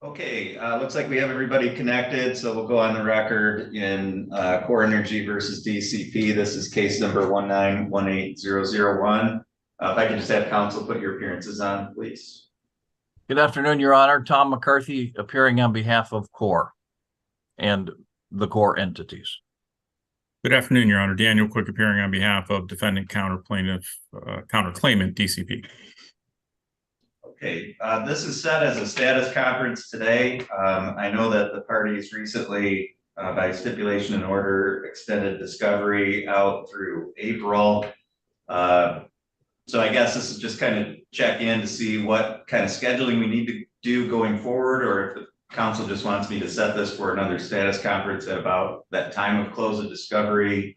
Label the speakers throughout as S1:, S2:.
S1: Okay, looks like we have everybody connected, so we'll go on the record in Core Energy versus DCP. This is case number 1918001. If I can just have counsel put your appearances on, please.
S2: Good afternoon, Your Honor. Tom McCarthy appearing on behalf of Core and the Core entities.
S3: Good afternoon, Your Honor. Daniel Quick appearing on behalf of defendant counterclaimant DCP.
S1: Okay, this is set as a status conference today. I know that the parties recently, by stipulation and order, extended discovery out through April. So I guess this is just kind of check in to see what kind of scheduling we need to do going forward, or if the council just wants me to set this for another status conference at about that time of close of discovery.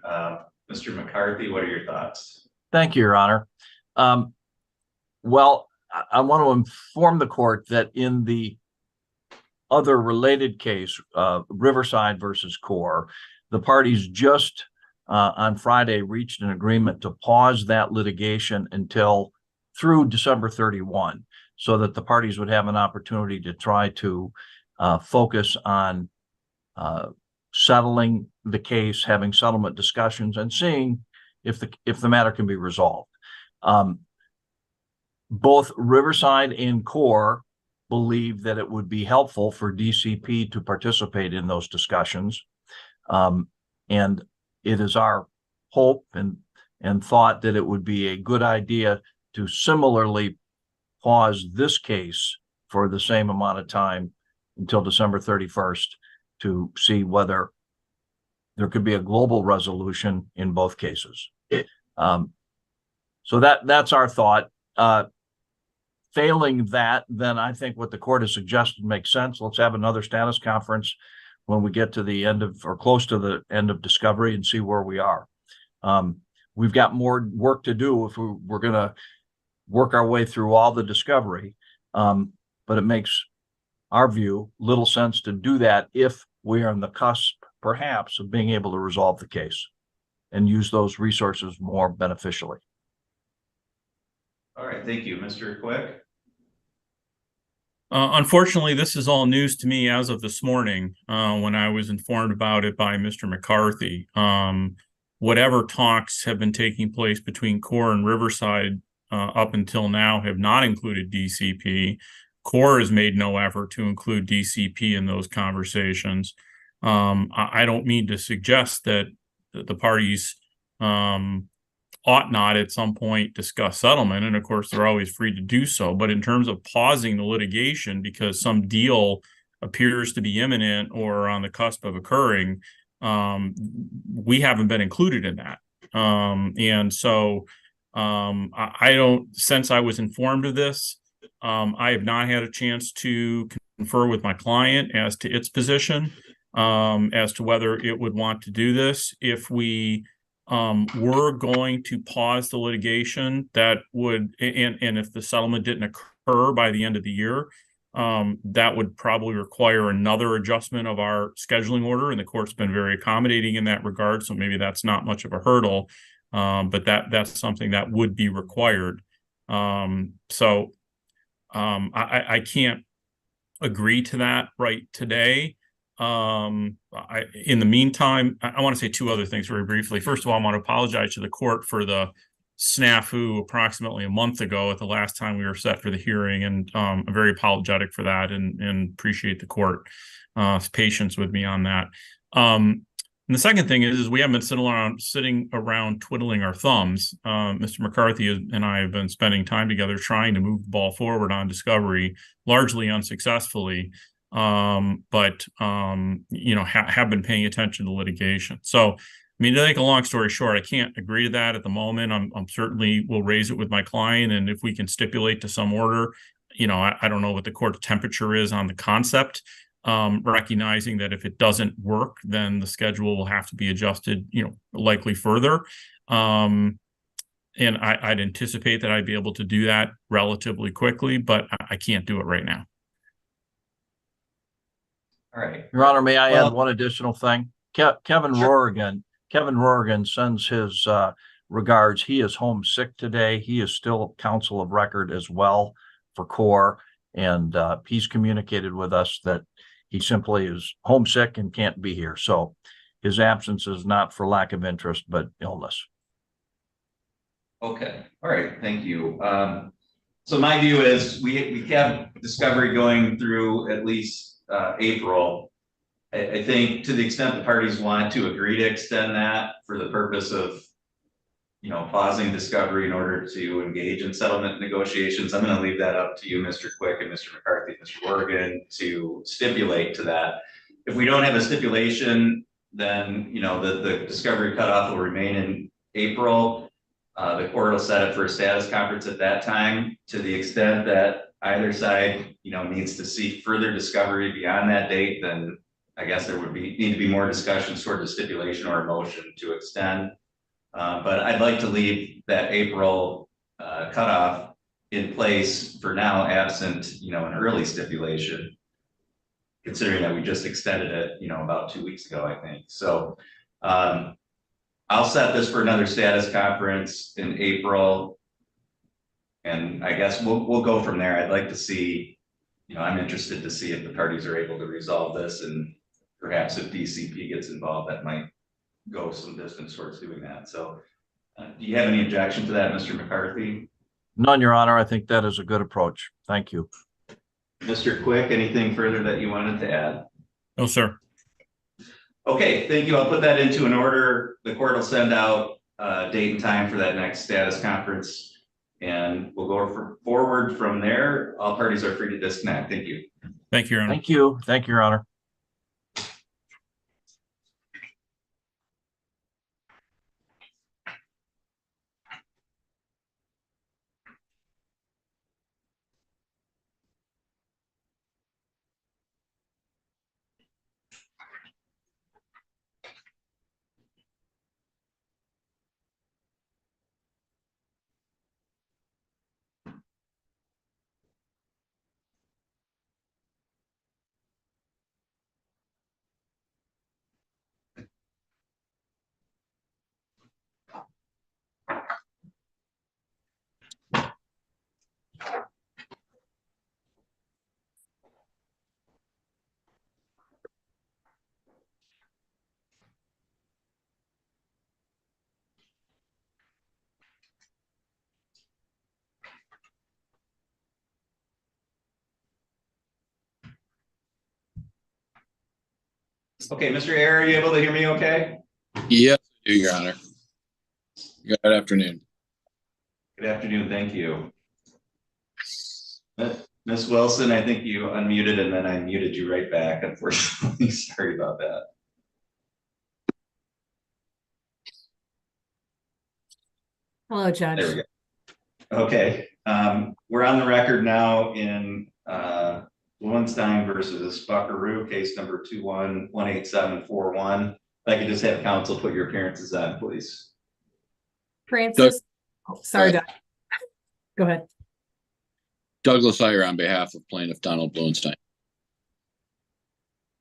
S1: Mr. McCarthy, what are your thoughts?
S2: Thank you, Your Honor. Well, I want to inform the court that in the other related case, Riverside versus Core, the parties just on Friday reached an agreement to pause that litigation until through December 31, so that the parties would have an opportunity to try to focus on settling the case, having settlement discussions, and seeing if the matter can be resolved. Both Riverside and Core believe that it would be helpful for DCP to participate in those discussions. And it is our hope and thought that it would be a good idea to similarly pause this case for the same amount of time until December 31st to see whether there could be a global resolution in both cases. So that's our thought. Failing that, then I think what the court has suggested makes sense. Let's have another status conference when we get to the end of, or close to the end of discovery, and see where we are. We've got more work to do if we're going to work our way through all the discovery. But it makes our view little sense to do that if we are on the cusp, perhaps, of being able to resolve the case and use those resources more beneficially.
S1: All right, thank you. Mr. Quick?
S3: Unfortunately, this is all news to me as of this morning, when I was informed about it by Mr. McCarthy. Whatever talks have been taking place between Core and Riverside up until now have not included DCP. Core has made no effort to include DCP in those conversations. I don't mean to suggest that the parties ought not at some point discuss settlement, and of course they're always free to do so, but in terms of pausing the litigation because some deal appears to be imminent or on the cusp of occurring, we haven't been included in that. And so I don't, since I was informed of this, I have not had a chance to confer with my client as to its position, as to whether it would want to do this. If we we're going to pause the litigation, that would, and if the settlement didn't occur by the end of the year, that would probably require another adjustment of our scheduling order, and the court's been very accommodating in that regard, so maybe that's not much of a hurdle, but that's something that would be required. I can't agree to that right today. In the meantime, I want to say two other things very briefly. First of all, I want to apologize to the court for the snafu approximately a month ago at the last time we were set for the hearing, and I'm very apologetic for that, and appreciate the court's patience with me on that. And the second thing is we haven't been sitting around twiddling our thumbs. Mr. McCarthy and I have been spending time together trying to move the ball forward on discovery, largely unsuccessfully. But have been paying attention to litigation. So, I mean, to make a long story short, I can't agree to that at the moment. I'm certainly will raise it with my client, and if we can stipulate to some order, I don't know what the court temperature is on the concept, recognizing that if it doesn't work, then the schedule will have to be adjusted, likely further. And I'd anticipate that I'd be able to do that relatively quickly, but I can't do it right now.
S1: All right.
S2: Your Honor, may I add one additional thing? Kevin Rorigan sends his regards. He is homesick today. He is still counsel of record as well for Core. And he's communicated with us that he simply is homesick and can't be here. So his absence is not for lack of interest, but illness.
S1: Okay, all right, thank you. So my view is we have discovery going through at least April. I think to the extent the parties want to agree to extend that for the purpose of, pausing discovery in order to engage in settlement negotiations, I'm going to leave that up to you, Mr. Quick and Mr. McCarthy, Mr. Oregon, to stipulate to that. If we don't have a stipulation, then, the discovery cutoff will remain in April. The court will set it for a status conference at that time. To the extent that either side, needs to seek further discovery beyond that date, then I guess there would need to be more discussions toward the stipulation or a motion to extend. But I'd like to leave that April cutoff in place for now, absent, an early stipulation, considering that we just extended it, about 2 weeks ago, I think. So I'll set this for another status conference in April. And I guess we'll go from there. I'd like to see, I'm interested to see if the parties are able to resolve this, and perhaps if DCP gets involved, that might go some distance towards doing that. So do you have any objection to that, Mr. McCarthy?
S2: None, Your Honor. I think that is a good approach. Thank you.
S1: Mr. Quick, anything further that you wanted to add?
S3: No, sir.
S1: Okay, thank you. I'll put that into an order. The court will send out a date and time for that next status conference, and we'll go forward from there. All parties are free to disconnect. Thank you.
S3: Thank you, Your Honor.
S2: Thank you. Thank you, Your Honor.
S1: Okay, Mr. Ayer, are you able to hear me okay?
S4: Yes, I do, Your Honor. Good afternoon.
S1: Good afternoon, thank you. Ms. Wilson, I think you unmuted and then I muted you right back, unfortunately. Sorry about that.
S5: Hello, Judge.
S1: There we go. Okay, we're on the record now in Lowenstein versus Buckaroo, case number 2118741. If I could just have counsel put your appearances on, please.
S5: Francis. Sorry, Doc. Go ahead.
S4: Douglas Iyer on behalf of plaintiff Donald Lowenstein.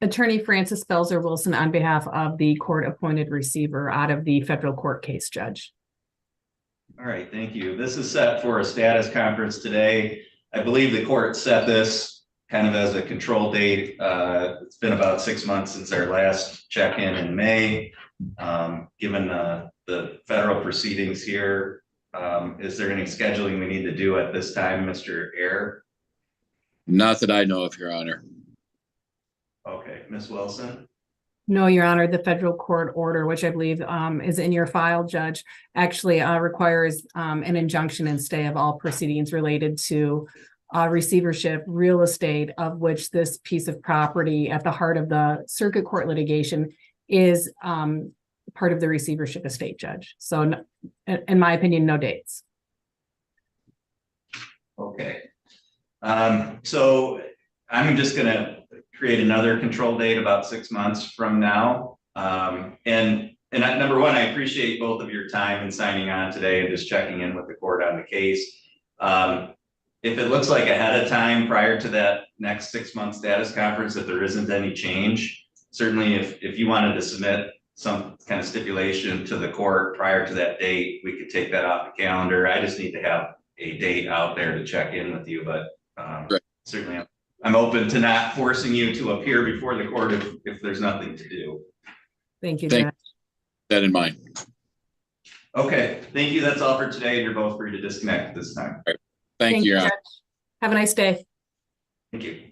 S5: Attorney Francis Belzer Wilson on behalf of the court-appointed receiver out of the federal court case, Judge.
S1: All right, thank you. This is set for a status conference today. I believe the court set this kind of as a control date. It's been about 6 months since our last check-in in May. Given the federal proceedings here, is there any scheduling we need to do at this time, Mr. Ayer?
S4: Not that I know of, Your Honor.
S1: Okay, Ms. Wilson?
S5: No, Your Honor, the federal court order, which I believe is in your file, Judge, actually requires an injunction and stay of all proceedings related to receivership, real estate, of which this piece of property at the heart of the circuit court litigation is part of the receivership estate, Judge. So in my opinion, no dates.
S1: Okay. So I'm just gonna create another control date about 6 months from now. And number one, I appreciate both of your time in signing on today and just checking in with the court on the case. If it looks like ahead of time prior to that next 6 month status conference, if there isn't any change, certainly if you wanted to submit some kind of stipulation to the court prior to that date, we could take that off the calendar. I just need to have a date out there to check in with you, but
S4: Right.
S1: certainly, I'm open to not forcing you to appear before the court if there's nothing to do.
S5: Thank you,
S4: Thank-
S5: Judge.
S4: That in mind.
S1: Okay, thank you. That's all for today, and you're both free to disconnect at this time.
S4: Thank you, Your Honor.
S5: Judge. Have a nice day.
S1: Thank you.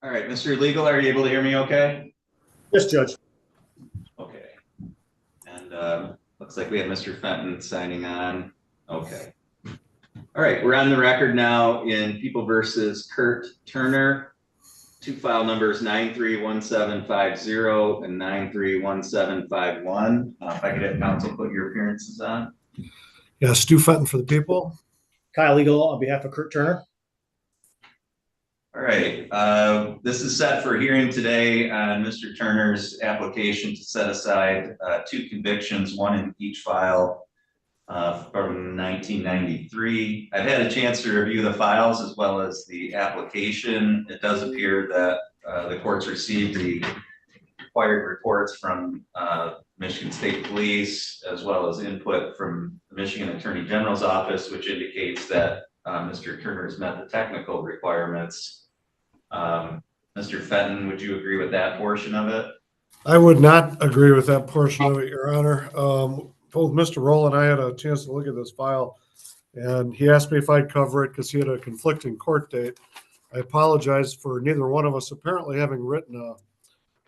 S1: All right, Mr. Legal, are you able to hear me okay?
S6: Yes, Judge.
S1: Okay. And looks like we have Mr. Fenton signing on. Okay. All right, we're on the record now in People versus Kurt Turner. Two file numbers 931750 and 931751. If I could have counsel put your appearances on.
S6: Yeah, Stu Fenton for the people. Kyle Legal on behalf of Kurt Turner.
S1: All right, this is set for hearing today on Mr. Turner's application to set aside two convictions, one in each file from 1993. I've had a chance to review the files as well as the application. It does appear that the courts received the required reports from Michigan State Police as well as input from the Michigan Attorney General's office, which indicates that Mr. Turner's met the technical requirements. Mr. Fenton, would you agree with that portion of it?
S6: I would not agree with that portion of it, Your Honor. Both Mr. Roll and I had a chance to look at this file, and he asked me if I'd cover it because he had a conflicting court date. I apologize for neither one of us apparently having written a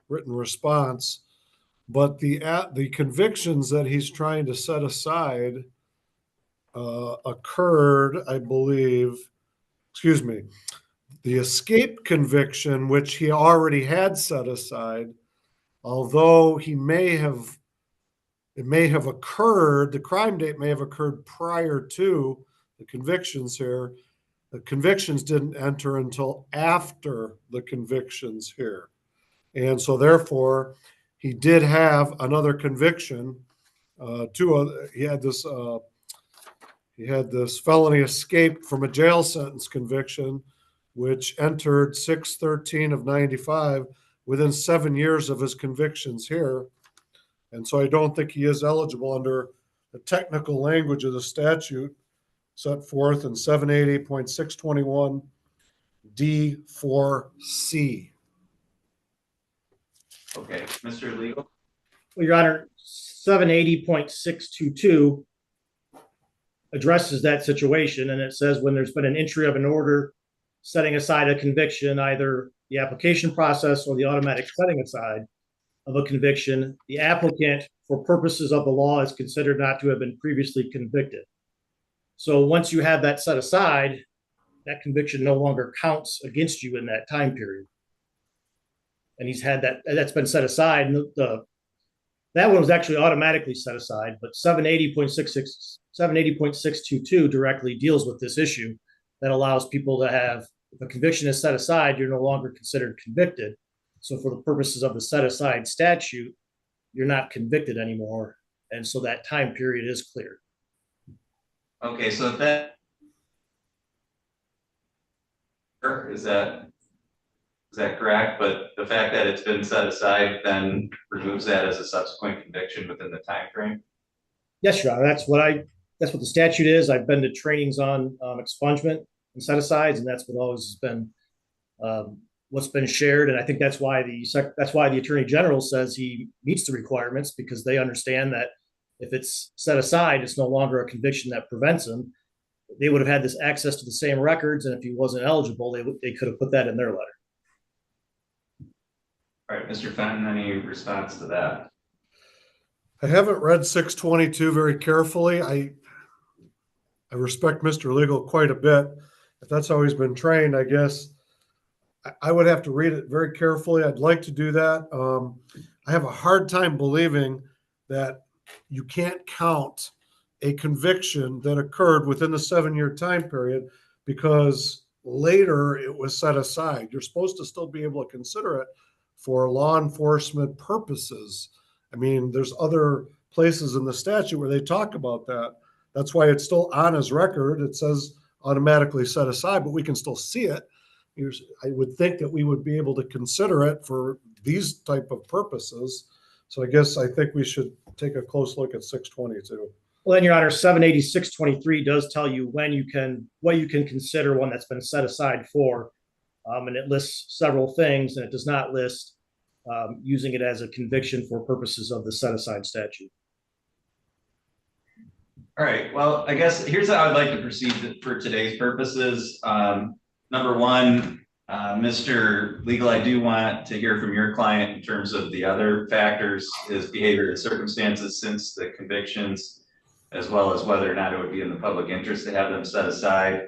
S6: written response, but the convictions that he's trying to set aside occurred, I believe, excuse me, the escape conviction, which he already had set aside, although it may have occurred, the crime date may have occurred prior to the convictions here. The convictions didn't enter until after the convictions here. And so therefore, he did have another conviction. He had this felony escape from a jail sentence conviction, which entered 6/13 of 95 within 7 years of his convictions here. And so I don't think he is eligible under the technical language of the statute set forth in 780.621 D4C.
S1: Okay, Mr. Legal.
S7: Well, Your Honor, 780.622 addresses that situation, and it says when there's been an entry of an order setting aside a conviction, either the application process or the automatic setting aside of a conviction, the applicant, for purposes of the law, is considered not to have been previously convicted. So once you have that set aside, that conviction no longer counts against you in that time period. and he's had that's been set aside. And that one was actually automatically set aside, but 780.622 directly deals with this issue that allows people to have, if a conviction is set aside, you're no longer considered convicted. So for the purposes of the set aside statute, you're not convicted anymore. And so that time period is clear.
S1: Okay, so if that is that correct? But the fact that it's been set aside then removes that as a subsequent conviction within the time frame?
S7: Yes, Your Honor, that's what the statute is. I've been to trainings on expungement and set asides, and that's what always has been what's been shared. And I think that's why the Attorney General says he meets the requirements, because they understand that if it's set aside, it's no longer a conviction that prevents him. They would have had this access to the same records, and if he wasn't eligible, they could have put that in their letter.
S1: All right, Mr. Fenton, any response to that?
S6: I haven't read 622 very carefully. I respect Mr. Legal quite a bit. If that's how he's been trained, I guess I would have to read it very carefully. I'd like to do that. I have a hard time believing that you can't count a conviction that occurred within the 7-year time period because later it was set aside. You're supposed to still be able to consider it for law enforcement purposes. I mean, there's other places in the statute where they talk about that. That's why it's still on his record. It says automatically set aside, but we can still see it. I would think that we would be able to consider it for these type of purposes. So I think we should take a close look at 622.
S7: Well, then, Your Honor, 786.23 does tell you what you can consider one that's been set aside for. And it lists several things, and it does not list using it as a conviction for purposes of the set aside statute.
S1: All right, well, I guess here's how I'd like to proceed for today's purposes. Number one, Mr. Legal, I do want to hear from your client in terms of the other factors, his behavior and circumstances since the convictions, as well as whether or not it would be in the public interest to have them set aside.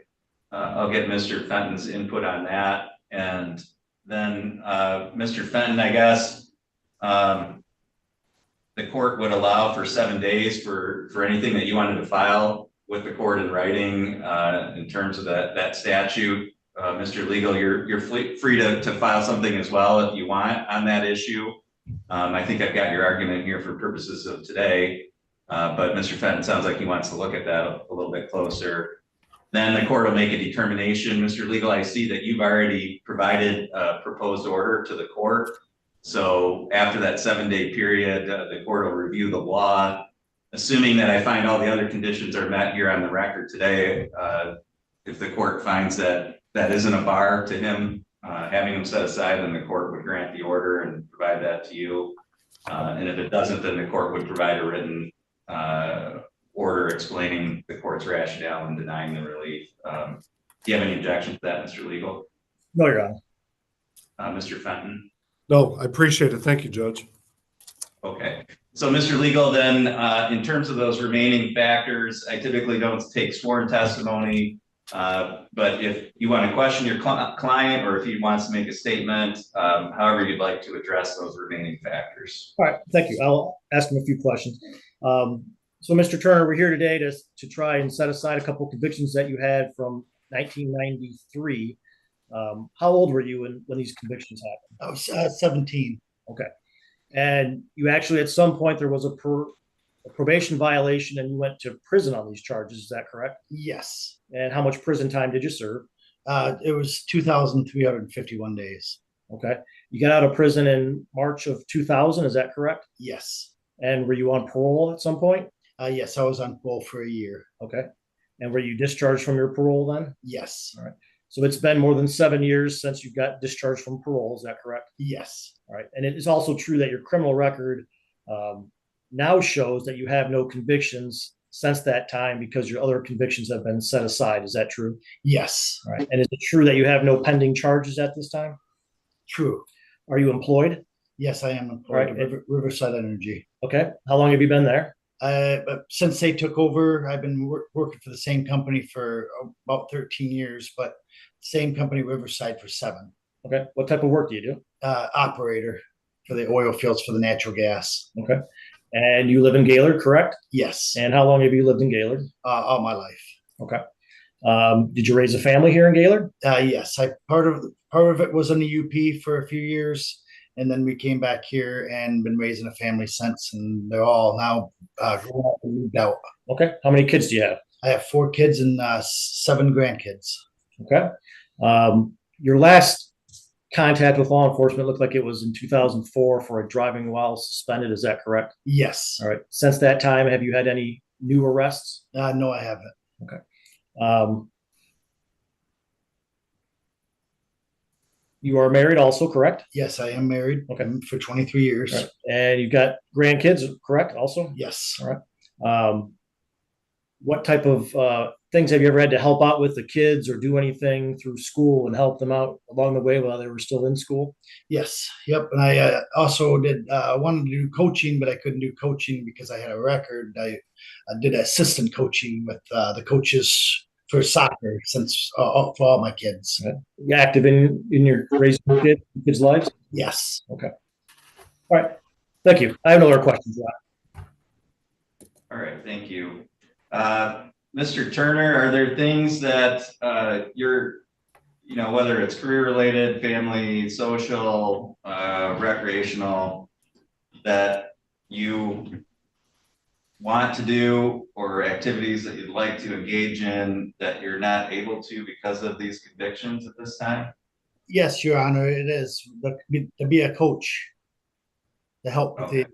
S1: I'll get Mr. Fenton's input on that. And then Mr. Fenton, I guess the court would allow for 7 days for anything that you wanted to file with the court in writing in terms of that statute. Mr. Legal, you're free to file something as well if you want on that issue. I think I've got your argument here for purposes of today, but Mr. Fenton sounds like he wants to look at that a little bit closer. Then the court will make a determination. Mr. Legal, I see that you've already provided a proposed order to the court. So after that 7-day period, the court will review the law. Assuming that I find all the other conditions are met here on the record today, if the court finds that isn't a bar to him having him set aside, then the court would grant the order and provide that to you. And if it doesn't, then the court would provide a written order explaining the court's rationale in denying the relief. Do you have any objection to that, Mr. Legal?
S7: No, Your Honor.
S1: Mr. Fenton?
S6: No, I appreciate it. Thank you, Judge.
S1: Okay. So, Mr. Legal, then in terms of those remaining factors, I typically don't take sworn testimony, but if you want to question your client or if he wants to make a statement, however you'd like to address those remaining factors.
S7: All right, thank you. I'll ask him a few questions. So, Mr. Turner, we're here today to try and set aside a couple of convictions that you had from 1993. How old were you when these convictions happened?
S8: I was 17.
S7: Okay. And you actually, at some point, there was a probation violation and you went to prison on these charges. Is that correct?
S8: Yes.
S7: And how much prison time did you serve?
S8: It was 2,351 days.
S7: Okay. You got out of prison in March of 2000. Is that correct?
S8: Yes.
S7: And were you on parole at some point?
S8: Yes, I was on parole for a year.
S7: Okay. And were you discharged from your parole then?
S8: Yes.
S7: All right. So it's been more than 7 years since you got discharged from parole. Is that correct?
S8: Yes.
S7: All right. And it is also true that your criminal record now shows that you have no convictions since that time because your other convictions have been set aside. Is that true?
S8: Yes.
S7: All right. And is it true that you have no pending charges at this time?
S8: True.
S7: Are you employed?
S8: Yes, I am employed
S7: Right.
S8: at Riverside Energy.
S7: Okay. How long have you been there?
S8: But since they took over, I've been working for the same company for about 13 years, but same company, Riverside, for 7.
S7: Okay. What type of work do you do?
S8: Operator for the oil fields for the natural gas.
S7: Okay. And you live in Gaylord, correct?
S8: Yes,
S7: And how long have you lived in Gaylord?
S8: all my life.
S7: Okay. Did you raise a family here in Gaylord?
S8: Yes, part of it was in the UP for a few years, and then we came back here and been raising a family since, and they're all now grown up and moved out.
S7: Okay. How many kids do you have?
S8: I have 4 kids and 7 grandkids.
S7: Okay. Your last contact with law enforcement looked like it was in 2004 for a driving while suspended. Is that correct?
S8: Yes.
S7: All right. Since that time, have you had any new arrests?
S8: No, I haven't.
S7: You are married also, correct?
S8: Yes, I am married.
S7: Okay.
S8: For 23 years.
S7: Right. And you've got grandkids, correct? Also?
S8: Yes.
S7: All right. What type of things have you ever had to help out with the kids or do anything through school and help them out along the way while they were still in school?
S8: Yes. Yep. And I also did wanted to do coaching, but I couldn't do coaching because I had a record. I did assistant coaching with the coaches for soccer since for all my kids.
S7: Okay. You active in your raising kids' lives?
S8: Yes.
S7: Okay. All right. Thank you. I have no other questions.
S1: All right, thank you. Mr. Turner, are there things that you're, whether it's career related, family, social, recreational, that you want to do, or activities that you'd like to engage in that you're not able to because of these convictions at this time?
S8: Yes, Your Honor, it is to be a coach, to help with
S1: Okay.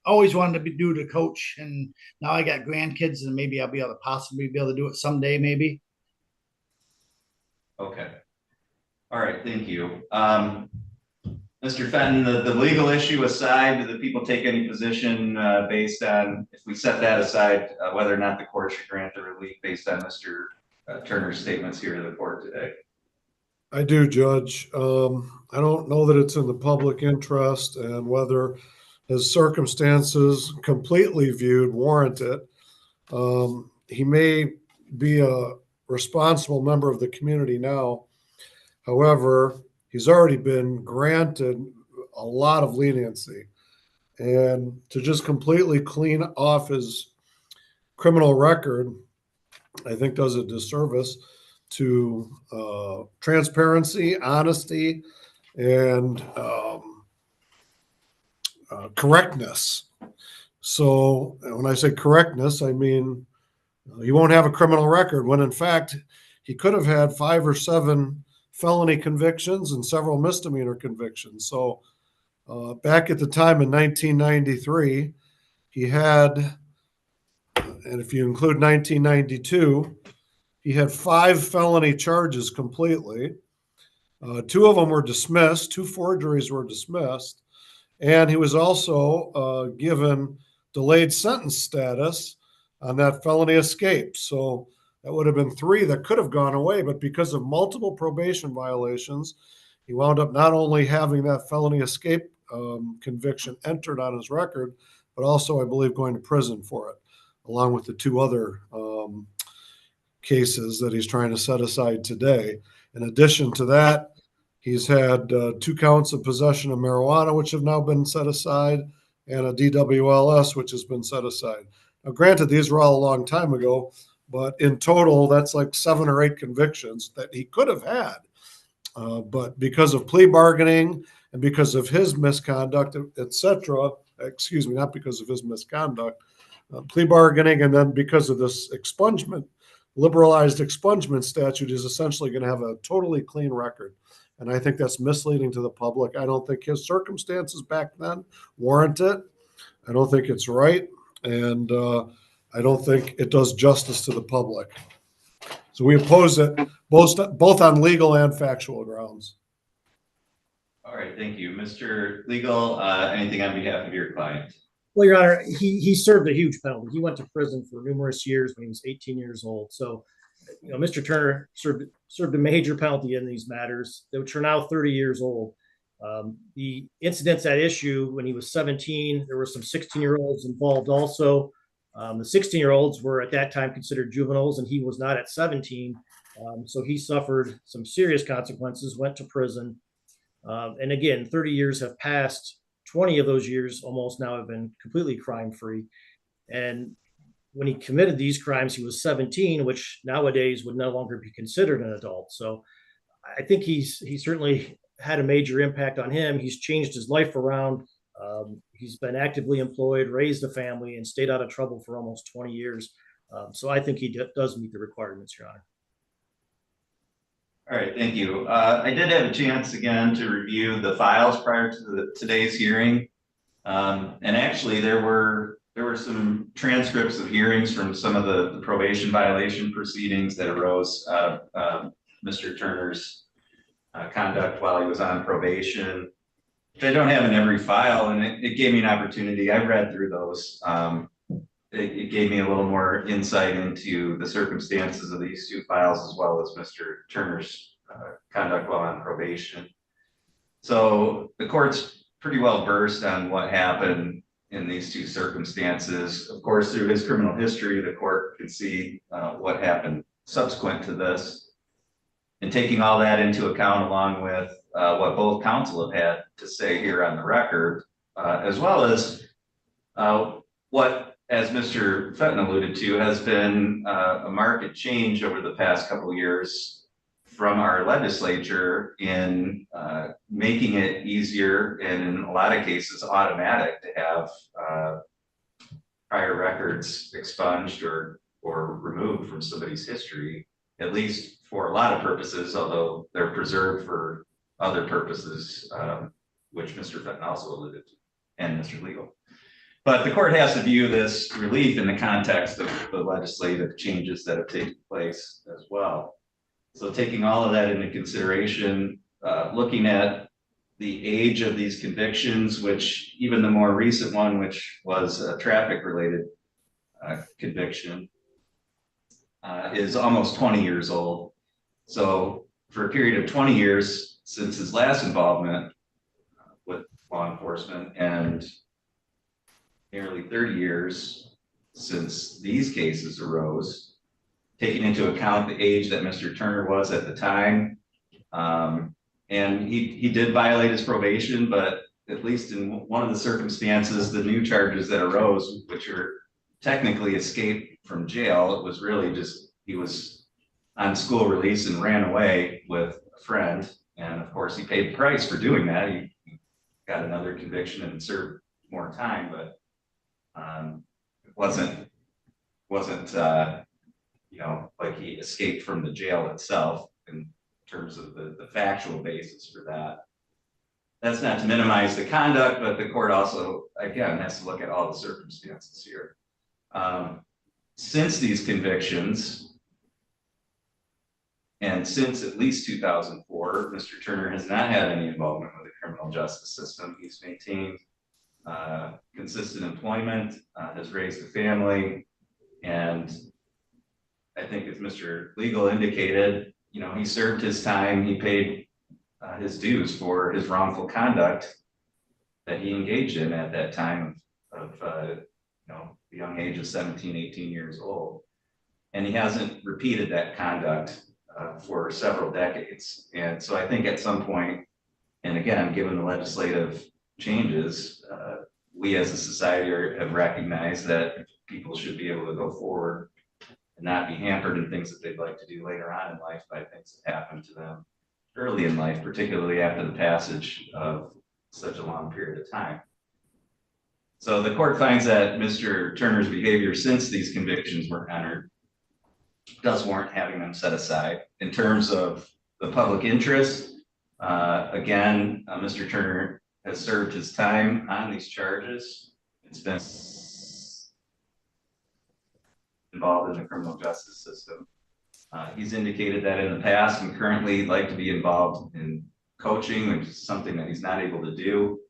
S8: I always wanted to do the coach, and now I got grandkids, and maybe I'll be able to possibly be able to do it someday, maybe.
S1: Okay. All right, thank you. Mr. Fenton, the legal issue aside, do the people take any position based on, if we set that aside, whether or not the court should grant the relief based on Mr. Turner's statements here to the court today?
S6: I do, Judge. I don't know that it's in the public interest and whether his circumstances completely viewed warrant it. He may be a responsible member of the community now. However, he's already been granted a lot of leniency. And to just completely clean off his criminal record, I think does a disservice to transparency, honesty, and correctness. So when I say correctness, I mean he won't have a criminal record when in fact he could have had 5 or 7 felony convictions and several misdemeanor convictions. So back at the time in 1993, he had, and if you include 1992, he had 5 felony charges completely. 2 of them were dismissed, 2 forgeries were dismissed, and he was also given delayed sentence status on that felony escape. So that would have been 3 that could have gone away, but because of multiple probation violations, he wound up not only having that felony escape conviction entered on his record, but also, I believe, going to prison for it, along with the 2 other cases that he's trying to set aside today. In addition to that, he's had 2 counts of possession of marijuana, which have now been set aside, and a DWLS, which has been set aside. Now, granted, these were all a long time ago, but in total, that's like 7 or 8 convictions that he could have had. But because of plea bargaining and because of his misconduct, et cetera, excuse me, not because of his misconduct, plea bargaining, and then because of this expungement, liberalized expungement statute, is essentially going to have a totally clean record. And I think that's misleading to the public. I don't think his circumstances back then warrant it. I don't think it's right. And I don't think it does justice to the public. So we oppose it both on legal and factual grounds.
S1: All right, thank you. Mr. Legal, anything on behalf of your client?
S7: Well, Your Honor, he served a huge penalty. He went to prison for numerous years when he was 18 years old. So, Mr. Turner served a major penalty in these matters, which are now 30 years old. The incidents at issue when he was 17, there were some 16-year-olds involved also. The 16-year-olds were at that time considered juveniles, and he was not at 17. So he suffered some serious consequences, went to prison. And again, 30 years have passed. 20 of those years almost now have been completely crime-free. And when he committed these crimes, he was 17, which nowadays would no longer be considered an adult. So I think he certainly had a major impact on him. He's changed his life around. He's been actively employed, raised a family, and stayed out of trouble for almost 20 years. So I think he does meet the requirements, Your Honor.
S1: All right, thank you. I did have a chance again to review the files prior to today's hearing. And actually there were some transcripts of hearings from some of the probation violation proceedings that arose out of Mr. Turner's conduct while he was on probation, which I don't have in every file, and it gave me an opportunity. I read through those. It gave me a little more insight into the circumstances of these two files, as well as Mr. Turner's conduct while on probation. So the court's pretty well versed on what happened in these two circumstances. Of course, through his criminal history, the court could see what happened subsequent to this. And taking all that into account, along with what both counsel have had to say here on the record, as well as what, as Mr. Fenton alluded to, has been a marked change over the past couple of years from our legislature in making it easier and in a lot of cases automatic to have prior records expunged or removed from somebody's history, at least for a lot of purposes, although they're preserved for other purposes, which Mr. Fenton also alluded to, and Mr. Legal. But the court has to view this relief in the context of the legislative changes that have taken place as well. So taking all of that into consideration, looking at the age of these convictions, which even the more recent one, which was a traffic related conviction, is almost 20 years old. So for a period of 20 years since his last involvement with law enforcement, and nearly 30 years since these cases arose, taking into account the age that Mr. Turner was at the time. And he did violate his probation, but at least in one of the circumstances, the new charges that arose, which are technically escape from jail, it was really just, he was on school release and ran away with a friend. And of course he paid the price for doing that. He got another conviction and served more time, but it wasn't you know, like he escaped from the jail itself in terms of the factual basis for that. That's not to minimize the conduct, but the court also, again, has to look at all the circumstances here. Since these convictions, and since at least 2004, Mr. Turner has not had any involvement with the criminal justice system. He's maintained consistent employment, has raised a family, and I think as Mr. Legal indicated, you know, he served his time, he paid his dues for his wrongful conduct that he engaged in at that time of you know, the young age of 17, 18 years old. And he hasn't repeated that conduct for several decades. And so I think at some point, and again, given the legislative changes, we as a society have recognized that people should be able to go forward and not be hampered in things that they'd like to do later on in life by things that happen to them early in life, particularly after the passage of such a long period of time. So the court finds that Mr. Turner's behavior since these convictions were entered does warrant having them set aside. In terms of the public interest, again, Mr. Turner has served his time on these charges. It's been involved in the criminal justice system. He's indicated that in the past and currently he'd like to be involved in coaching, which is something that he's not able to do.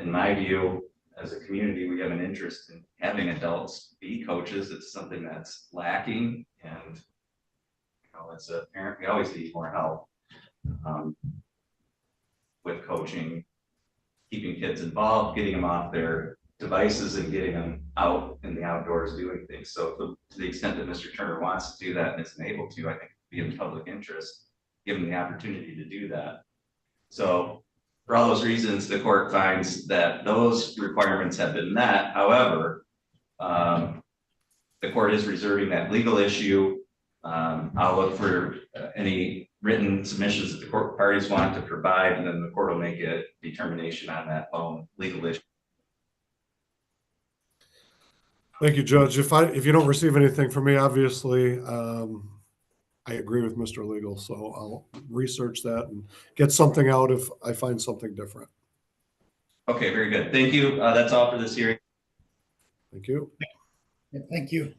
S1: In my view, as a community, we have an interest in having adults be coaches. It's something that's lacking, and you know, as a parent, we always need more help with coaching, keeping kids involved, getting them off their devices and getting them out in the outdoors doing things. So to the extent that Mr. Turner wants to do that and isn't able to, I think be in public interest, given the opportunity to do that. So for all those reasons, the court finds that those requirements have been met. However, the court is reserving that legal issue. I'll look for any written submissions that the court parties want to provide, and then the court will make a determination on that lone legal issue.
S6: Thank you, Judge. If you don't receive anything from me, obviously, I agree with Mr. Legal, so I'll research that and get something out if I find something different.
S1: Okay, very good. Thank you. That's all for this hearing.
S6: Thank you.
S8: Yeah, thank you.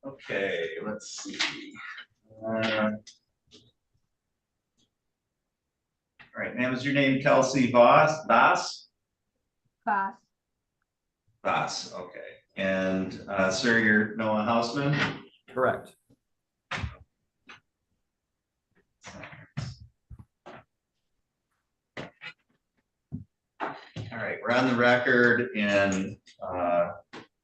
S1: Okay, let's see. All right, ma'am, is your name Kelsey Voss?
S9: Boss.
S1: Voss, okay. And sir, you're Noah Hausman?
S10: Correct.
S1: All right, we're on the record in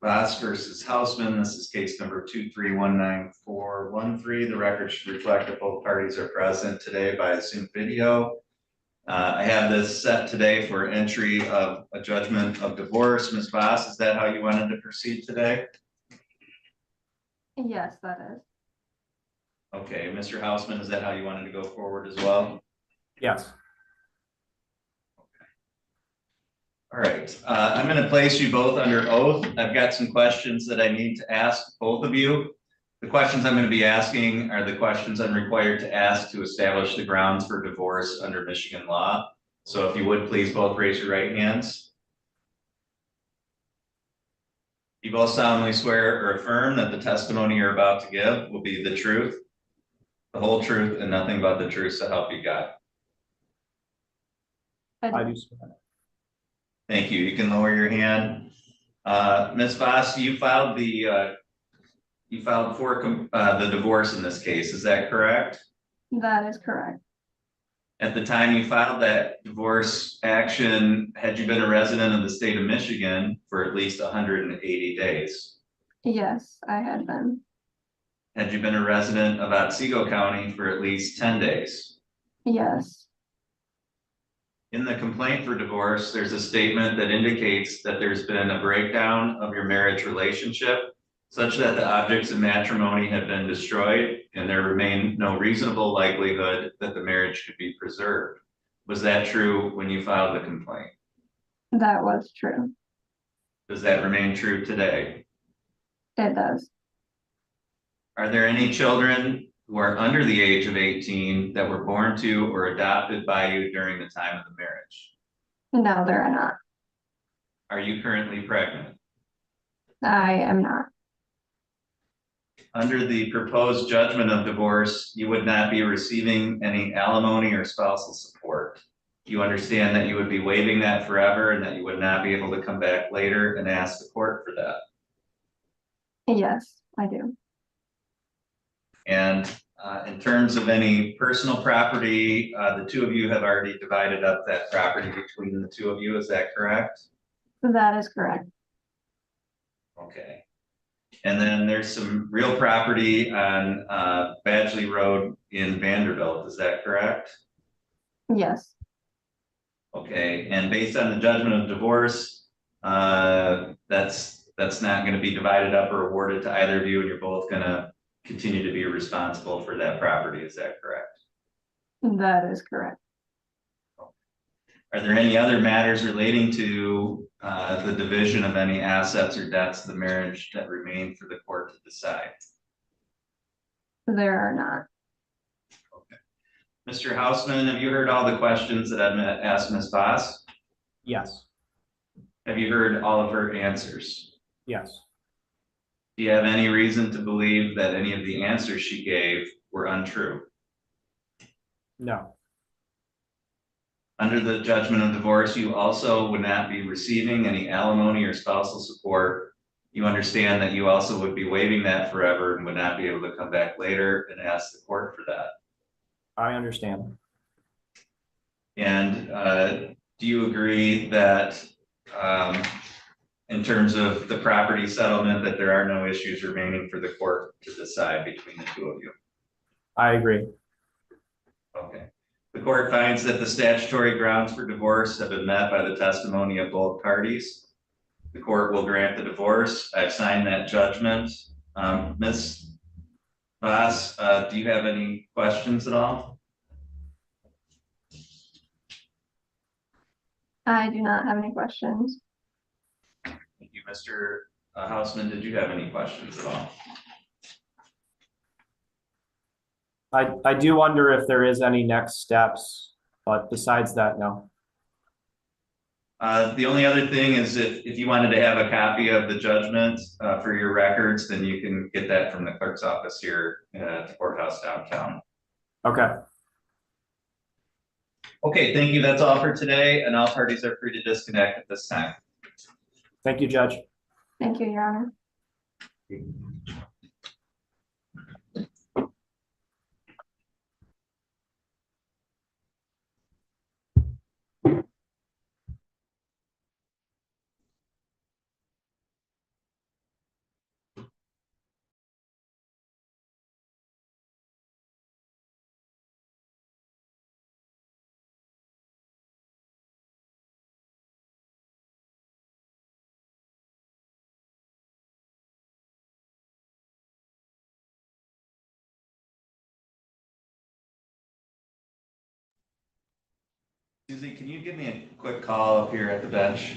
S1: Voss versus Hausman. This is case number 2319413. The record should reflect that both parties are present today by Zoom video. I have this set today for entry of a judgment of divorce. Ms. Voss, is that how you wanted to proceed today?
S9: Yes, that is.
S1: Okay, Mr. Hausman, is that how you wanted to go forward as well?
S10: Yes.
S1: All right, I'm going to place you both under oath. I've got some questions that I need to ask both of you. The questions I'm going to be asking are the questions I'm required to ask to establish the grounds for divorce under Michigan law. So if you would please both raise your right hands. You both solemnly swear or affirm that the testimony you're about to give will be the truth, the whole truth, and nothing but the truth, so help you God.
S10: I do swear.
S1: Thank you. You can lower your hand. Ms. Voss, you filed for the divorce in this case. Is that correct?
S9: That is correct.
S1: At the time you filed that divorce action, had you been a resident of the state of Michigan for at least 180 days?
S9: Yes, I had been.
S1: Had you been a resident of Otsego County for at least 10 days?
S9: Yes.
S1: In the complaint for divorce, there's a statement that indicates that there's been a breakdown of your marriage relationship such that the objects of matrimony have been destroyed and there remained no reasonable likelihood that the marriage could be preserved. Was that true when you filed the complaint?
S9: That was true.
S1: Does that remain true today?
S9: It does.
S1: Are there any children who are under the age of 18 that were born to or adopted by you during the time of the marriage?
S9: No, there are not.
S1: Are you currently pregnant?
S9: I am not.
S1: Under the proposed judgment of divorce, you would not be receiving any alimony or spousal support. You understand that you would be waiving that forever and that you would not be able to come back later and ask the court for that.
S9: Yes, I do.
S1: And In terms of any personal property, the two of you have already divided up that property between the two of you, is that correct?
S9: That is correct.
S1: Okay. And then there's some real property on Badgley Road in Vanderbilt, is that correct?
S9: Yes,
S1: Okay, and based on the judgment of divorce, that's not gonna be divided up or awarded to either of you, and you're both gonna continue to be responsible for that property, is that correct?
S9: that is correct.
S1: Are there any other matters relating to the division of any assets or debts of the marriage that remain for the court to decide?
S9: There are not.
S1: Mr. Hausman, have you heard all the questions that I've asked Ms. Voss?
S10: Yes.
S1: Have you heard all of her answers?
S10: Yes.
S1: Do you have any reason to believe that any of the answers she gave were untrue?
S10: No.
S1: Under the judgment of divorce, you also would not be receiving any alimony or spousal support. You understand that you also would be waiving that forever and would not be able to come back later and ask the court for that.
S10: I understand.
S1: And do you agree that in terms of the property settlement, that there are no issues remaining for the court to decide between the two of you?
S10: I agree.
S1: Okay. The court finds that the statutory grounds for divorce have been met by the testimony of both parties. The court will grant the divorce. I've signed that judgment. Ms. Voss, do you have any questions at all?
S9: I do not have any questions.
S1: Thank you, Mr. Hausman. Did you have any questions at all?
S10: I do wonder if there is any next steps, but besides that, no.
S1: The only other thing is if you wanted to have a copy of the judgment for your records, then you can get that from the clerk's office here at the courthouse downtown.
S10: Okay.
S1: Okay, thank you. That's all for today, and all parties are free to disconnect at this time.
S10: Thank you, Judge.
S9: Thank you, Your Honor.
S1: Susie, can you give me a quick call up here at the bench?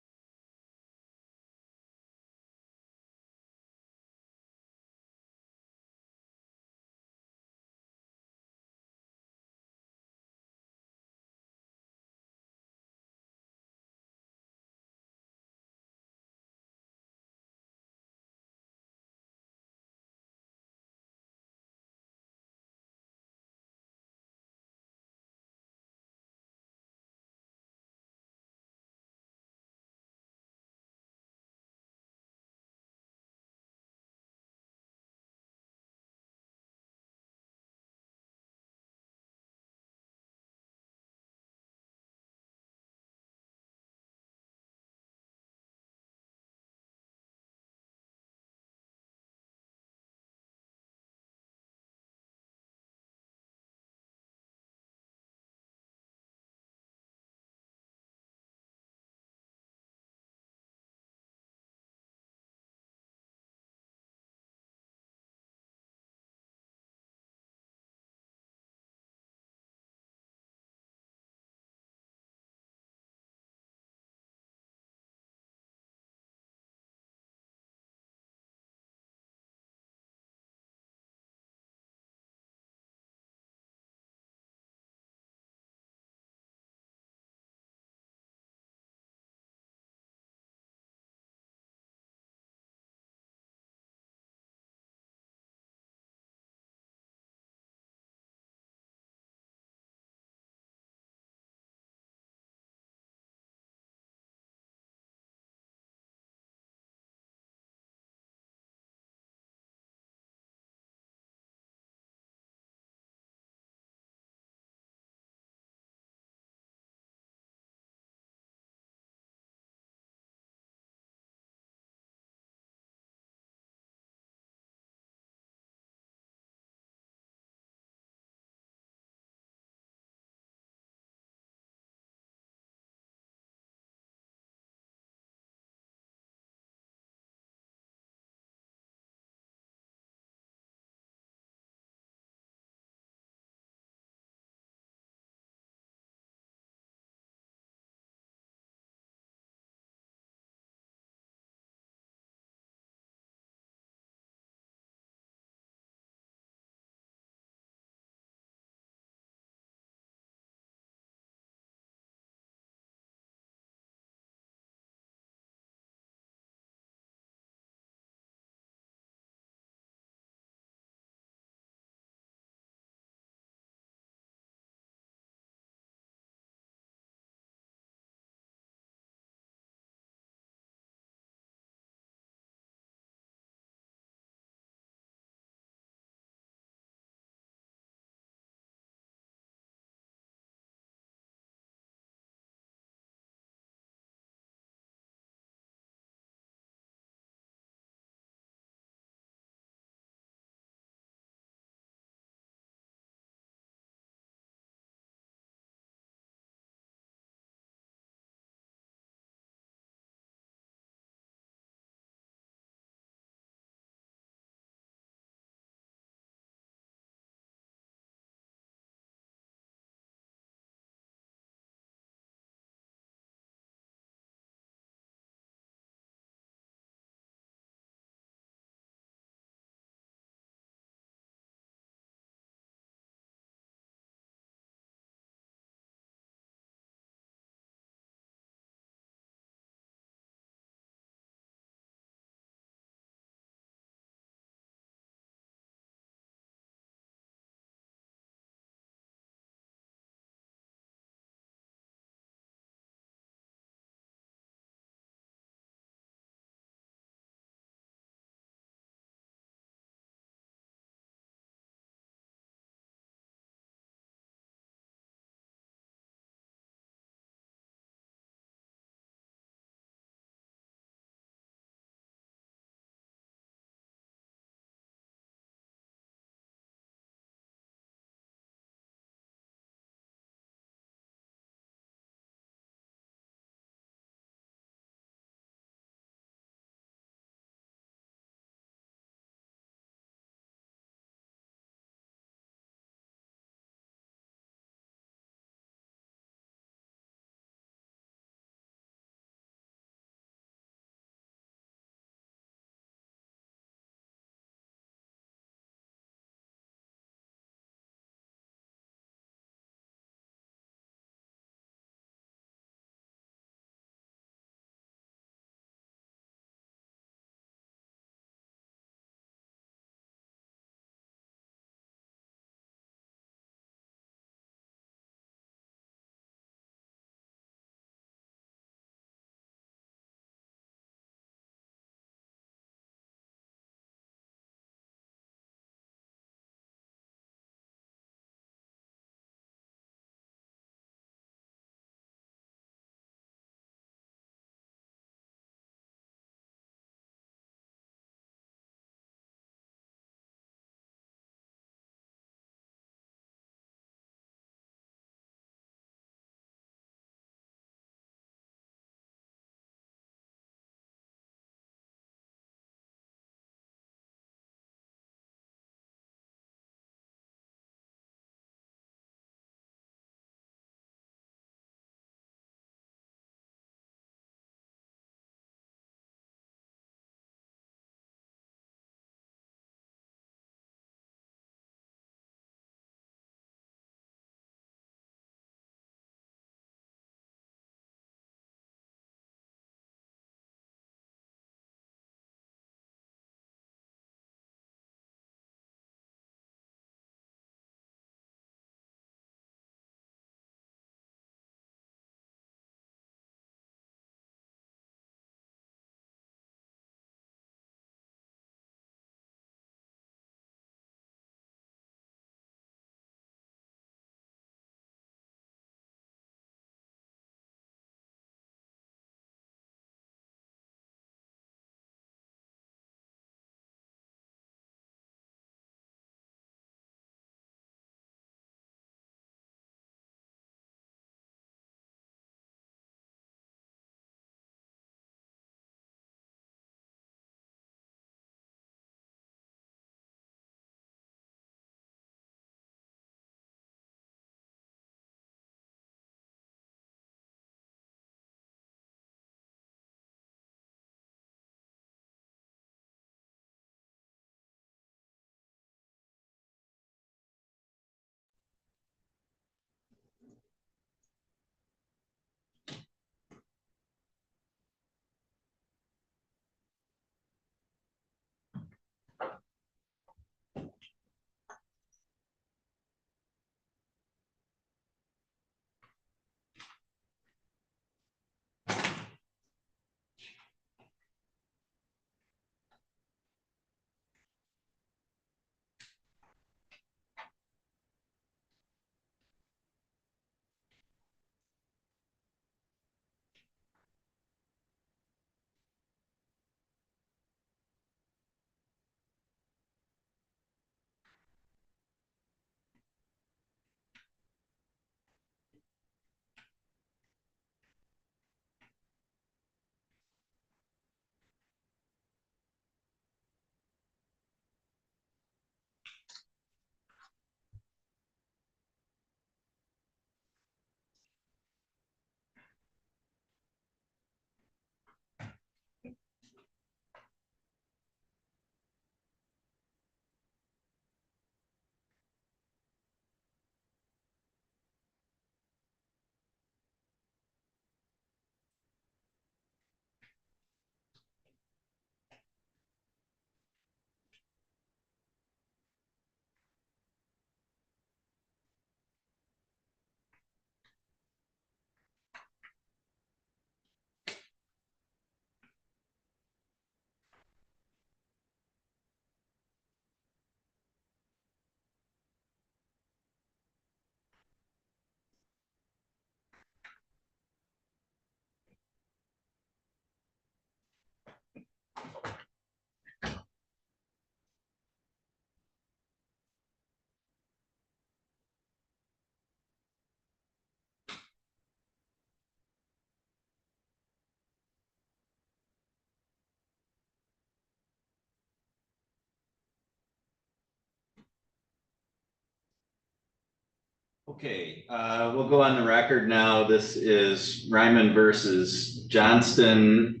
S1: Okay, we'll go on the record now. This is Ryman versus Johnston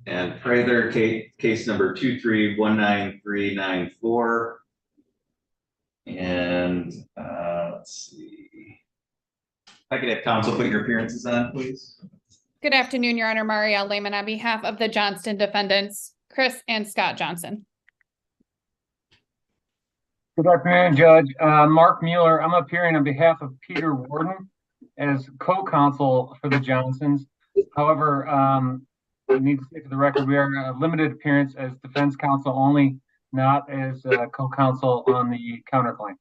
S1: and Prather, case number 2319394. And let's see. If I could have counsel put your appearances on, please.
S11: Good afternoon, Your Honor. Marielle Lehman on behalf of the Johnston defendants, Chris and Scott Johnson.
S12: Good afternoon, Judge. Mark Mueller. I'm appearing on behalf of Peter Warden as co-counsel for the Johnsons. However, I need to say for the record, we are a limited appearance as defense counsel only, not as co-counsel on the counterclaim.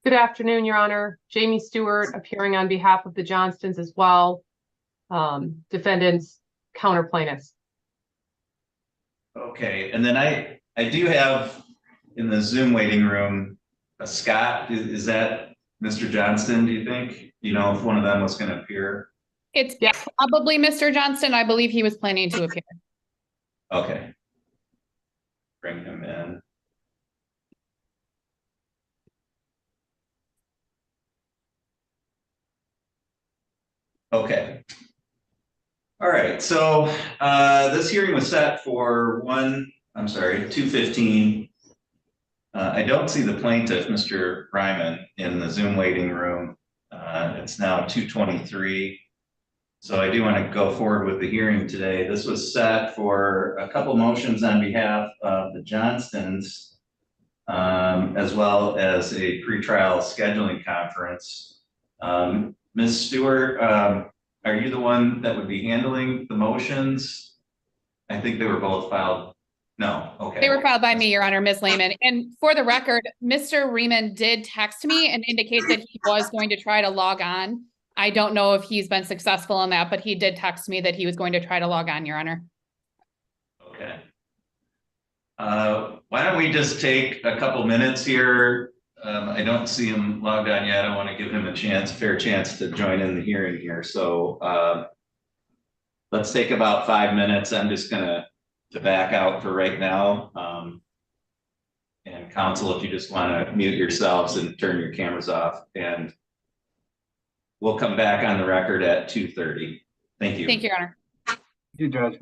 S13: Good afternoon, Your Honor. Jamie Stewart appearing on behalf of the Johnstons as well. Defendants, counter plaintiffs.
S1: Okay, and then I do have in the Zoom waiting room a Scott. Is that Mr. Johnston, do you think? You know, if one of them was going to appear?
S11: It's probably Mr. Johnston. I believe he was planning to appear.
S1: Okay. Bring him in. Okay. All right, so this hearing was set for 2:15. I don't see the plaintiff, Mr. Ryman, in the Zoom waiting room. It's now 2:23. So I do want to go forward with the hearing today. This was set for a couple motions on behalf of the Johnstons, as well as a pretrial scheduling conference. Ms. Stewart, are you the one that would be handling the motions? I think they were both filed. No, okay.
S11: They were filed by me, Your Honor, Ms. Lehman. And for the record, Mr. Riemann did text me and indicate that he was going to try to log on. I don't know if he's been successful in that, but he did text me that he was going to try to log on, Your Honor.
S1: Okay. Why don't we just take a couple minutes here? I don't see him logged on yet. I want to give him a fair chance to join in the hearing here. So let's take about 5 minutes. I'm just gonna back out for right now. And counsel, if you just want to mute yourselves and turn your cameras off, and we'll come back on the record at 2:30. Thank you.
S11: Thank you, Your Honor.
S12: Thank you, Judge.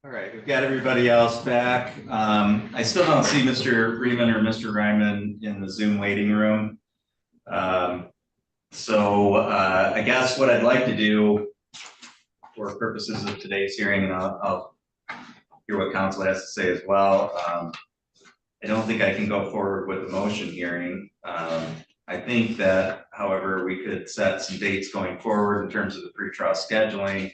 S1: All right, we've got everybody else back. I still don't see Mr. Freeman or Mr. Ryman in the Zoom waiting room. So I guess what I'd like to do for purposes of today's hearing, and I'll hear what council has to say as well. I don't think I can go forward with a motion hearing. I think that, however, we could set some dates going forward in terms of the pretrial scheduling.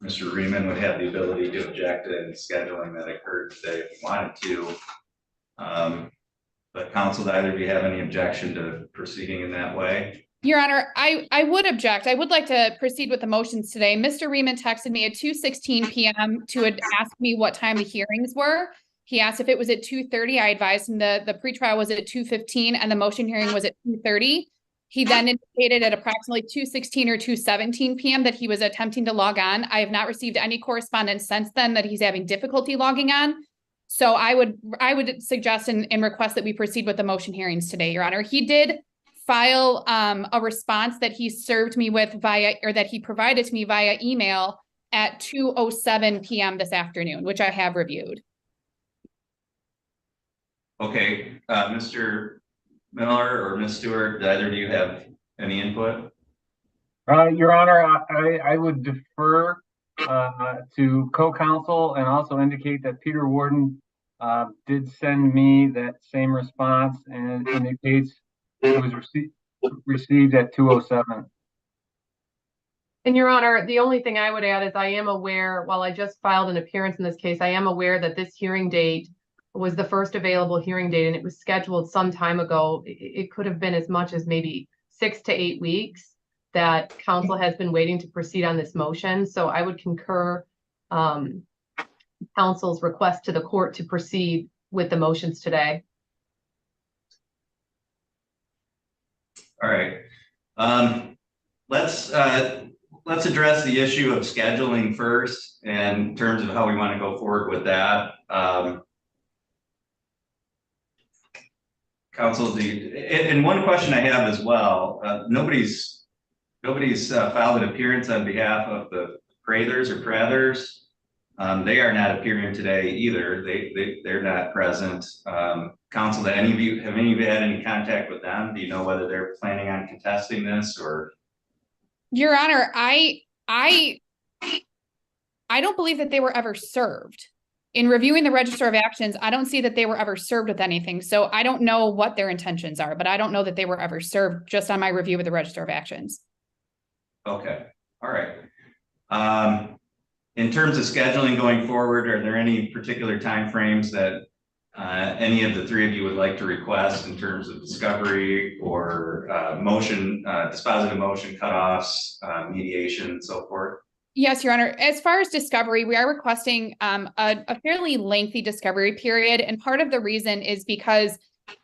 S1: Mr. Riemann would have the ability to object to any scheduling that occurred today if he wanted to. But council, do either of you have any objection to proceeding in that way?
S11: Your Honor, I would object. I would like to proceed with the motions today. Mr. Riemann texted me at 2:16 p.m. to ask me what time the hearings were. He asked if it was at 2:30. I advised him the pretrial was at 2:15 and the motion hearing was at 2:30. He then indicated at approximately 2:16 or 2:17 p.m. that he was attempting to log on. I have not received any correspondence since then that he's having difficulty logging on. So I would suggest and request that we proceed with the motion hearings today, Your Honor. He did file a response that he served me with that he provided to me via email at 2:07 p.m. this afternoon, which I have reviewed.
S1: Okay, Mr. Miller or Ms. Stewart, do either of you have any input?
S12: Your Honor, I would defer to co-counsel and also indicate that Peter Warden did send me that same response, and it indicates it was received at 2:07.
S13: And Your Honor, the only thing I would add is I am aware, while I just filed an appearance in this case, I am aware that this hearing date was the first available hearing date and it was scheduled some time ago. It could have been as much as maybe 6 to 8 weeks that council has been waiting to proceed on this motion. So I would concur council's request to the court to proceed with the motions today.
S1: All right. Let's address the issue of scheduling first in terms of how we want to go forward with that. Council, and one question I have as well, nobody's filed an appearance on behalf of the Prathers or Prathers. They are not appearing today either. They're not present. Council, have any of you had any contact with them? Do you know whether they're planning on contesting this or?
S11: Your Honor, I don't believe that they were ever served. In reviewing the Register of Actions, I don't see that they were ever served with anything. So I don't know what their intentions are, but I don't know that they were ever served just on my review of the Register of Actions.
S1: Okay, all right. In terms of scheduling going forward, are there any particular timeframes that any of the three of you would like to request in terms of discovery or dispositive motion cutoffs, mediation, and so forth?
S11: Yes, Your Honor. As far as discovery, we are requesting a fairly lengthy discovery period. And part of the reason is because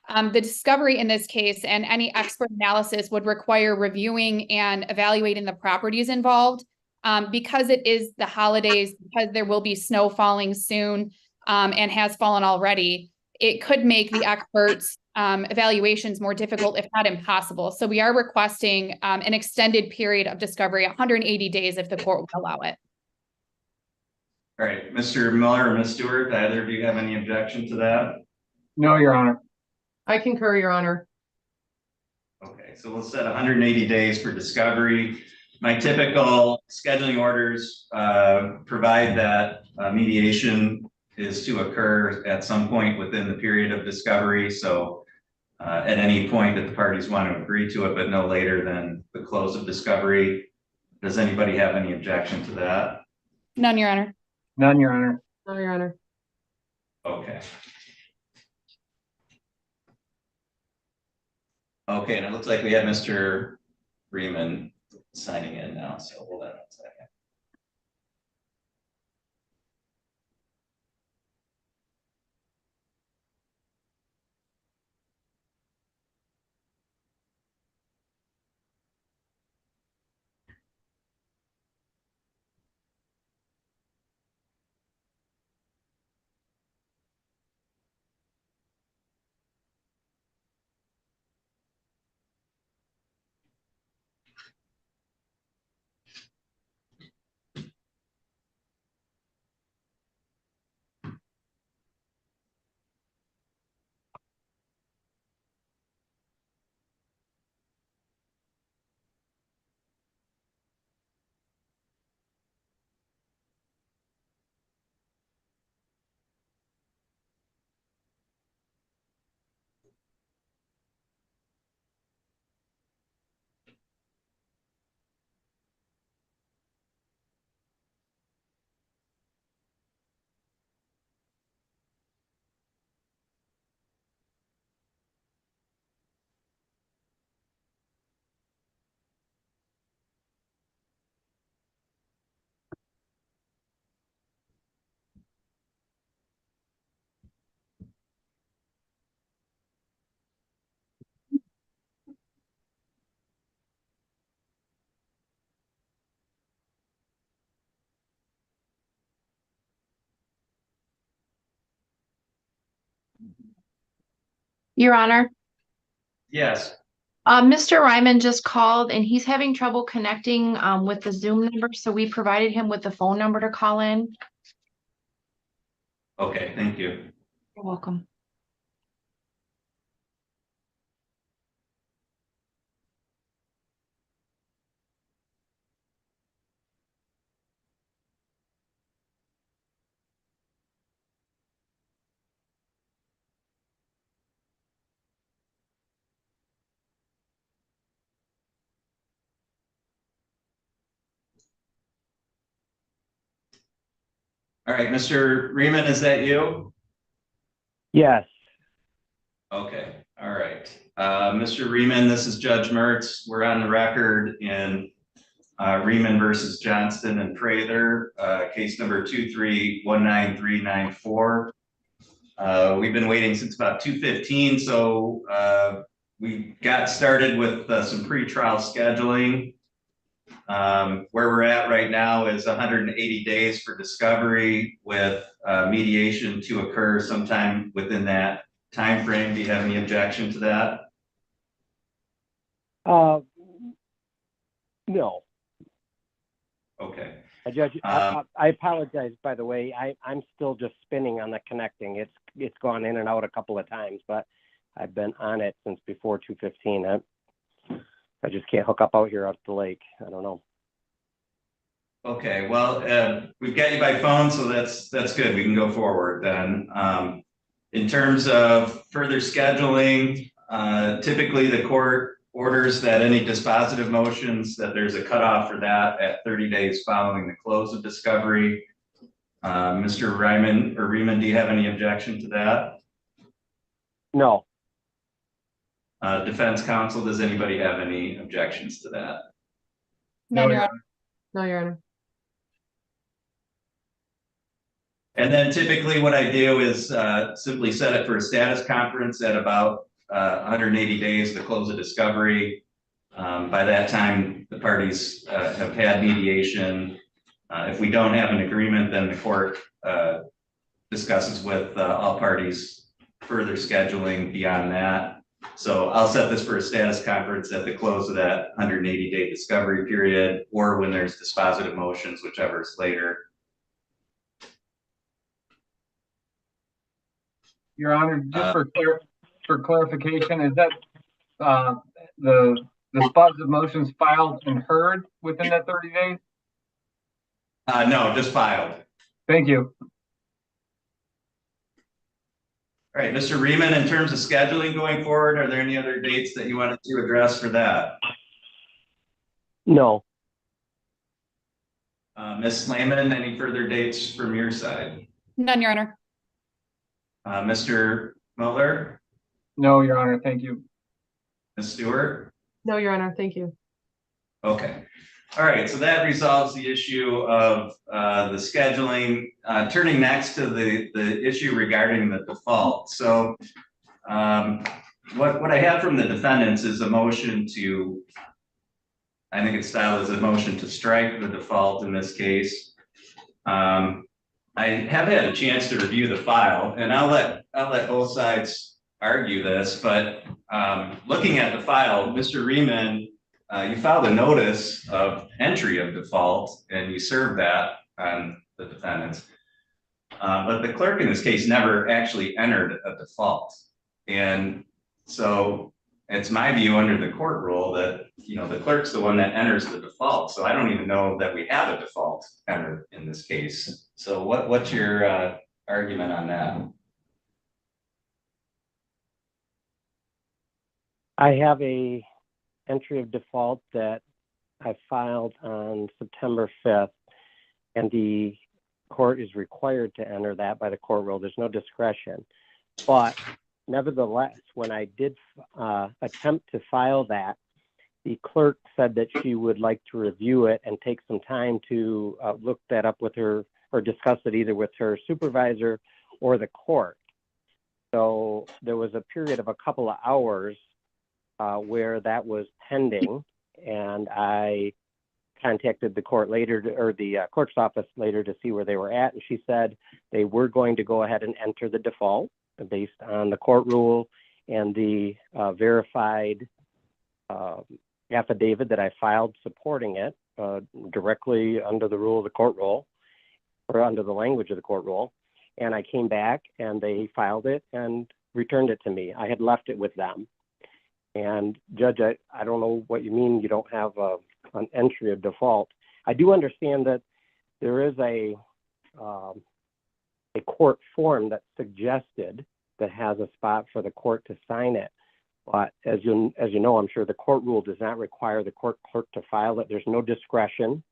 S11: the discovery in this case and any expert analysis would require reviewing and evaluating the properties involved. Because it is the holidays, because there will be snow falling soon and has fallen already, it could make the experts' evaluations more difficult, if not impossible. So we are requesting an extended period of discovery, 180 days if the court will allow it.
S1: All right, Mr. Miller or Ms. Stewart, do either of you have any objection to that?
S12: No, Your Honor.
S13: I concur, Your Honor.
S1: Okay, so we'll set 180 days for discovery. My typical scheduling orders provide that mediation is to occur at some point within the period of discovery. So at any point that the parties want to agree to it, but no later than the close of discovery. Does anybody have any objection to that?
S11: None, Your Honor.
S12: None, Your Honor.
S13: No, Your Honor.
S1: Okay. Okay, and it looks like we have Mr. Freeman signing in now, so hold on one second.
S14: Your Honor,
S1: Yes.
S14: Mr. Ryman just called and he's having trouble connecting with the Zoom number, so we provided him with the phone number to call in.
S1: Okay, thank you.
S14: You're welcome.
S1: All right, Mr. Riemann, is that you?
S15: Yes.
S1: Okay, all right. Mr. Riemann, this is Judge Mertz. We're on the record in Riemann versus Johnston and Prather, case number 2319394. We've been waiting since about 2:15, so we got started with some pre-trial scheduling. Where we're at right now is 180 days for discovery with mediation to occur sometime within that time frame. Do you have any objection to that?
S15: No.
S1: Okay.
S15: Judge, I apologize, by the way. I'm still just spinning on the connecting. It's gone in and out a couple of times, but I've been on it since before 2:15. I just can't hook up out here at the lake. I don't know.
S1: Okay, well, we've got you by phone, so that's good. We can go forward then. In terms of further scheduling, typically the court orders that any dispositive motions, that there's a cutoff for that at 30 days following the close of discovery. Mr. Riemann, do you have any objection to that?
S15: No.
S1: Defense counsel, does anybody have any objections to that?
S11: No, Your Honor.
S13: No, Your Honor.
S1: And then typically what I do is simply set it for a status conference at about 180 days to close a discovery. By that time, the parties have had mediation. If we don't have an agreement, then the court discusses with all parties further scheduling beyond that. So I'll set this for a status conference at the close of that 180-day discovery period, or when there's dispositive motions, whichever is later.
S12: Your Honor, just for clarification, is that the dispositive motions filed and heard within that 30 days?
S1: No, just filed.
S12: Thank you.
S1: All right, Mr. Riemann, in terms of scheduling going forward, are there any other dates that you wanted to address for that?
S15: No.
S1: Ms. Lehman, any further dates from your side?
S11: None, Your Honor.
S1: Mr. Mueller?
S12: No, Your Honor, thank you.
S1: Ms. Stewart?
S13: No, Your Honor, thank you.
S1: Okay. All right, so that resolves the issue of the scheduling. Turning next to the issue regarding the default. So what I have from the defendants is a motion to, I think it's styled as a motion to strike the default in this case. I have had a chance to review the file, and I'll let both sides argue this, but looking at the file, Mr. Riemann, you filed a notice of entry of default, and you served that on the defendants. But the clerk in this case never actually entered a default. And so it's my view under the court rule that, you know, the clerk's the one that enters the default. So I don't even know that we have a default entered in this case. So what's your argument on that?
S15: I have a entry of default that I filed on September 5th, and the court is required to enter that by the court rule. There's no discretion. But nevertheless, when I did attempt to file that, the clerk said that she would like to review it and take some time to look that up with her or discuss it either with her supervisor or the court. So there was a period of a couple of hours where that was pending, and I contacted the court later, or the clerk's office later, to see where they were at, and she said they were going to go ahead and enter the default. based on the court rule and the verified affidavit that I filed supporting it directly under the rule of the court rule, or under the language of the court rule. And I came back and they filed it and returned it to me. I had left it with them. And Judge, I don't know what you mean you don't have an entry of default. I do understand that there is a court form that's suggested that has a spot for the court to sign it. But as you know, I'm sure the court rule does not require the court clerk to file it. There's no discretion.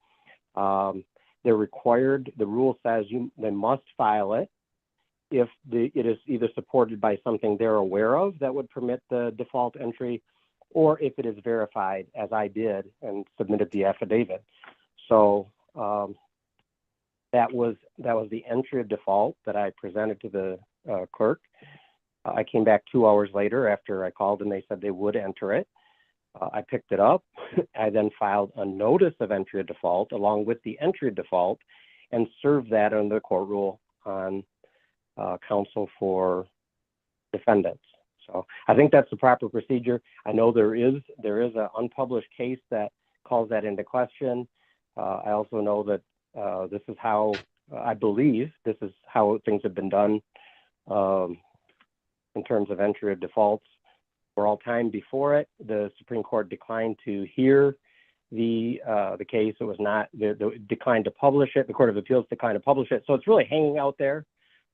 S15: They're required, the rule says they must file it if it is either supported by something they're aware of that would permit the default entry, or if it is verified, as I did, and submitted the affidavit. So that was the entry of default that I presented to the clerk. I came back 2 hours later after I called and they said they would enter it. I picked it up. I then filed a notice of entry of default along with the entry of default and served that under the court rule on counsel for defendants. So I think that's the proper procedure. I know there is an unpublished case that calls that into question. I also know that this is how, I believe this is how things have been done in terms of entry of defaults for all time before it. The Supreme Court declined to hear the case. It was not, they declined to publish it. The Court of Appeals declined to publish it. So it's really hanging out there.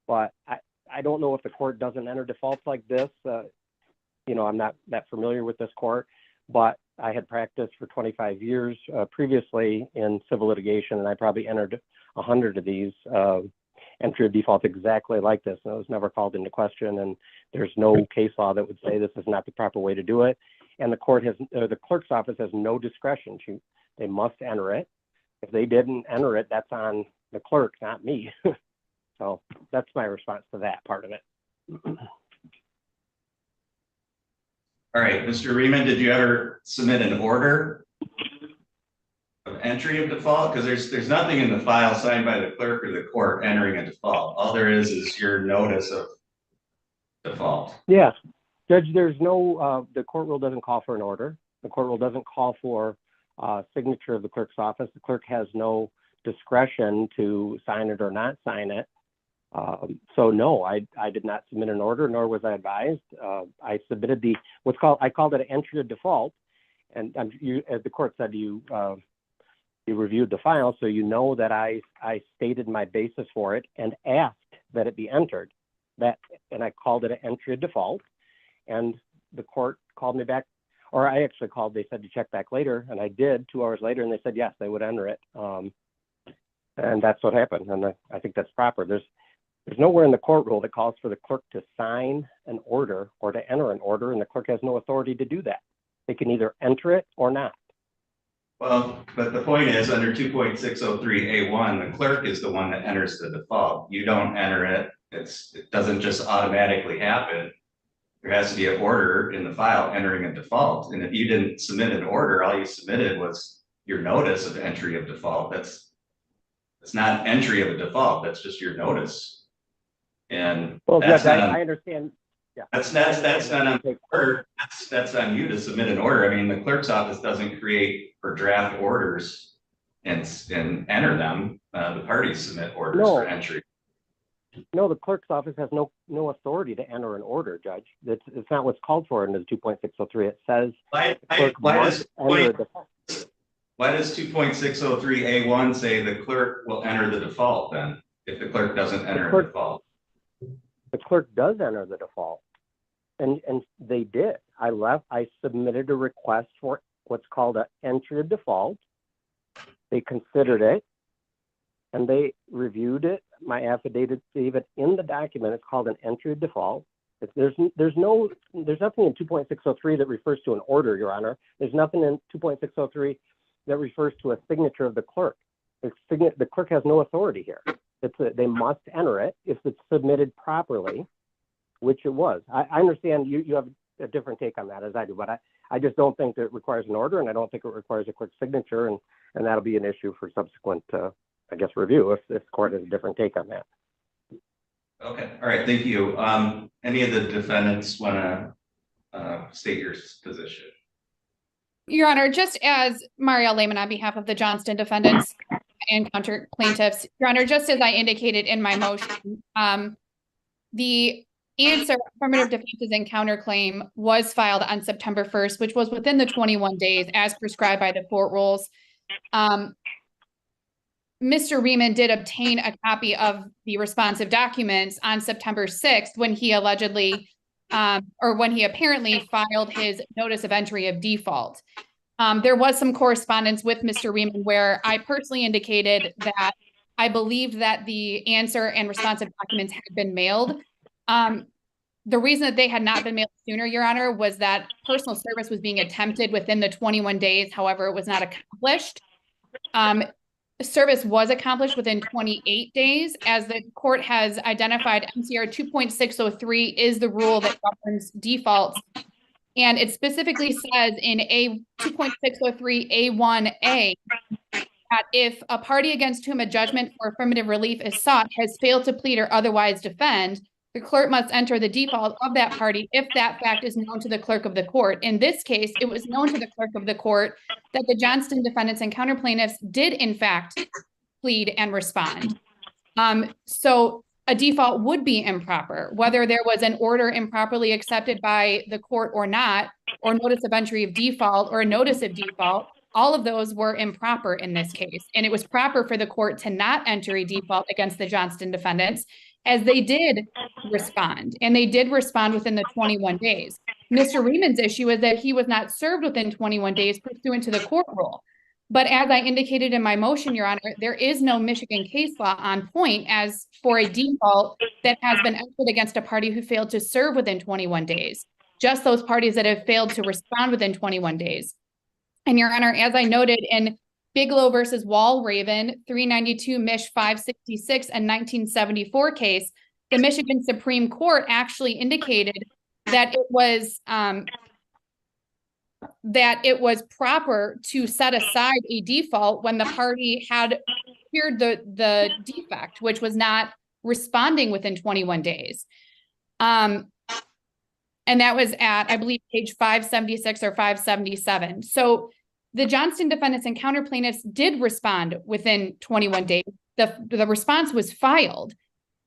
S15: But I don't know if the court doesn't enter defaults like this. I'm not that familiar with this court, but I had practiced for 25 years previously in civil litigation, and I probably entered 100 of these entry of default exactly like this, and it was never called into question. And there's no case law that would say this is not the proper way to do it. And the clerk's office has no discretion. They must enter it. If they didn't enter it, that's on the clerk, not me. So that's my response to that part of it.
S1: All right, Mr. Riemann, did you ever submit an order of entry of default? Because there's nothing in the file signed by the clerk or the court entering a default. All there is your notice of default.
S15: Yeah, Judge, there's no, the court rule doesn't call for an order. The court rule doesn't call for signature of the clerk's office. The clerk has no discretion to sign it or not sign it. So no, I did not submit an order, nor was I advised. I submitted I called it an entry of default, and as the court said, you reviewed the file, so you know that I stated my basis for it and asked that it be entered. And I called it an entry of default, and the court called me back, or I actually called. They said to check back later, and I did 2 hours later, and they said yes, they would enter it. And that's what happened, and I think that's proper. There's nowhere in the court rule that calls for the clerk to sign an order or to enter an order, and the clerk has no authority to do that. They can either enter it or not.
S1: Well, but the point is, under 2.603A1, the clerk is the one that enters the default. You don't enter it. It doesn't just automatically happen. There has to be an order in the file entering a default. And if you didn't submit an order, all you submitted was your notice of entry of default. It's not entry of a default. That's just your notice. And
S15: well,
S1: that's
S15: yes,
S1: not
S15: I understand. Yeah.
S1: That's not on the order. That's on you to submit an order. I mean, the clerk's office doesn't create or draft orders and enter them. The parties submit orders for entry.
S15: No, the clerk's office has no authority to enter an order, Judge. It's not what's called for in the 2.603. It says
S1: why does 2.603A1 say the clerk will enter the default then, if the clerk doesn't enter the default?
S15: The clerk does enter the default, and they did. I submitted a request for what's called an entry of default. They considered it, and they reviewed it. My affidavit in the document, it's called an entry of default. There's nothing in 2.603 that refers to an order, Your Honor. There's nothing in 2.603 that refers to a signature of the clerk. The clerk has no authority here. They must enter it if it's submitted properly, which it was. I understand you have a different take on that as I do, but I just don't think that it requires an order, and I don't think it requires a quick signature, and that'll be an issue for subsequent, review if this court has a different take on that.
S1: Okay, all right, thank you. Any of the defendants want to state your position?
S11: Your Honor, just as Marielle Lehman on behalf of the Johnston defendants and counter plaintiffs, Your Honor, just as I indicated in my motion, the answer affirmative defenses and counterclaim was filed on September 1st, which was within the 21 days as prescribed by the court rules. Mr. Riemann did obtain a copy of the responsive documents on September 6th when he allegedly, or when he apparently filed his notice of entry of default. There was some correspondence with Mr. Riemann where I personally indicated that I believed that the answer and responsive documents had been mailed. The reason that they had not been mailed sooner, Your Honor, was that personal service was being attempted within the 21 days. However, it was not accomplished. Service was accomplished within 28 days, as the court has identified MCR 2.603 is the rule that governs defaults. And it specifically says in A 2.603 A1A that if a party against whom a judgment for affirmative relief is sought has failed to plead or otherwise defend, the clerk must enter the default of that party if that fact is known to the clerk of the court. In this case, it was known to the clerk of the court that the Johnston defendants and counterplaintiffs did in fact plead and respond. So a default would be improper, whether there was an order improperly accepted by the court or not, or notice of entry of default or a notice of default. All of those were improper in this case. And it was proper for the court to not enter a default against the Johnston defendants, as they did respond, and they did respond within the 21 days. Mr. Riemann's issue is that he was not served within 21 days pursuant to the court rule. But as I indicated in my motion, Your Honor, there is no Michigan case law on point as for a default that has been entered against a party who failed to serve within 21 days, just those parties that have failed to respond within 21 days. And Your Honor, as I noted in Bigelow versus Walraven, 392 Mich 566 and 1974 case, the Michigan Supreme Court actually indicated that it was proper to set aside a default when the party had cleared the defect, which was not responding within 21 days. And that was at, I believe, page 576 or 577. So the Johnston defendants and counterplaintiffs did respond within 21 days. The response was filed.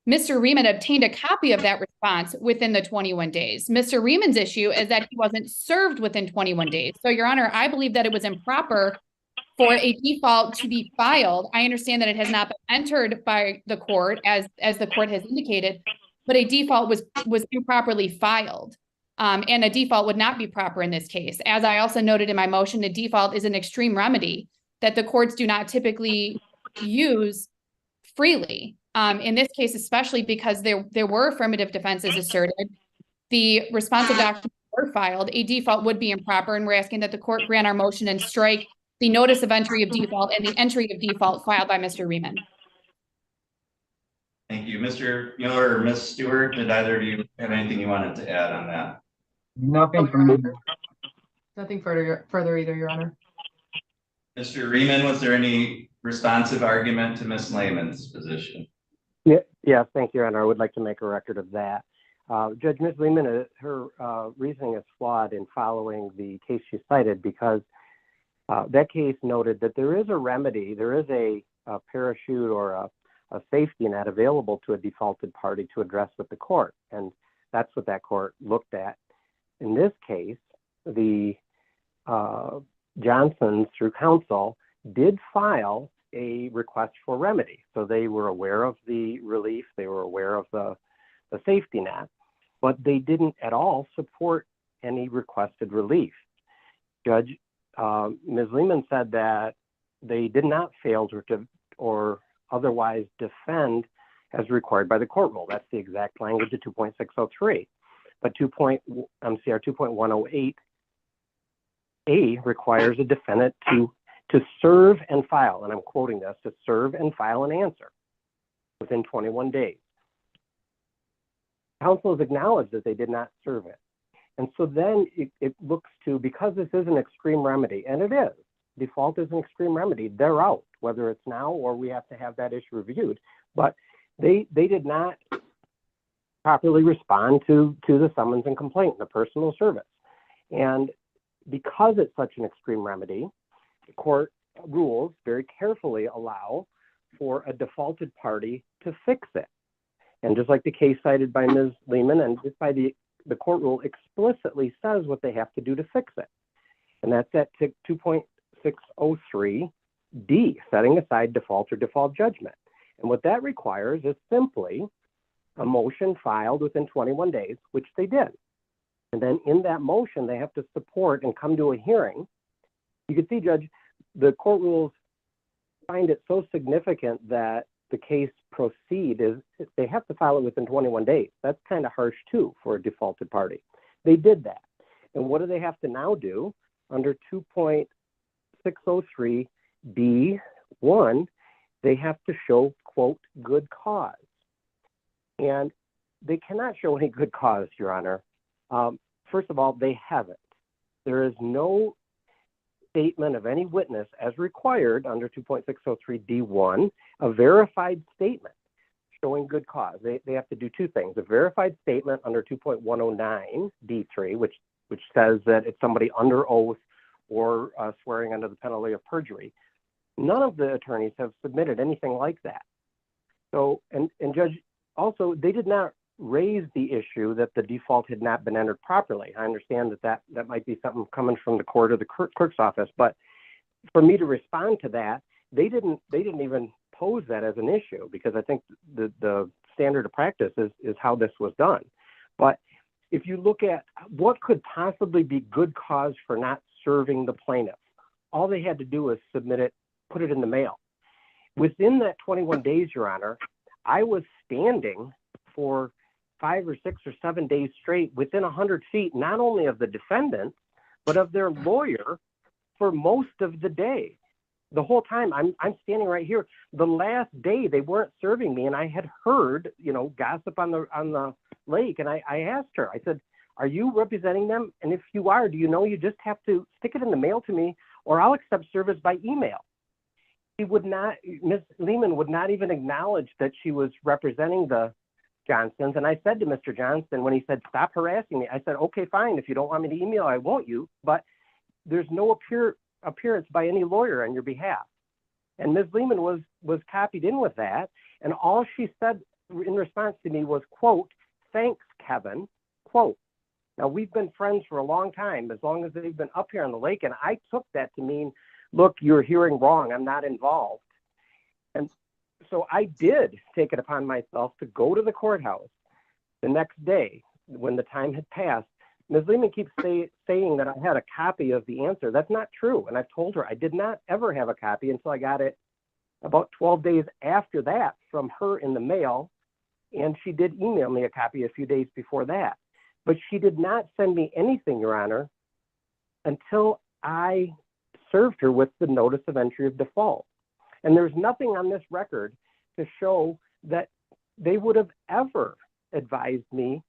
S11: Mr. Riemann obtained a copy of that response within the 21 days. Mr. Riemann's issue is that he wasn't served within 21 days. So, Your Honor, I believe that it was improper for a default to be filed. I understand that it has not been entered by the court as the court has indicated, but a default was improperly filed. And a default would not be proper in this case. As I also noted in my motion, a default is an extreme remedy that the courts do not typically use freely. In this case, especially because there were affirmative defenses asserted, the responsive documents were filed, a default would be improper, and we're asking that the court grant our motion and strike the notice of entry of default and the entry of default filed by Mr. Riemann.
S1: Thank you. Mr. Mueller or Ms. Stewart, did either of you have anything you wanted to add on that?
S12: Nothing from me.
S13: Nothing further either, Your Honor.
S1: Mr. Riemann, was there any responsive argument to Ms. Lehman's position?
S15: Yes, thank you, Your Honor. I would like to make a record of that. Judge Ms. Lehman, her reasoning is flawed in following the case she cited, because that case noted that there is a remedy, there is a parachute or a safety net available to a defaulted party to address with the court. And that's what that court looked at. In this case, the Johnsons, through counsel, did file a request for remedy. So they were aware of the relief, they were aware of the safety net, but they didn't at all support any requested relief. Judge, Ms. Lehman said that they did not fail to or otherwise defend as required by the court rule. That's the exact language of 2.603. But MCR 2.108A requires a defendant to serve and file, and I'm quoting this, to serve and file an answer within 21 days. Counsel has acknowledged that they did not serve it. And so then it looks to, because this is an extreme remedy, and it is, default is an extreme remedy, they're out, whether it's now or we have to have that issue reviewed. But they did not properly respond to the summons and complaint, the personal service. And because it's such an extreme remedy, the court rules very carefully allow for a defaulted party to fix it. And just like the case cited by Ms. Lehman, and just by the court rule explicitly says what they have to do to fix it. And that's at 2.603D, setting aside default or default judgment. And what that requires is simply a motion filed within 21 days, which they did. And then in that motion, they have to support and come to a hearing. You can see, Judge, the court rules find it so significant that the case proceed is they have to file it within 21 days. That's kind of harsh too for a defaulted party. They did that. And what do they have to now do? Under 2.603B1, they have to show, quote, good cause. And they cannot show any good cause, Your Honor. First of all, they haven't. There is no statement of any witness as required under 2.603D1, a verified statement showing good cause. They have to do two things. A verified statement under 2.109D3, which says that it's somebody under oath or swearing under the penalty of perjury. None of the attorneys have submitted anything like that. So, and Judge, also, they did not raise the issue that the default had not been entered properly. I understand that might be something coming from the court or the clerk's office, but for me to respond to that, they didn't even pose that as an issue, because I think the standard of practice is how this was done. But if you look at what could possibly be good cause for not serving the plaintiff, all they had to do was submit it, put it in the mail. Within that 21 days, Your Honor, I was standing for 5 or 6 or 7 days straight within 100 feet, not only of the defendant, but of their lawyer for most of the day. The whole time I'm standing right here. The last day they weren't serving me, and I had heard, gossip on the lake. And I asked her, I said, are you representing them? And if you are, do you know you just have to stick it in the mail to me, or I'll accept service by email. She would not, Ms. Lehman would not even acknowledge that she was representing the Johnsons. And I said to Mr. Johnston, when he said, stop harassing me, I said, okay, fine. If you don't want me to email, I won't you. But there's no appearance by any lawyer on your behalf. And Ms. Lehman was copied in with that. And all she said in response to me was, quote, thanks, Kevin, quote. Now, we've been friends for a long time, as long as they've been up here on the lake. And I took that to mean, look, you're hearing wrong. I'm not involved. And so I did take it upon myself to go to the courthouse the next day when the time had passed. Ms. Lehman keeps saying that I had a copy of the answer. That's not true. And I've told her I did not ever have a copy until I got it about 12 days after that from her in the mail. And she did email me a copy a few days before that. But she did not send me anything, Your Honor, until I served her with the notice of entry of default. And there's nothing on this record to show that they would have ever advised me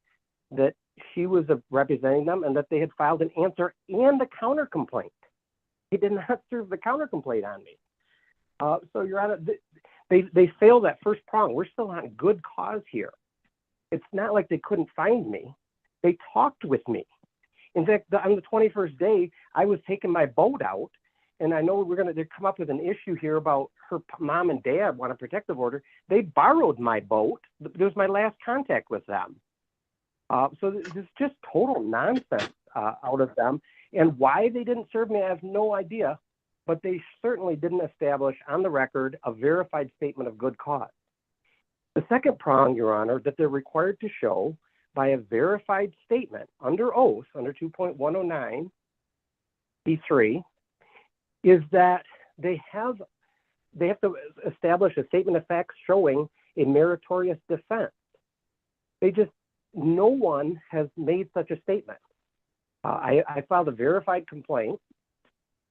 S15: that she was representing them and that they had filed an answer and a counter complaint. They did not serve the counter complaint on me. So, Your Honor, they failed that first prong. We're still on good cause here. It's not like they couldn't find me. They talked with me. In fact, on the 21st day, I was taking my boat out, and I know we're going to come up with an issue here about her mom and dad want a protective order. They borrowed my boat. It was my last contact with them. So this is just total nonsense out of them. And why they didn't serve me, I have no idea. But they certainly didn't establish on the record a verified statement of good cause. The second prong, Your Honor, that they're required to show by a verified statement under oath, under 2.109 B3, is that they have to establish a statement of facts showing a meritorious defense. No one has made such a statement. I filed a verified complaint,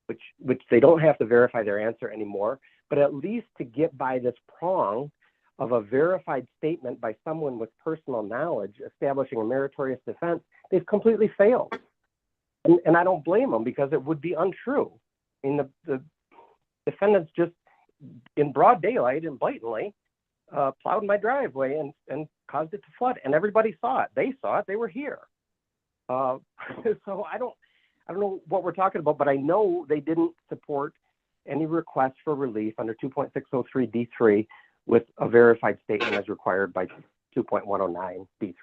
S15: which they don't have to verify their answer anymore, but at least to get by this prong of a verified statement by someone with personal knowledge establishing a meritorious defense, they've completely failed. And I don't blame them, because it would be untrue. I mean, the defendants just, in broad daylight and blatantly, plowed my driveway and caused it to flood, and everybody saw it. They saw it. They were here. So I don't know what we're talking about, but I know they didn't support any request for relief under 2.603 D3 with a verified statement as required by 2.109 D3.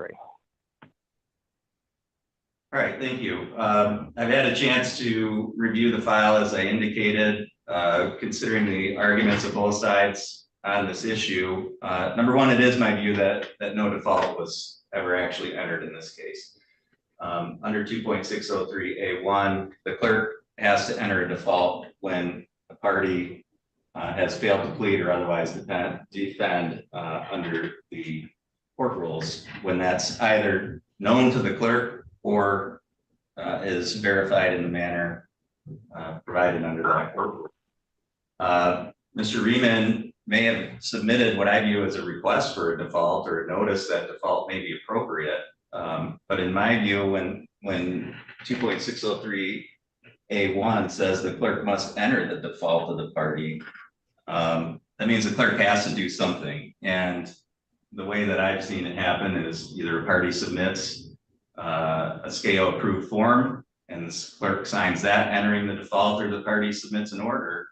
S1: All right, thank you. I've had a chance to review the file as I indicated, considering the arguments of both sides on this issue. Number one, it is my view that no default was ever actually entered in this case. Under 2.603A1, the clerk has to enter a default when a party has failed to plead or otherwise defend under the court rules, when that's either known to the clerk or is verified in the manner provided under that court rule. Mr. Riemann may have submitted what I view as a request for a default or a notice that default may be appropriate. But in my view, when 2.603A1 says the clerk must enter the default of the party, that means the clerk has to do something. And the way that I've seen it happen is either a party submits a SCAO approved form and the clerk signs that entering the default, or the party submits an order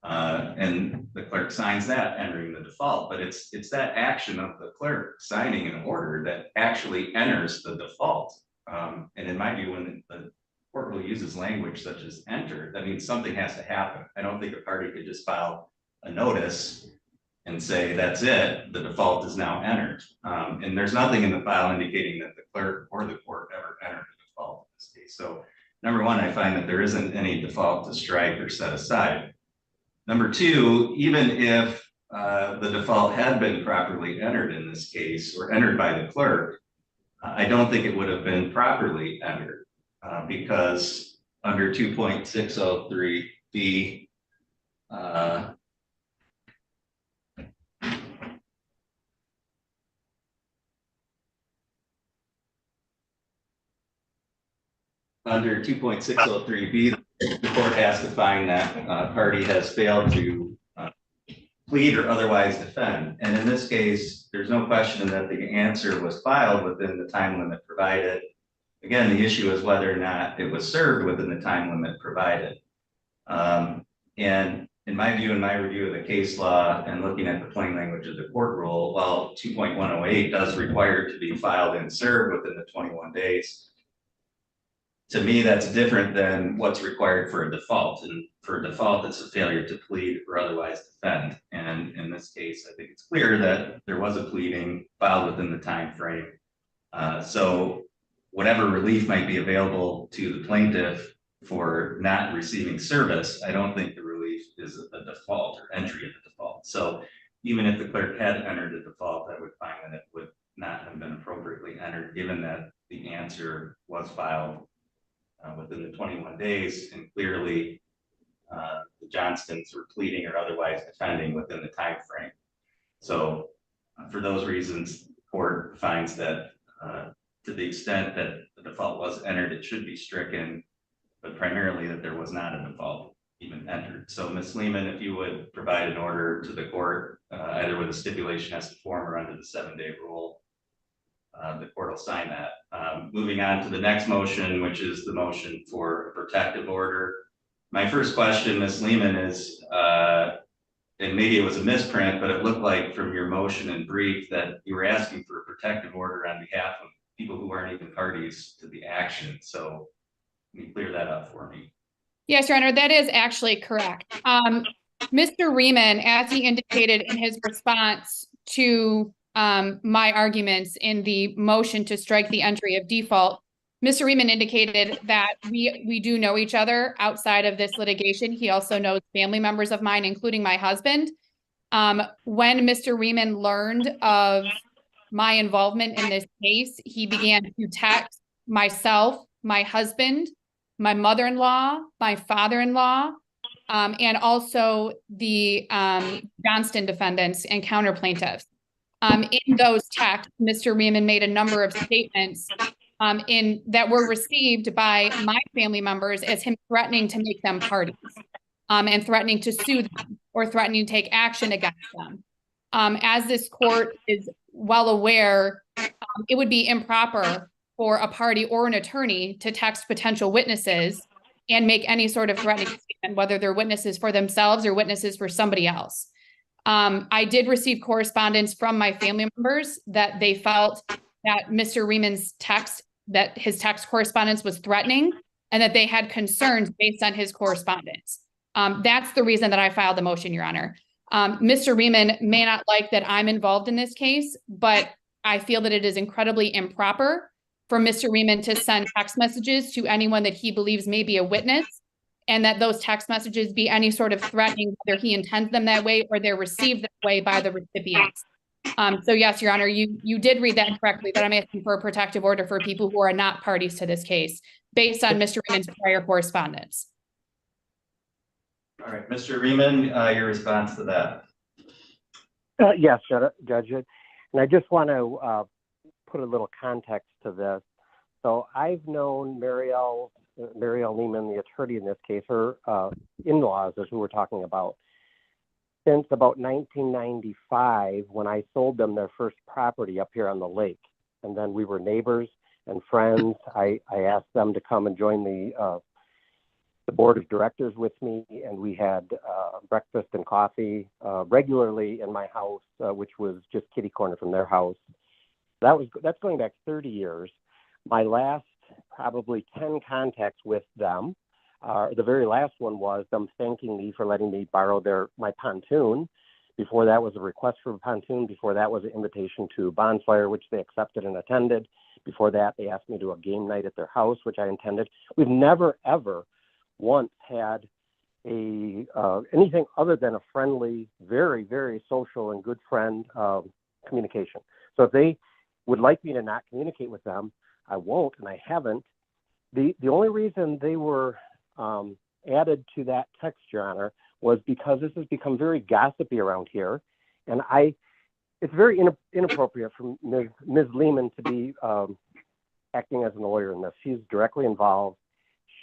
S1: and the clerk signs that entering the default. But it's that action of the clerk signing an order that actually enters the default. And in my view, when the court rule uses language such as enter, that means something has to happen. I don't think a party could just file a notice and say, that's it, the default is now entered. And there's nothing in the file indicating that the clerk or the court ever entered the default in this case. So number one, I find that there isn't any default to strike or set aside. Number two, even if the default had been properly entered in this case, or entered by the clerk, I don't think it would have been properly entered because under 2.603B, under 2.603B, the court has to find that party has failed to plead or otherwise defend. And in this case, there's no question that the answer was filed within the time limit provided. Again, the issue is whether or not it was served within the time limit provided. And in my view, in my review of the case law and looking at the plain language of the court rule, while 2.108 does require it to be filed and served within the 21 days, to me, that's different than what's required for a default. And for a default, it's a failure to plead or otherwise defend. And in this case, I think it's clear that there was a pleading filed within the time frame. So whatever relief might be available to the plaintiff for not receiving service, I don't think the relief is a default or entry of the default. So even if the clerk had entered a default, I would find that it would not have been appropriately entered, given that the answer was filed within the 21 days, and clearly the Johnstons were pleading or otherwise defending within the time frame. So for those reasons, the court finds that to the extent that the default was entered, it should be stricken, but primarily that there was not a default even entered. So Ms. Lehman, if you would provide an order to the court, either with a stipulation as to form or under the 7-day rule, the court will sign that. Moving on to the next motion, which is the motion for a protective order. My first question, Ms. Lehman, is, and maybe it was a misprint, but it looked like from your motion and brief that you were asking for a protective order on behalf of people who aren't even parties to the action. So can you clear that up for me?
S11: Yes, Your Honor, that is actually correct. Mr. Riemann, as he indicated in his response to my arguments in the motion to strike the entry of default, Mr. Riemann indicated that we do know each other outside of this litigation. He also knows family members of mine, including my husband. When Mr. Riemann learned of my involvement in this case, he began to text myself, my husband, my mother-in-law, my father-in-law, and also the Johnston defendants and counter plaintiffs. In those texts, Mr. Riemann made a number of statements that were received by my family members as him threatening to make them parties and threatening to sue them or threatening to take action against them. As this court is well aware, it would be improper for a party or an attorney to text potential witnesses and make any sort of threatening statement, whether they're witnesses for themselves or witnesses for somebody else. I did receive correspondence from my family members that they felt that Mr. Rieman's text, that his text correspondence was threatening, and that they had concerns based on his correspondence. That's the reason that I filed the motion, Your Honor. Mr. Riemann may not like that I'm involved in this case, but I feel that it is incredibly improper for Mr. Riemann to send text messages to anyone that he believes may be a witness, and that those text messages be any sort of threatening, whether he intends them that way or they're received that way by the recipients. So yes, Your Honor, you did read that correctly, but I'm asking for a protective order for people who are not parties to this case based on Mr. Riemann's prior correspondence.
S1: All right, Mr. Riemann, your response to that?
S15: Yes, Judge. And I just want to put a little context to this. So I've known Marielle Lehman, the attorney in this case, her in-laws is who we're talking about, since about 1995 when I sold them their first property up here on the lake. And then we were neighbors and friends. I asked them to come and join the board of directors with me, and we had breakfast and coffee regularly in my house, which was just kitty corner from their house. That's going back 30 years. My last probably 10 contacts with them, the very last one was them thanking me for letting me borrow my pontoon. Before that was a request for a pontoon. Before that was an invitation to a bonfire, which they accepted and attended. Before that, they asked me to do a game night at their house, which I attended. We've never, ever once had anything other than a friendly, very, very social and good friend communication. So if they would like me to not communicate with them, I won't, and I haven't. The only reason they were added to that text, Your Honor, was because this has become very gossipy around here, and it's very inappropriate for Ms. Lehman to be acting as a lawyer in this. She's directly involved.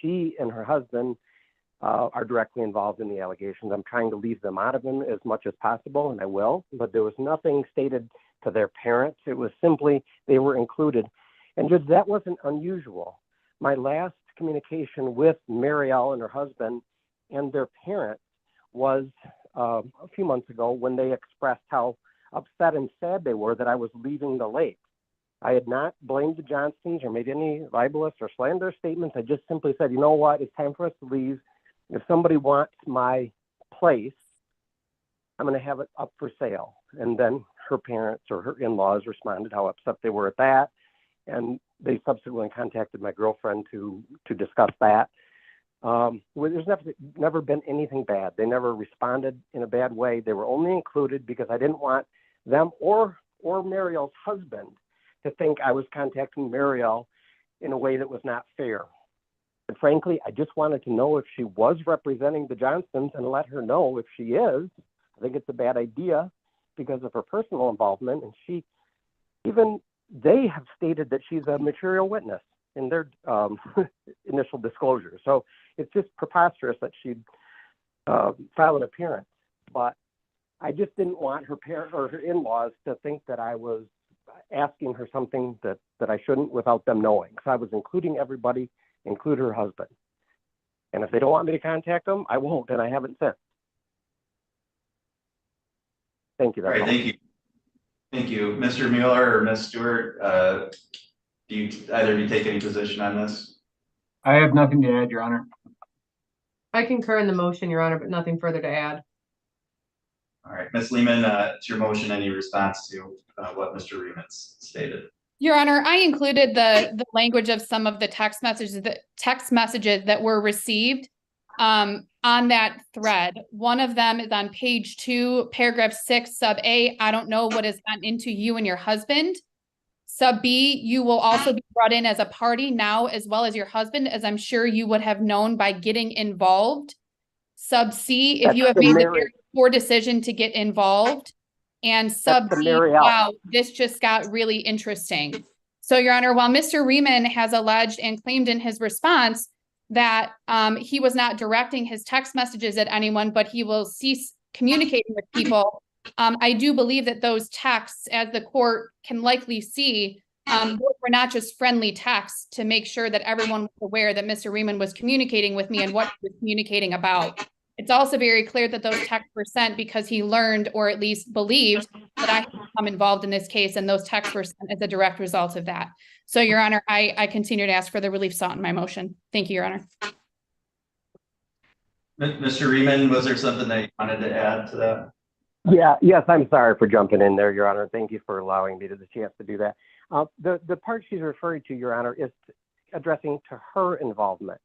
S15: She and her husband are directly involved in the allegations. I'm trying to leave them out of them as much as possible, and I will, but there was nothing stated to their parents. It was simply they were included. And Judge, that wasn't unusual. My last communication with Marielle and her husband and their parents was a few months ago when they expressed how upset and sad they were that I was leaving the lake. I had not blamed the Johnstons or made any libelous or slanderous statements. I just simply said, you know what, it's time for us to leave. If somebody wants my place, I'm going to have it up for sale. And then her parents or her in-laws responded how upset they were at that. And they subsequently contacted my girlfriend to discuss that. There's never been anything bad. They never responded in a bad way. They were only included because I didn't want them or Marielle's husband to think I was contacting Marielle in a way that was not fair. And frankly, I just wanted to know if she was representing the Johnstons and let her know if she is. I think it's a bad idea because of her personal involvement. And they have stated that she's a material witness in their initial disclosure. So it's just preposterous that she'd file an appearance. But I just didn't want her parents or her in-laws to think that I was asking her something that I shouldn't without them knowing. So I was including everybody, include her husband. And if they don't want me to contact them, I won't, and I haven't since. Thank you.
S1: All right, thank you. Thank you. Mr. Mueller or Ms. Stewart, do either of you take any position on this?
S12: I have nothing to add, Your Honor.
S13: I concur in the motion, Your Honor, but nothing further to add.
S1: All right, Ms. Lehman, it's your motion. Any response to what Mr. Riemann stated?
S11: Your Honor, I included the language of some of the text messages that were received on that thread. One of them is on page 2, paragraph 6, sub A. I don't know what has gotten into you and your husband. Sub B, you will also be brought in as a party now, as well as your husband, as I'm sure you would have known by getting involved. Sub C, if you have made the very poor decision to get involved. And sub D, wow, this just got really interesting. So, Your Honor, while Mr. Riemann has alleged and claimed in his response that he was not directing his text messages at anyone, but he will cease communicating with people I do believe that those texts, as the court can likely see, were not just friendly texts to make sure that everyone was aware that Mr. Riemann was communicating with me and what he was communicating about. It's also very clear that those texts were sent because he learned, or at least believed, that I had become involved in this case, and those texts were sent as a direct result of that. So, Your Honor, I continue to ask for the relief sought in my motion. Thank you, Your Honor.
S1: Mr. Riemann, was there something that you wanted to add to that?
S15: Yes, I'm sorry for jumping in there, Your Honor. Thank you for allowing me the chance to do that. The part she's referring to, Your Honor, is addressing to her involvement.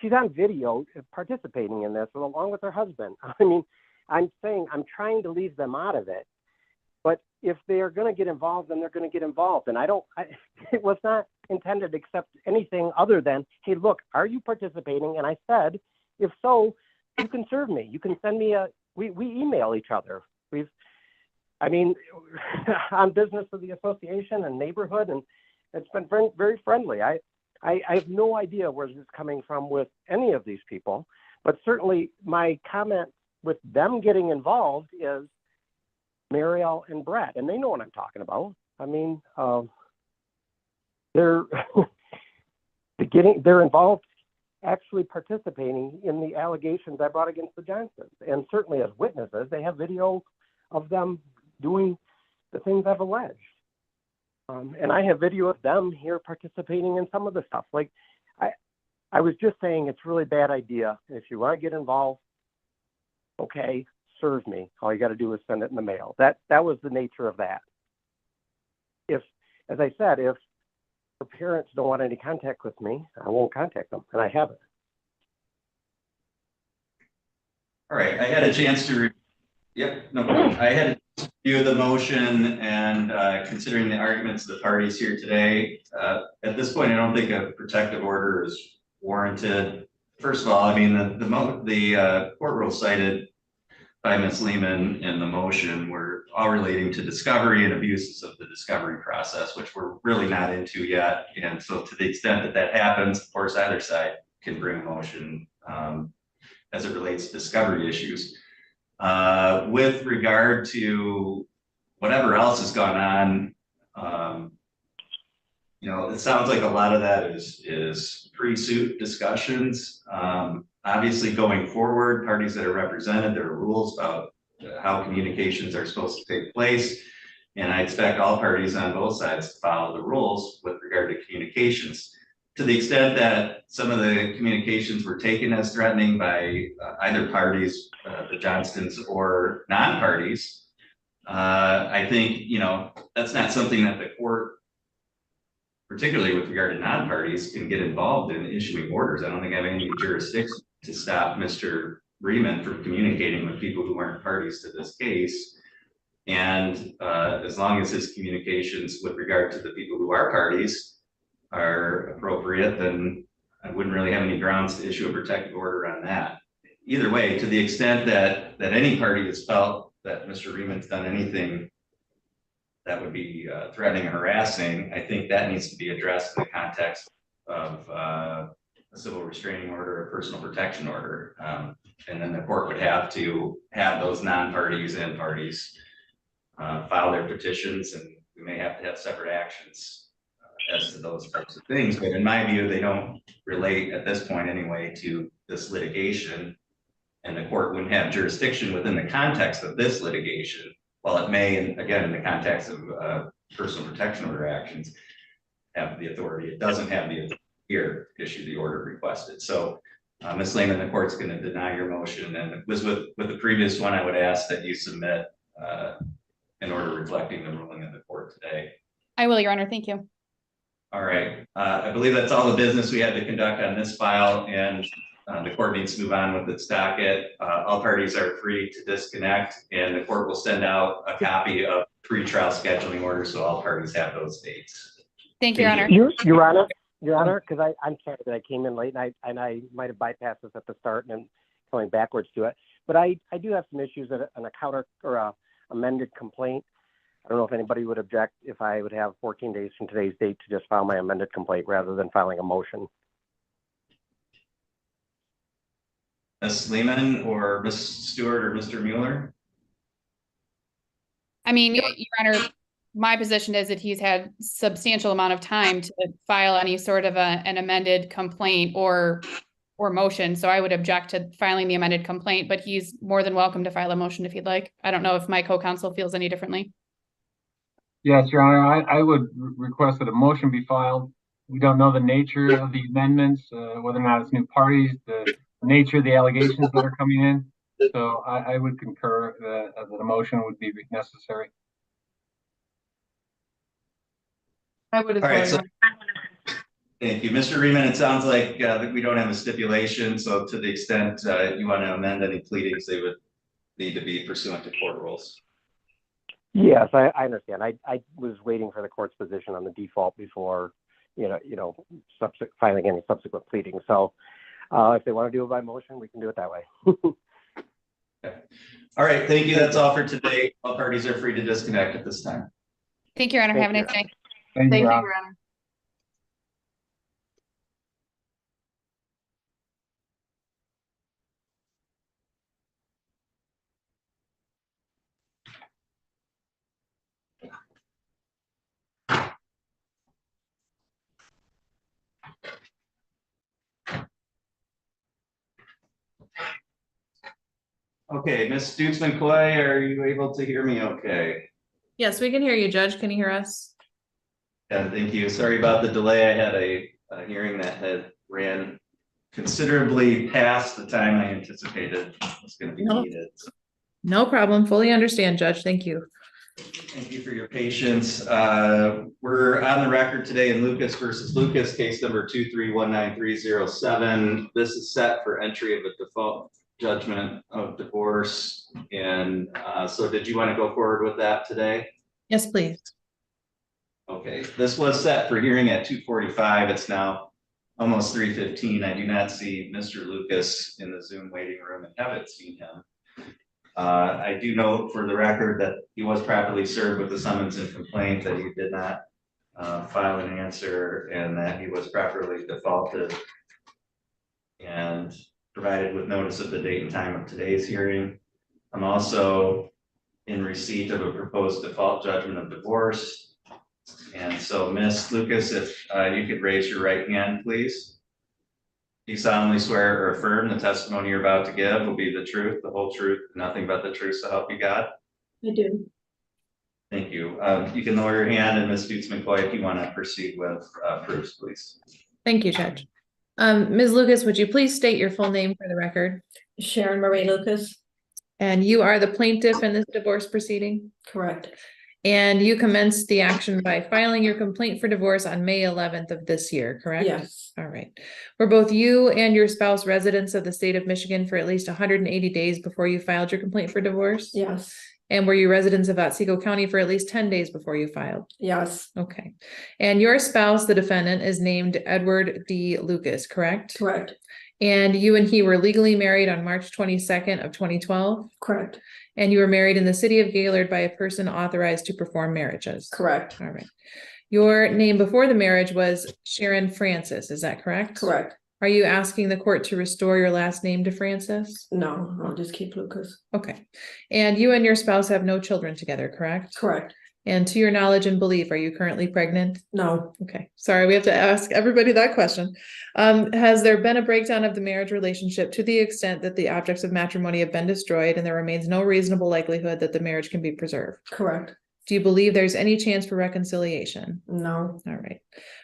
S15: She's on video participating in this along with her husband. I mean, I'm saying I'm trying to leave them out of it, but if they are going to get involved, then they're going to get involved. And it was not intended to accept anything other than, hey, look, are you participating? And I said, if so, you can serve me. You can send me we email each other. On business of the association and neighborhood, and it's been very friendly. I have no idea where this is coming from with any of these people, but certainly my comment with them getting involved is Marielle and Brett, and they know what I'm talking about. I mean, they're they're involved, actually participating in the allegations I brought against the Johnsons, and certainly as witnesses, they have video of them doing the things I've alleged. And I have video of them here participating in some of the stuff. Like, I was just saying it's a really bad idea. If you want to get involved, okay, serve me. All you got to do is send it in the mail. That was the nature of that. If, as I said, if her parents don't want any contact with me, I won't contact them, and I haven't.
S1: All right, I had a chance to I had to review the motion, and considering the arguments of the parties here today, at this point, I don't think a protective order is warranted. First of all, I mean, the court rule cited by Ms. Lehman in the motion were all relating to discovery and abuses of the discovery process, which we're really not into yet. And so to the extent that that happens, of course, either side can bring a motion as it relates to discovery issues. With regard to whatever else has gone on, it sounds like a lot of that is pre-suit discussions. Obviously, going forward, parties that are represented, there are rules about how communications are supposed to take place. And I expect all parties on both sides to follow the rules with regard to communications. To the extent that some of the communications were taken as threatening by either parties, the Johnstons or non-parties, I think, that's not something that the court, particularly with regard to non-parties, can get involved in issuing orders. I don't think I have any jurisdiction to stop Mr. Riemann from communicating with people who aren't parties to this case. And as long as his communications with regard to the people who are parties are appropriate, then I wouldn't really have any grounds to issue a protective order on that. Either way, to the extent that any party has felt that Mr. Riemann's done anything that would be threatening or harassing, I think that needs to be addressed in the context of a civil restraining order or personal protection order. And then the court would have to have those non-parties and parties file their petitions, and we may have to have separate actions as to those types of things. But in my view, they don't relate at this point anyway to this litigation, and the court wouldn't have jurisdiction within the context of this litigation. While it may, and again, in the context of personal protection order actions, have the authority, it doesn't have the authority here to issue the order requested. So Ms. Lehman, the court's going to deny your motion, and it was with the previous one, I would ask that you submit an order reflecting the ruling of the court today.
S11: I will, Your Honor. Thank you.
S1: All right. I believe that's all the business we had to conduct on this file, and the court needs to move on with its docket. All parties are free to disconnect, and the court will send out a copy of pre-trial scheduling order so all parties have those dates.
S11: Thank you, Your Honor.
S15: Your Honor, because I'm sorry that I came in late, and I might have bypassed this at the start and going backwards to it. But I do have some issues on a counter or a amended complaint. I don't know if anybody would object if I would have 14 days from today's date to just file my amended complaint rather than filing a motion.
S1: Ms. Lehman or Ms. Stewart or Mr. Mueller?
S11: I mean, Your Honor, my position is that he's had substantial amount of time to file any sort of an amended complaint or motion. So I would object to filing the amended complaint, but he's more than welcome to file a motion if he'd like. I don't know if my co-counsel feels any differently.
S12: Yes, Your Honor, I would request that a motion be filed. We don't know the nature of the amendments, whether or not it's new parties, the nature of the allegations that are coming in. So I would concur that a motion would be necessary.
S13: I would as
S1: All right,
S13: well.
S1: so thank you. Mr. Riemann, it sounds like that we don't have a stipulation, so to the extent you want to amend any pleadings, they would need to be pursuant to court rules.
S15: Yes, I understand. I was waiting for the court's position on the default before, filing any subsequent pleading. So if they want to do it by motion, we can do it that way.
S1: Okay. All right, thank you. That's all for today. All parties are free to disconnect at this time.
S11: Thank you, Your Honor. Have a nice day.
S12: Thank you,
S13: Your
S12: Your Honor.
S13: Honor.
S1: Okay, Ms. Stutzman-Coy, are you able to hear me okay?
S5: Yes, we can hear you, Judge. Can you hear us?
S1: Yeah, thank you. Sorry about the delay. I had a hearing that had ran considerably past the time I anticipated was going to be needed.
S5: No problem. Fully understand, Judge. Thank you.
S1: Thank you for your patience. We're on the record today in Lucas versus Lucas, case number 2319307. This is set for entry of a default judgment of divorce. And so did you want to go forward with that today?
S5: Yes, please.
S1: Okay, this was set for hearing at 2:45. It's now almost 3:15. I do not see Mr. Lucas in the Zoom waiting room and haven't seen him. I do note for the record that he was properly served with the summons and complaint, that he did not file an answer, and that he was properly defaulted and provided with notice of the date and time of today's hearing. I'm also in receipt of a proposed default judgment of divorce. And so, Ms. Lucas, if you could raise your right hand, please. Do you solemnly swear or affirm the testimony you're about to give will be the truth, the whole truth, nothing but the truth, so help you God?
S5: I do.
S1: Thank you. You can lower your hand, and Ms. Stutzman-Coy, if you want to proceed with proofs, please.
S5: Thank you, Judge. Ms. Lucas, would you please state your full name for the record?
S16: Sharon Marie Lucas.
S5: And you are the plaintiff in this divorce proceeding?
S16: Correct.
S5: And you commenced the action by filing your complaint for divorce on May 11th of this year, correct?
S16: Yes.
S5: All right. Were both you and your spouse residents of the state of Michigan for at least 180 days before you filed your complaint for divorce?
S16: Yes.
S5: And were you residents of Otsego County for at least 10 days before you filed?
S16: Yes.
S5: Okay. And your spouse, the defendant, is named Edward D. Lucas, correct?
S16: Correct.
S5: And you and he were legally married on March 22nd of 2012?
S16: Correct.
S5: And you were married in the city of Gaylord by a person authorized to perform marriages?
S16: Correct.
S5: All right. Your name before the marriage was Sharon Francis, is that correct?
S16: Correct.
S5: Are you asking the court to restore your last name to Francis?
S16: No, I'll just keep Lucas.
S5: Okay. And you and your spouse have no children together, correct?
S16: Correct.
S5: And to your knowledge and belief, are you currently pregnant?
S16: No.
S5: Okay. Sorry, we have to ask everybody that question. Has there been a breakdown of the marriage relationship to the extent that the objects of matrimony have been destroyed and there remains no reasonable likelihood that the marriage can be preserved?
S16: Correct.
S5: Do you believe there's any chance for reconciliation?
S16: No.
S5: All right.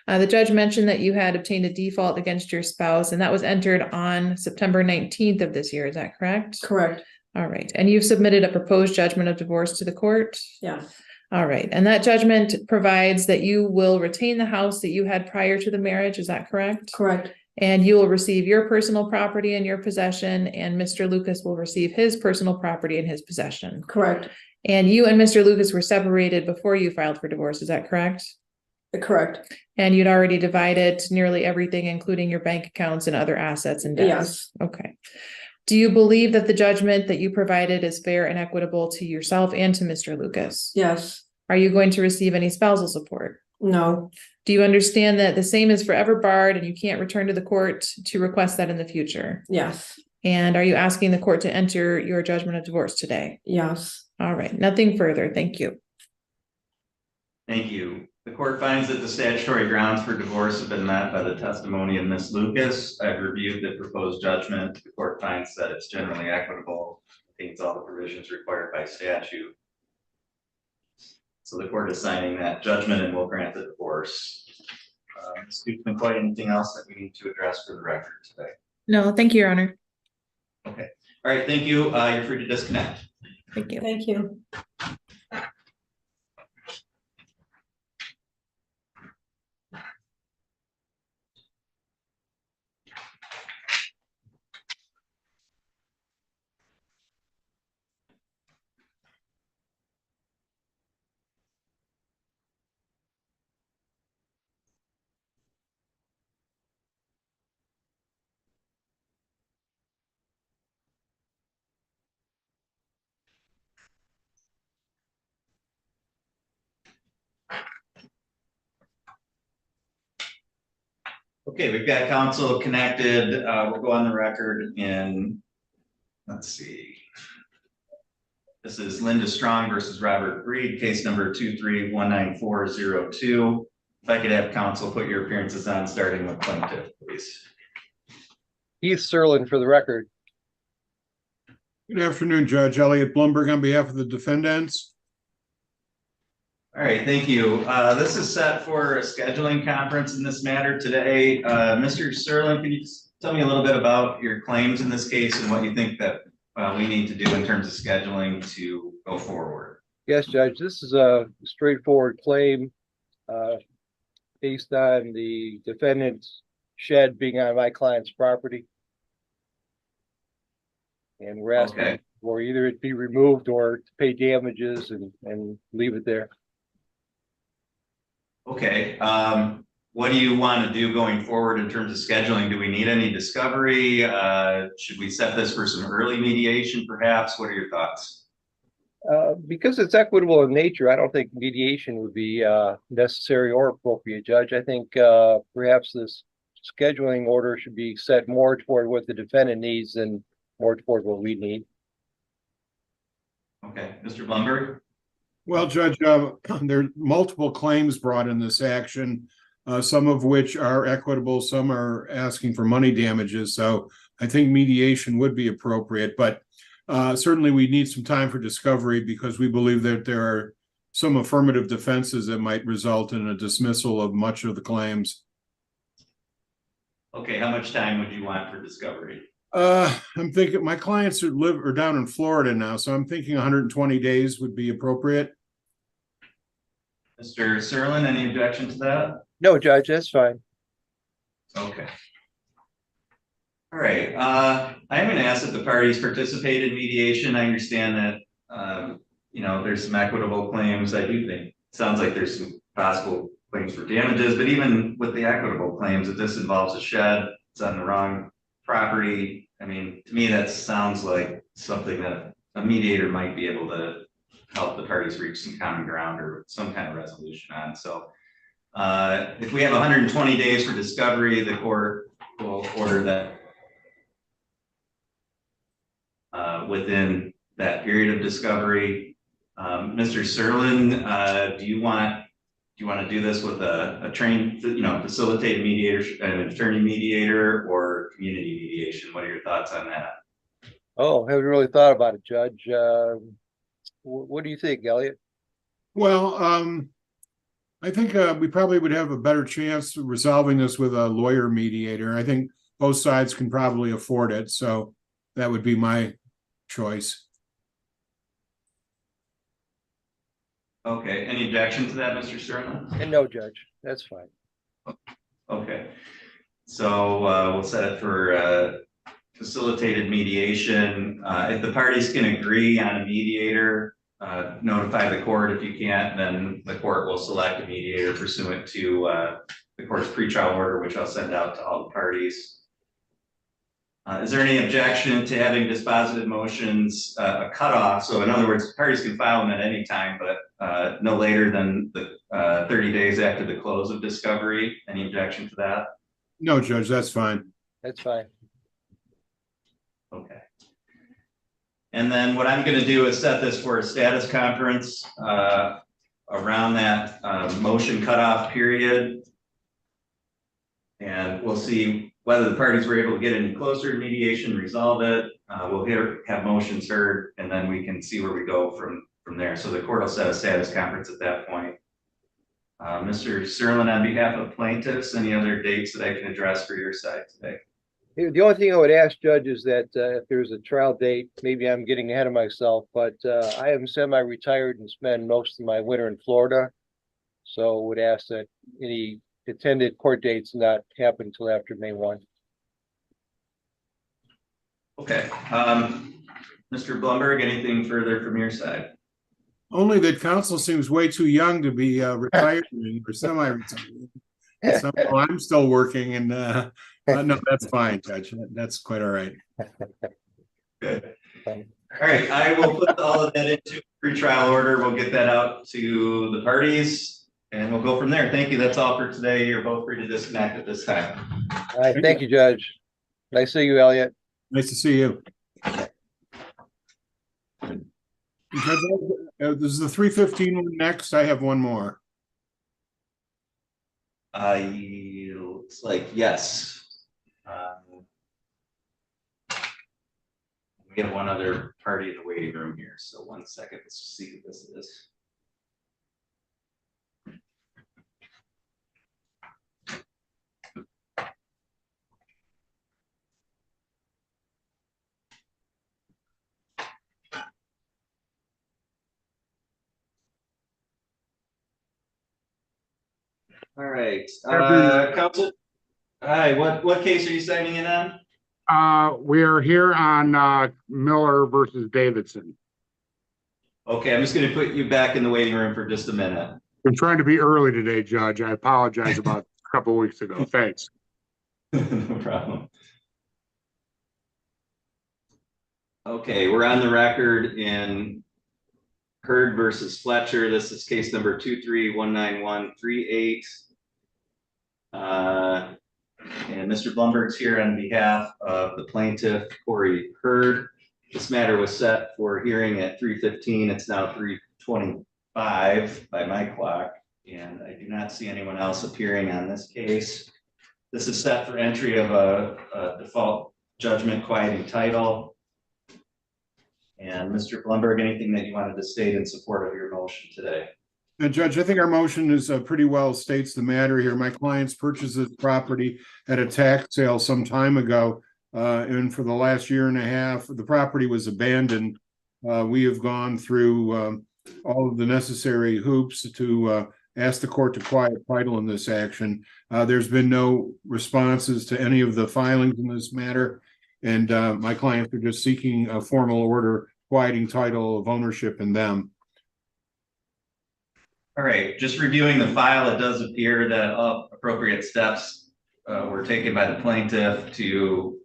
S5: The judge mentioned that you had obtained a default against your spouse, and that was entered on September 19th of this year. Is that correct?
S16: Correct.
S5: All right. And you've submitted a proposed judgment of divorce to the court?
S16: Yes.
S5: All right. And that judgment provides that you will retain the house that you had prior to the marriage. Is that correct?
S16: Correct.
S5: And you will receive your personal property in your possession, and Mr. Lucas will receive his personal property in his possession.
S16: Correct.
S5: And you and Mr. Lucas were separated before you filed for divorce. Is that correct?
S16: Correct.
S5: And you'd already divided nearly everything, including your bank accounts and other assets and debts?
S16: Yes.
S5: Okay. Do you believe that the judgment that you provided is fair and equitable to yourself and to Mr. Lucas?
S16: Yes.
S5: Are you going to receive any spousal support?
S16: No.
S5: Do you understand that the same is forever barred and you can't return to the court to request that in the future?
S16: Yes.
S5: And are you asking the court to enter your judgment of divorce today?
S16: Yes. All right, nothing further. Thank you.
S1: Thank you. The court finds that the statutory grounds for divorce have been met by the testimony of Ms. Lucas. I've reviewed the proposed judgment. The court finds that it's generally equitable, contains all the provisions required by statute. So the court is signing that judgment and will grant the divorce. Ms. McCoy, anything else that we need to address for the record today?
S16: No, thank you, Your Honor.
S1: Okay. All right. Thank you. You're free to disconnect.
S16: Thank you. Thank you.
S1: Okay, we've got counsel connected. We'll go on the record in, let's see. This is Linda Strong versus Robert Breed, case number 2319402. If I could have counsel put your appearances on, starting with plaintiff, please.
S17: Keith Serlin for the record.
S18: Good afternoon, Judge. Elliot Blumberg on behalf of the defendants.
S1: All right, thank you. This is set for a scheduling conference in this matter today. Mr. Serlin, can you just tell me a little bit about your claims in this case and what you think that we need to do in terms of scheduling to go forward?
S17: Yes, Judge. This is a straightforward claim based on the defendant's shed being on my client's property. And we're asking for either it be removed or to pay damages and leave it there.
S1: Okay, what do you want to do going forward in terms of scheduling? Do we need any discovery? Should we set this for some early mediation perhaps? What are your thoughts?
S17: Because it's equitable in nature, I don't think mediation would be necessary or appropriate, Judge. I think perhaps this scheduling order should be set more toward what the defendant needs than more toward what we need.
S1: Okay, Mr. Blumberg?
S18: Well, Judge, there are multiple claims brought in this action, some of which are equitable, some are asking for money damages. So I think mediation would be appropriate, but certainly we need some time for discovery because we believe that there are some affirmative defenses that might result in a dismissal of much of the claims.
S1: Okay, how much time would you want for discovery?
S18: I'm thinking my clients are down in Florida now, so I'm thinking 120 days would be appropriate.
S1: Mr. Serlin, any objection to that?
S17: No, Judge, that's fine.
S1: Okay. All right. I'm going to ask that the parties participate in mediation. I understand that, you know, there's some equitable claims. I do think it sounds like there's some possible claims for damages, but even with the equitable claims, if this involves a shed, it's on the wrong property. I mean, to me, that sounds like something that a mediator might be able to help the parties reach some common ground or some kind of resolution on. So if we have 120 days for discovery, the court will order that within that period of discovery. Mr. Serlin, do you want to do this with a trained, you know, facilitated mediator, an attorney mediator, or community mediation? What are your thoughts on that?
S17: Oh, haven't really thought about it, Judge. What do you think, Elliot?
S18: Well, I think we probably would have a better chance of resolving this with a lawyer mediator. I think both sides can probably afford it, so that would be my choice.
S1: Okay, any objection to that, Mr. Serlin?
S17: And no, Judge, that's fine.
S1: Okay, so we'll set it for facilitated mediation. If the parties can agree on a mediator, notify the court. If you can't, then the court will select a mediator pursuant to the court's pretrial order, which I'll send out to all the parties. Is there any objection to having dispositive motions a cutoff? So in other words, parties can file them at any time, but no later than the 30 days after the close of discovery. Any objection to that?
S18: No, Judge, that's fine.
S17: That's fine.
S1: Okay. And then what I'm gonna do is set this for a status conference, around that, motion cutoff period. And we'll see whether the parties were able to get any closer to mediation, resolve it. We'll have motions heard, and then we can see where we go from there. So the court will set a status conference at that point. Mr. Serlin, on behalf of plaintiffs, any other dates that I can address for your side today?
S17: The only thing I would ask, Judge, is that if there's a trial date, maybe I'm getting ahead of myself, but I am semi-retired and spend most of my winter in Florida. So would ask that any attended court dates not happen until after May 1.
S1: Okay. Mr. Blumberg, anything further from your side?
S18: Only that council seems way too young to be retired or semi-retired. Somehow I'm still working, and no, that's fine, Judge. That's quite all right.
S1: Good. All right, I will put all of that into pre-trial order. We'll get that out to the parties, and we'll go from there. Thank you. That's all for today. You're both free to disconnect at this time.
S17: All right, thank you, Judge. Nice to see you, Elliot.
S18: Nice to see you. Judge, this is the 315 one next. I have one more.
S1: Looks like yes. We have one other party in the waiting room here, so 1 second, let's just see who this is. All right, counsel. Hi, what case are you signing in on?
S19: We are here on Miller versus Davidson.
S1: Okay, I'm just going to put you back in the waiting room for just a minute.
S19: I'm trying to be early today, Judge. I apologize about a couple of weeks ago. Thanks.
S1: No problem. Okay, we're on the record in Hurd versus Fletcher. This is case number 2319138. And Mr. Blumberg's here on behalf of the plaintiff, Corey Hurd. This matter was set for hearing at 3:15. It's now 3:25 by my clock, and I do not see anyone else appearing on this case. This is set for entry of a default judgment quieting title. And Mr. Blumberg, anything that you wanted to state in support of your motion today?
S18: Judge, I think our motion is pretty well states the matter here. My clients purchased this property at a tax sale some time ago. And for the last year and a half, the property was abandoned. We have gone through all of the necessary hoops to ask the court to quiet title in this action. There's been no responses to any of the filings in this matter. And my clients are just seeking a formal order quieting title of ownership in them.
S1: All right, just reviewing the file, it does appear that appropriate steps were taken by the plaintiff to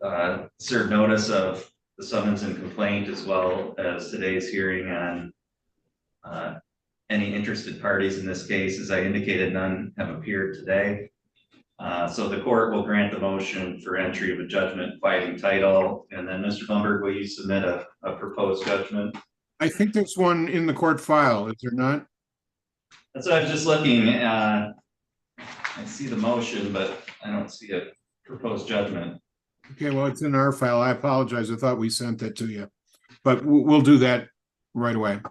S1: serve notice of the summons and complaint, as well as today's hearing on any interested parties in this case. As I indicated, none have appeared today. So the court will grant the motion for entry of a judgment quieting title. And then Mr. Blumberg, will you submit a proposed judgment?
S18: I think there's one in the court file, is there not?
S1: That's what I was just looking at. I see the motion, but I don't see a proposed judgment.
S18: Okay, well, it's in our file. I apologize. I thought we sent that to you, but we'll do that right away.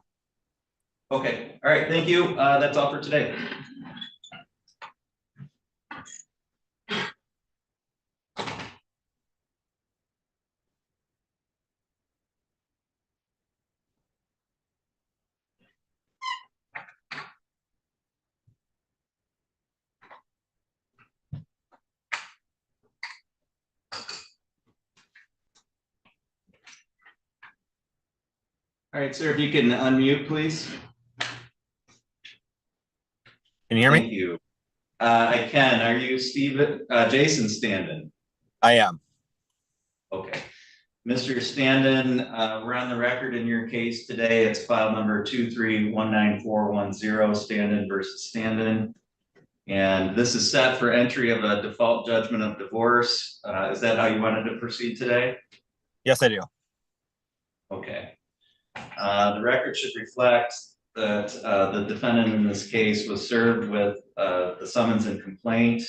S1: Okay, all right, thank you. That's all for today. All right, sir, if you can unmute, please.
S20: Can you hear me?
S1: Thank you. I can. Are you Jason Standen?
S20: I am.
S1: Okay. Mr. Standen, we're on the record in your case today. It's file number 2319410, Standen versus Standen. And this is set for entry of a default judgment of divorce. Is that how you wanted to proceed today?
S20: Yes, I do.
S1: Okay. The record should reflect that the defendant in this case was served with the summons and complaint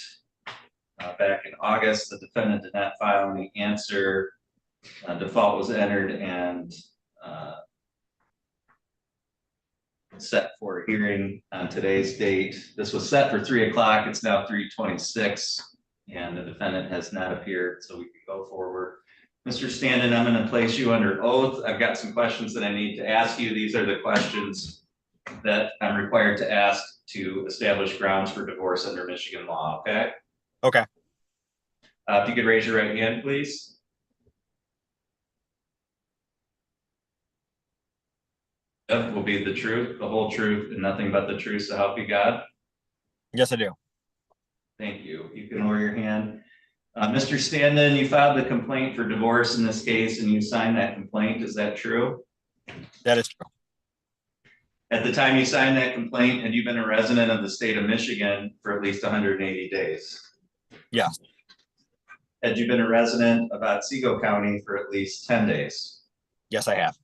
S1: back in August. The defendant did not file any answer. Default was entered and set for a hearing on today's date. This was set for 3 o'clock. It's now 3:26, and the defendant has not appeared, so we can go forward. Mr. Standen, I'm going to place you under oath. I've got some questions that I need to ask you. These are the questions that I'm required to ask to establish grounds for divorce under Michigan law, okay?
S20: Okay.
S1: If you could raise your right hand, please. Will be the truth, the whole truth, and nothing but the truth, so help you God?
S20: Yes, I do.
S1: Thank you. You can lower your hand. Mr. Standen, you filed the complaint for divorce in this case, and you signed that complaint. Is that true?
S20: That is true.
S1: At the time you signed that complaint, had you been a resident of the state of Michigan for at least 180 days?
S20: Yes.
S1: Had you been a resident of Otsego County for at least 10 days?
S20: Yes, I have.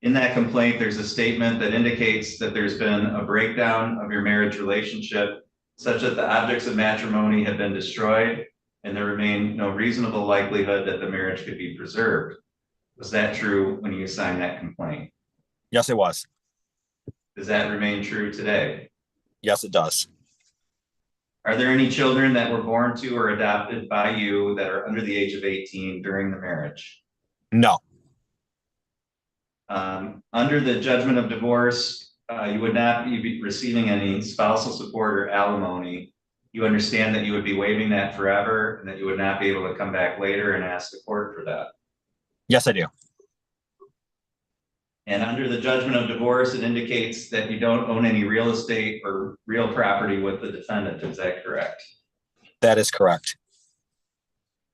S1: In that complaint, there's a statement that indicates that there's been a breakdown of your marriage relationship such that the objects of matrimony have been destroyed and there remained no reasonable likelihood that the marriage could be preserved. Was that true when you signed that complaint?
S20: Yes, it was.
S1: Does that remain true today?
S20: Yes, it does.
S1: Are there any children that were born to or adopted by you that are under the age of 18 during the marriage?
S20: No.
S1: Under the judgment of divorce, you would not be receiving any spousal support or alimony. You understand that you would be waiving that forever and that you would not be able to come back later and ask the court for that.
S20: Yes, I do.
S1: And under the judgment of divorce, it indicates that you don't own any real estate or real property with the defendant. Is that correct?
S20: That is correct.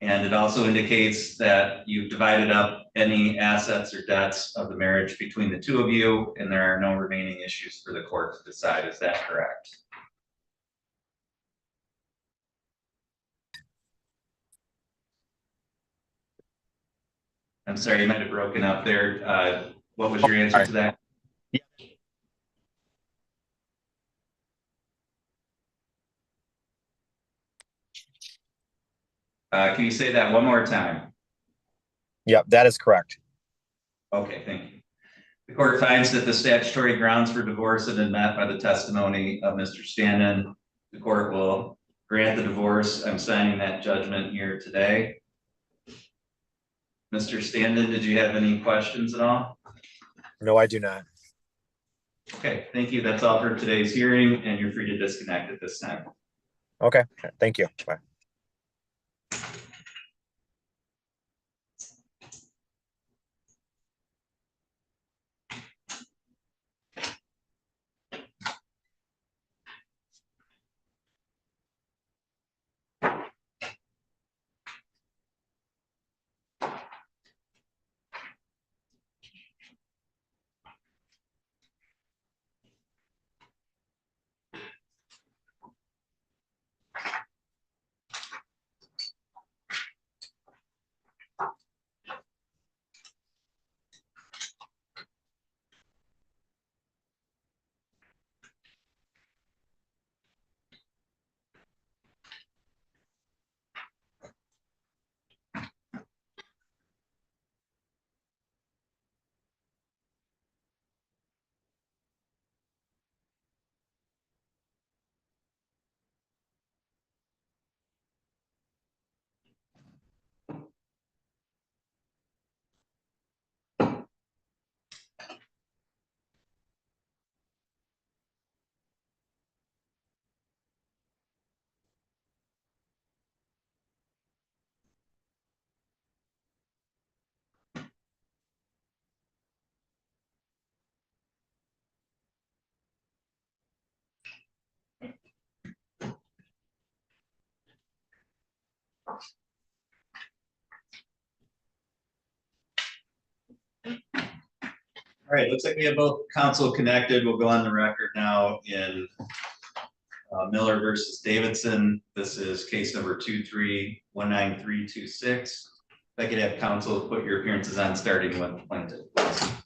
S1: And it also indicates that you've divided up any assets or debts of the marriage between the two of you, and there are no remaining issues for the court to decide. Is that correct? I'm sorry, you might have broken up there. What was your answer to that? Can you say that one more time?
S20: Yep, that is correct.
S1: Okay, thank you. The court finds that the statutory grounds for divorce have been met by the testimony of Mr. Standen. The court will grant the divorce. I'm signing that judgment here today. Mr. Standen, did you have any questions at all?
S20: No, I do not.
S1: Okay, thank you. That's all for today's hearing, and you're free to disconnect at this time.
S20: Okay, thank you. Bye. All right, looks like we have both counsel connected. We'll go on the record now in Miller versus Davidson. This is case number 2319326. If I could have counsel put your appearances on starting with plaintiff, please.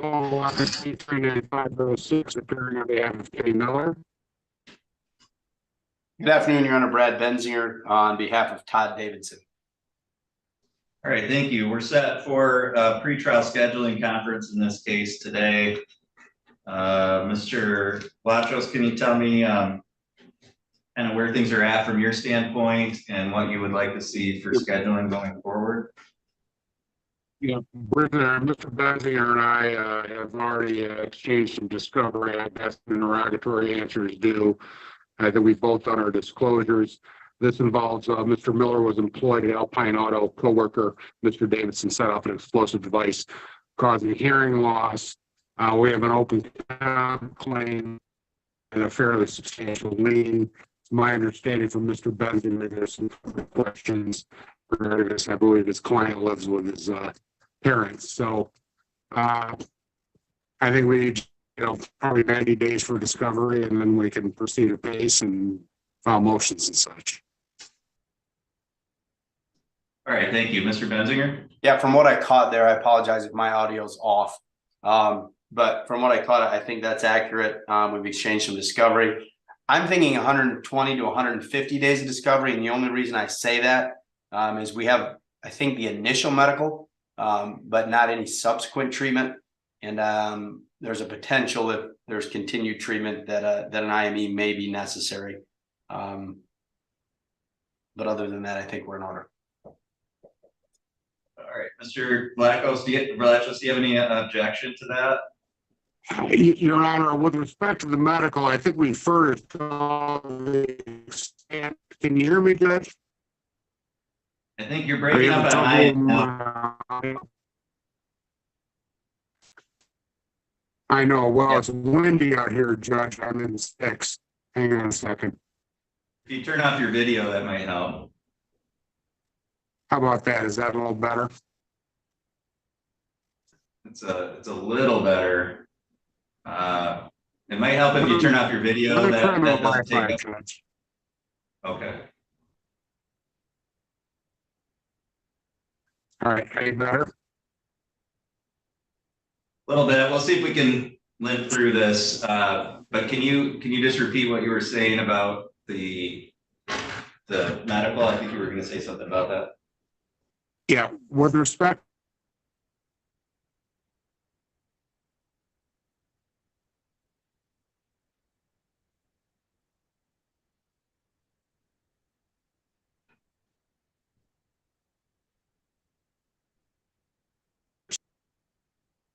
S19: 39506, appearing on behalf of Kenny Miller.
S21: Good afternoon, Your Honor. Brad Benzinger on behalf of Todd Davidson.
S1: All right, thank you. We're set for a pretrial scheduling conference in this case today. Mr. Blachos, can you tell me kind of where things are at from your standpoint and what you would like to see for scheduling going forward?
S19: Yeah, Mr. Benzinger and I have already exchanged some discovery. I guess interrogatory answers due. I think we've both done our disclosures. This involves Mr. Miller was employed at Alpine Auto, co-worker. Mr. Davidson set off an explosive device causing hearing loss. We have an open claim and a fairly substantial lien. It's my understanding from Mr. Benzinger, there's some questions regarding this. I believe his client lives with his parents. So I think we need, probably 90 days for discovery, and then we can proceed at pace and file motions and such.
S1: All right, thank you. Mr. Benzinger?
S21: Yeah, from what I caught there, I apologize if my audio's off. But from what I caught, I think that's accurate. We've exchanged some discovery. I'm thinking 120 to 150 days of discovery. And the only reason I say that is we have, I think, the initial medical, but not any subsequent treatment. And there's a potential if there's continued treatment that an IME may be necessary. But other than that, I think we're in order.
S1: All right, Mr. Blachos, do you have any objection to that?
S19: Your Honor, with respect to the medical, I think we first can you hear me, Judge?
S1: I think you're breaking up on my end now.
S19: I know. Well, it's windy out here, Judge. I'm in the sticks. Hang on a second.
S1: If you turn off your video, that might help.
S19: How about that? Is that a little better?
S1: It's a little better. It might help if you turn off your video. That doesn't take up. Okay.
S19: All right. Any better?
S1: A little bit. We'll see if we can limp through this. But can you just repeat what you were saying about the medical? I think you were going to say something about that.
S19: Yeah. With respect.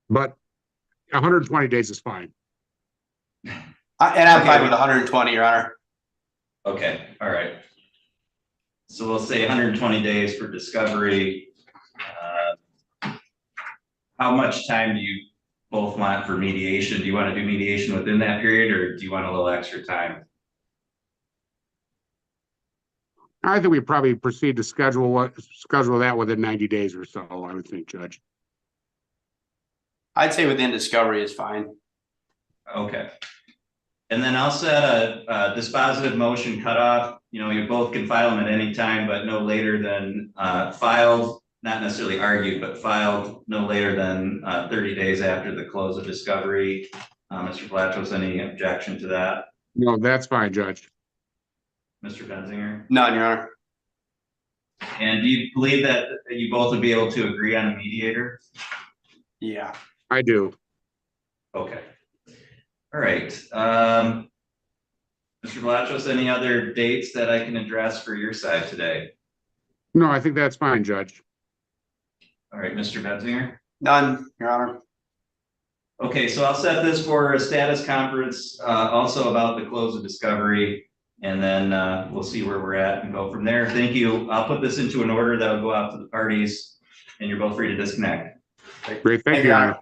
S19: But 120 days is fine.
S21: And I'm fine with 120, Your Honor.
S1: Okay, all right. So we'll say 120 days for discovery. How much time do you both want for mediation? Do you want to do mediation within that period, or do you want a little extra time?
S19: I think we probably proceed to schedule that within 90 days or so, I would think, Judge.
S21: I'd say within discovery is fine.
S1: Okay. And then I'll set a dispositive motion cutoff. You both can file them at any time, but no later than filed, not necessarily argued, but filed no later than 30 days after the close of discovery. Mr. Blachos, any objection to that?
S19: No, that's fine, Judge.
S1: Mr. Benzinger?
S21: None, Your Honor.
S1: And do you believe that you both would be able to agree on a mediator?
S21: Yeah.
S19: I do.
S1: Okay. All right. Mr. Blachos, any other dates that I can address for your side today?
S19: No, I think that's fine, Judge.
S1: All right, Mr. Benzinger?
S21: None, Your Honor.
S1: Okay, so I'll set this for a status conference, also about the close of discovery, and then we'll see where we're at and go from there. Thank you. I'll put this into an order that'll go out to the parties, and you're both free to disconnect.
S19: Great, thank you, Your Honor.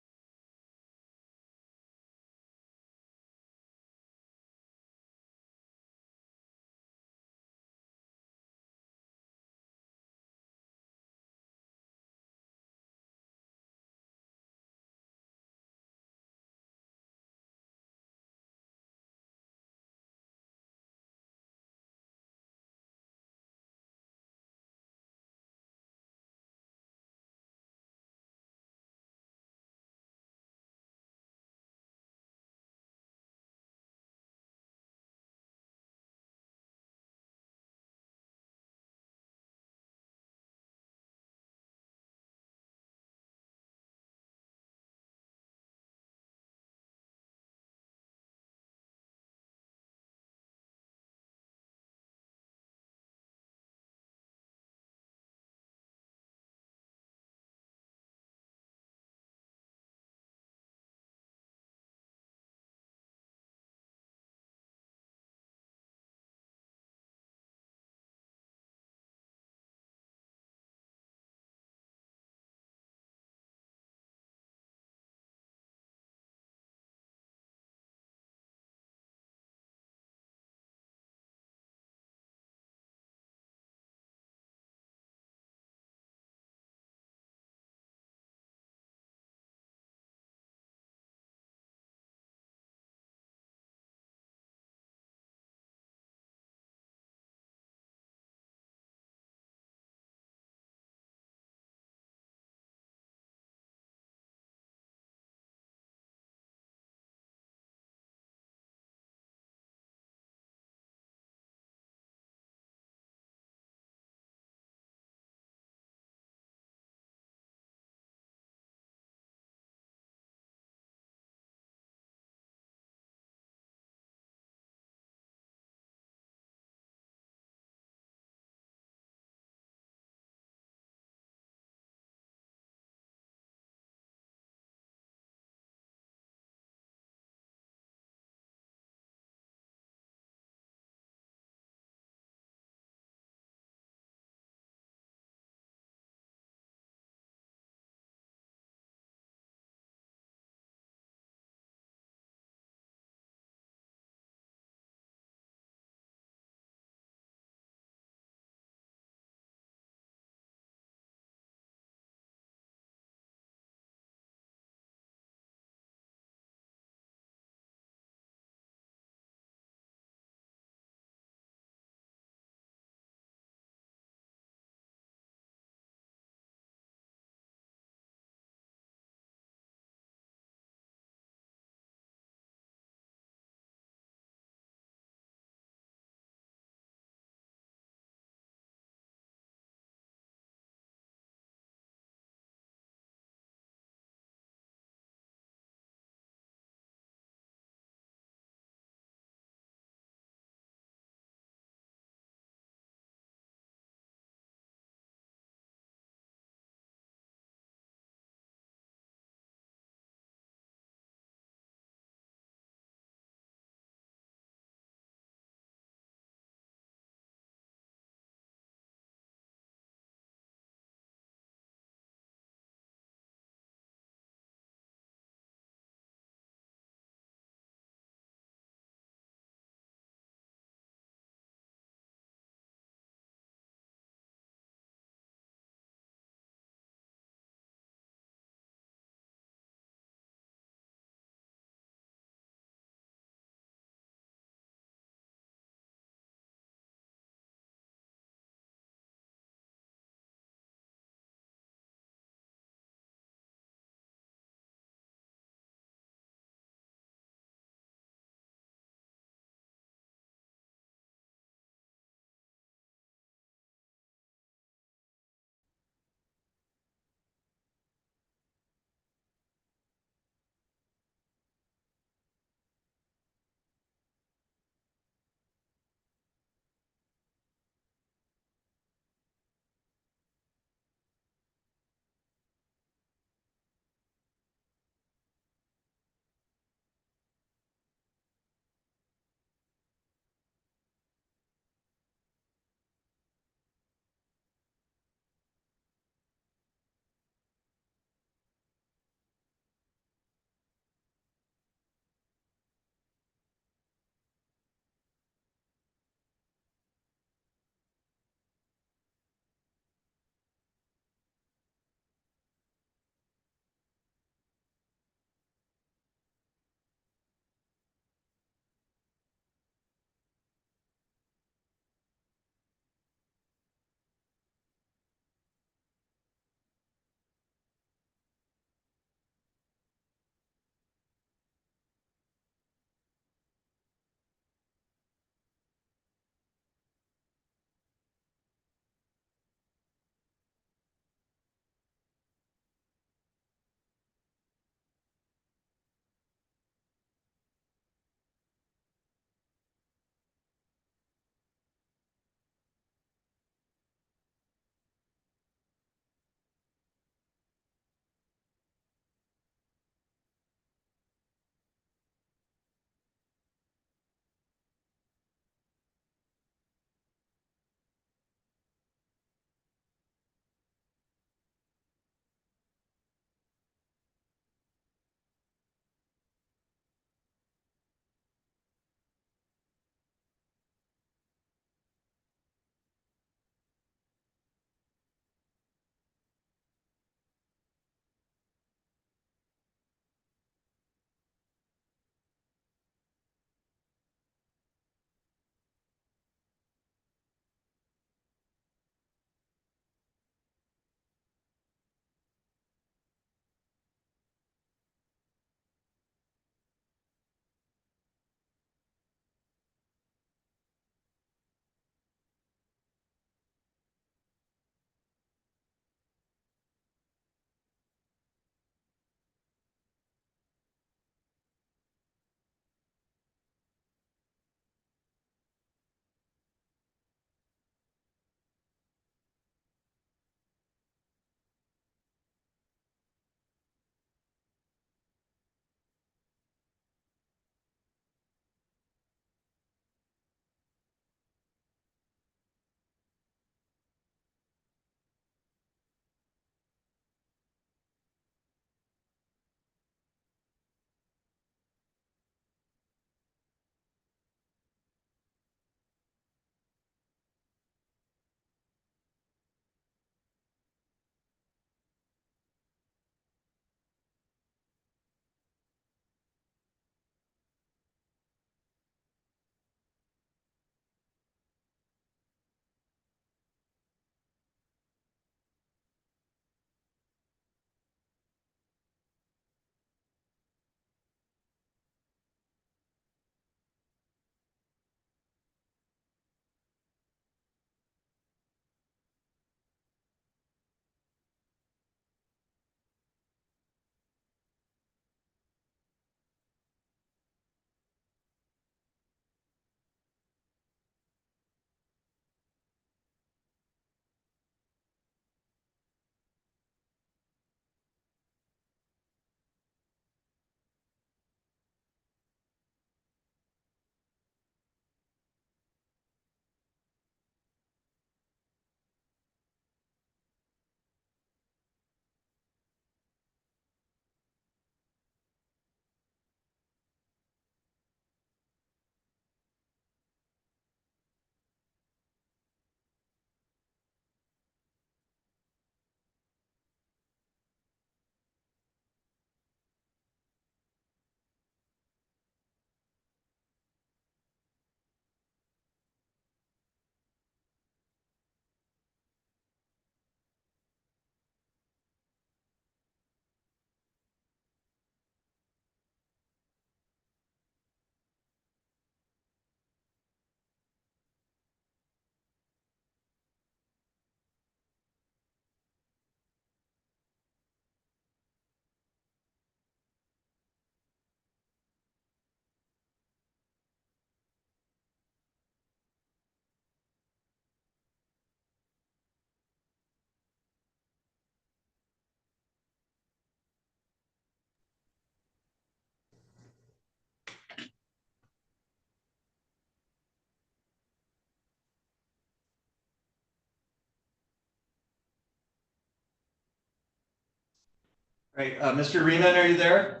S20: Right, Mr. Riemann, are you there?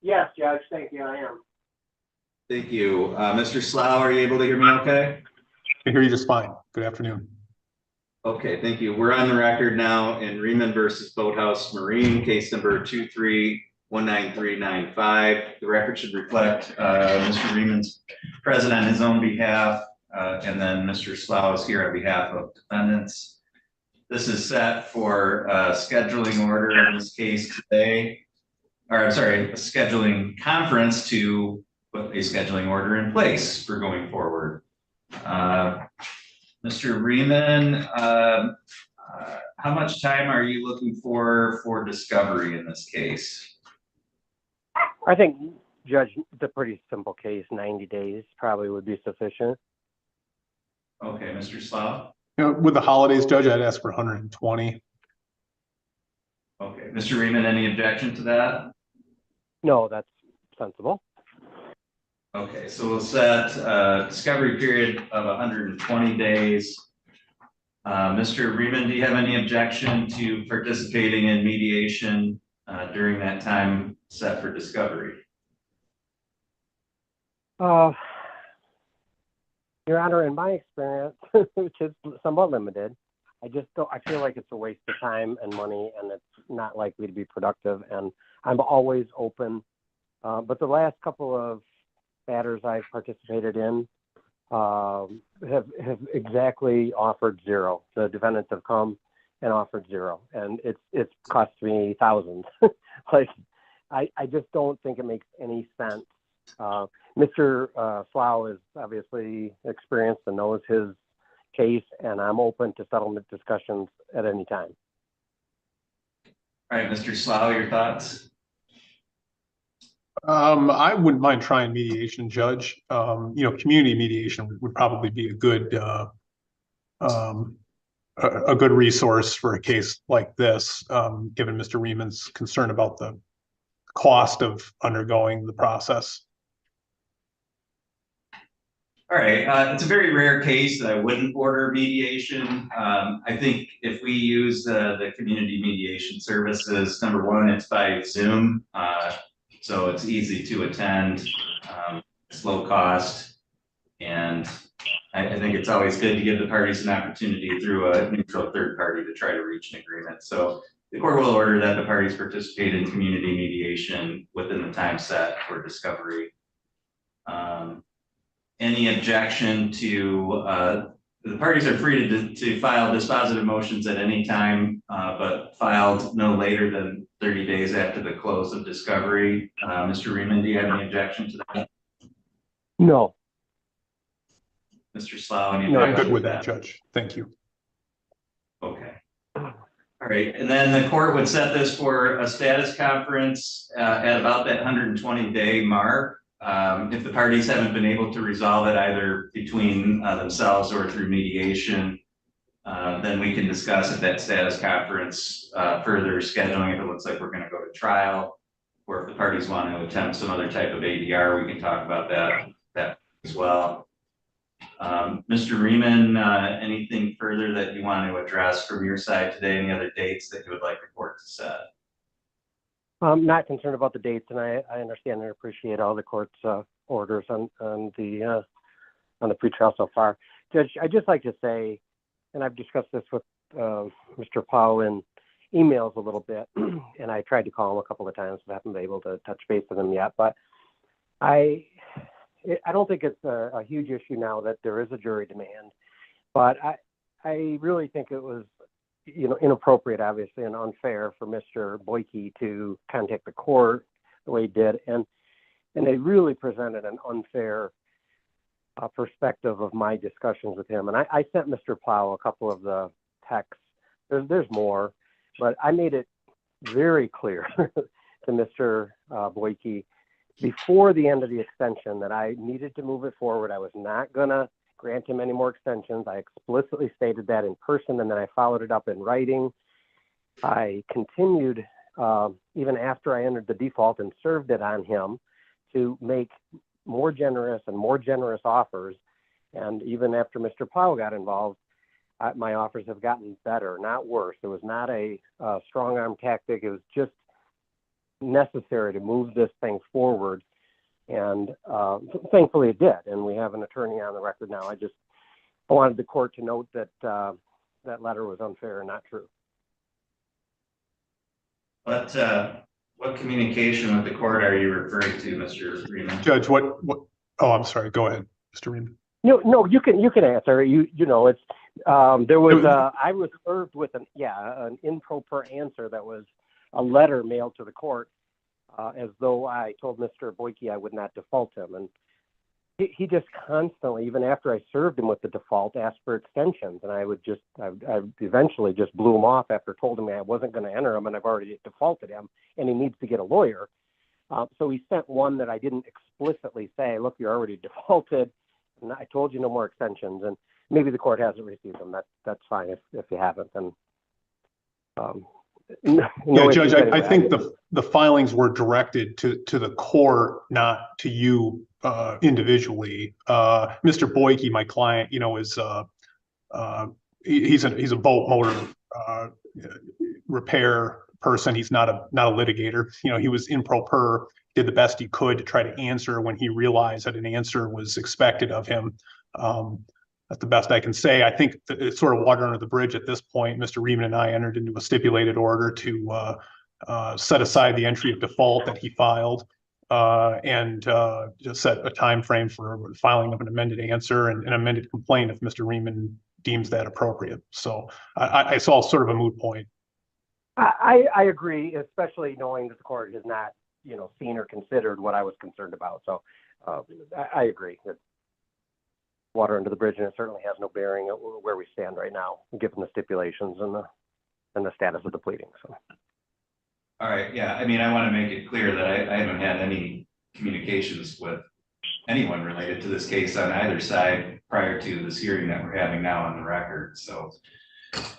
S15: Yes, Judge, thank you, I am.
S20: Thank you. Mr. Slough, are you able to hear me okay?
S3: I hear you just fine. Good afternoon.
S20: Okay, thank you. We're on the record now in Riemann versus Boathouse Marine, case number 2319395. The record should reflect Mr. Riemann's present on his own behalf, and then Mr. Slough is here on behalf of defendants. This is set for scheduling order in this case today, or I'm sorry, a scheduling conference to put a scheduling order in place for going forward. Mr. Riemann, how much time are you looking for discovery in this case?
S15: I think, Judge, it's a pretty simple case. 90 days probably would be sufficient.
S20: Okay, Mr. Slough?
S3: You know, with the holidays, Judge, I'd ask for 120.
S20: Okay, Mr. Riemann, any objection to that?
S15: No, that's sensible.
S20: Okay, so we'll set a discovery period of 120 days. Mr. Riemann, do you have any objection to participating in mediation during that time set for discovery?
S15: Your Honor, in my experience, which is somewhat limited, I feel like it's a waste of time and money, and it's not likely to be productive. And I'm always open. But the last couple of matters I've participated in have exactly offered zero. The defendants have come and offered zero, and it's cost me thousands. Like, I just don't think it makes any sense. Mr. Slough is obviously experienced and knows his case, and I'm open to settlement discussions at any time.
S20: All right, Mr. Slough, your thoughts?
S3: I wouldn't mind trying mediation, Judge. You know, community mediation would probably be a good resource for a case like this, given Mr. Riemann's concern about the cost of undergoing the process.
S20: All right, it's a very rare case that I wouldn't order mediation. I think if we use the community mediation services, number one, it's by Zoom. So it's easy to attend, it's low cost, and I think it's always good to give the parties an opportunity through a neutral third party to try to reach an agreement. So the court will order that the parties participate in community mediation within the time set for discovery. Any objection to, the parties are free to file dispositive motions at any time, but filed no later than 30 days after the close of discovery. Mr. Riemann, do you have any objection to that?
S15: No.
S20: Mr. Slough, any
S3: No, I'm
S20: objection
S3: good with
S20: to
S3: that, Judge. Thank you.
S20: Okay. All right, and then the court would set this for a status conference at about that 120-day mark. If the parties haven't been able to resolve it either between themselves or through mediation, then we can discuss at that status conference further scheduling if it looks like we're going to go to trial, or if the parties want to attempt some other type of ADR, we can talk about that as well. Mr. Riemann, anything further that you want to address from your side today? Any other dates that you would like the court to set?
S15: I'm not concerned about the dates, and I understand and appreciate all the court's orders on the pretrial so far. Judge, I'd just like to say, and I've discussed this with Mr. Powell in emails a little bit, and I tried to call him a couple of times, but haven't been able to touch base with him yet. But I don't think it's a huge issue now that there is a jury demand, but I really think it was, you know, inappropriate, obviously, and unfair for Mr. Boyke to contact the court the way he did, and they really presented an unfair perspective of my discussions with him. And I sent Mr. Plow a couple of the texts. There's more, but I made it very clear to Mr. Boyke before the end of the extension that I needed to move it forward. I was not gonna grant him any more extensions. I explicitly stated that in person, and then I followed it up in writing. I continued, even after I entered the default and served it on him, to make more generous and more generous offers. And even after Mr. Plow got involved, my offers have gotten better, not worse. It was not a strong arm tactic. It was just necessary to move this thing forward. And thankfully it did. And we have an attorney on the record now. I wanted the court to note that that letter was unfair and not true.
S1: What communication with the court are you referring to, Mr. Freeman?
S3: Judge, what, oh, I'm sorry. Go ahead, Mr. Reed.
S15: No, you can answer. You know, it's, there was, I was served with an improper answer that was a letter mailed to the court, as though I told Mr. Boyke I would not default him. And he just constantly, even after I served him with the default, asked for extensions. And I eventually just blew him off after told him I wasn't going to enter him and I've already defaulted him and he needs to get a lawyer. So he sent one that I didn't explicitly say, look, you're already defaulted. And I told you no more extensions. And maybe the court hasn't received them. That's fine if you haven't. And
S3: Judge, I think the filings were directed to the court, not to you individually. Mr. Boyke, my client, you know, is he's a boat motor repair person. He's not a litigator. You know, he was improper, did the best he could to try to answer when he realized that an answer was expected of him. That's the best I can say. I think it's sort of water under the bridge at this point. Mr. Reeman and I entered into a stipulated order to set aside the entry of default that he filed and just set a time frame for filing of an amended answer and an amended complaint if Mr. Reeman deems that appropriate. So I saw sort of a moot point.
S15: I agree, especially knowing that the court has not, you know, seen or considered what I was concerned about. So I agree that water under the bridge, and it certainly has no bearing where we stand right now, given the stipulations and the status of the pleading. So.
S1: All right, yeah, I mean, I want to make it clear that I haven't had any communications with anyone related to this case on either side prior to this hearing that we're having now on the record. So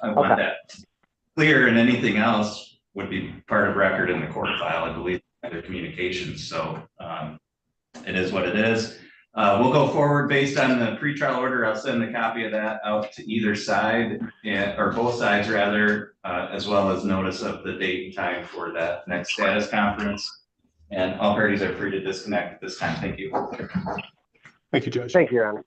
S1: I want that clear, and anything else would be part of record in the court file, I believe, other communications. So it is what it is. We'll go forward based on the pretrial order. I'll send a copy of that out to either side, or both sides rather, as well as notice of the date and time for that next status conference. And all parties are free to disconnect at this time. Thank you.
S3: Thank you, Judge.
S15: Thank you, Your Honor.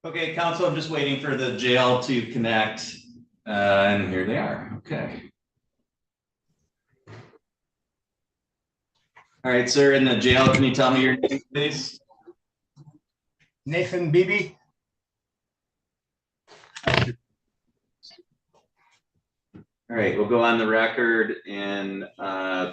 S20: Okay, council, I'm just waiting for the jail to connect, and here they are, okay. All right, sir, in the jail, can you tell me your name, please?
S2: Nathan Beebe.
S20: All right, we'll go on the record in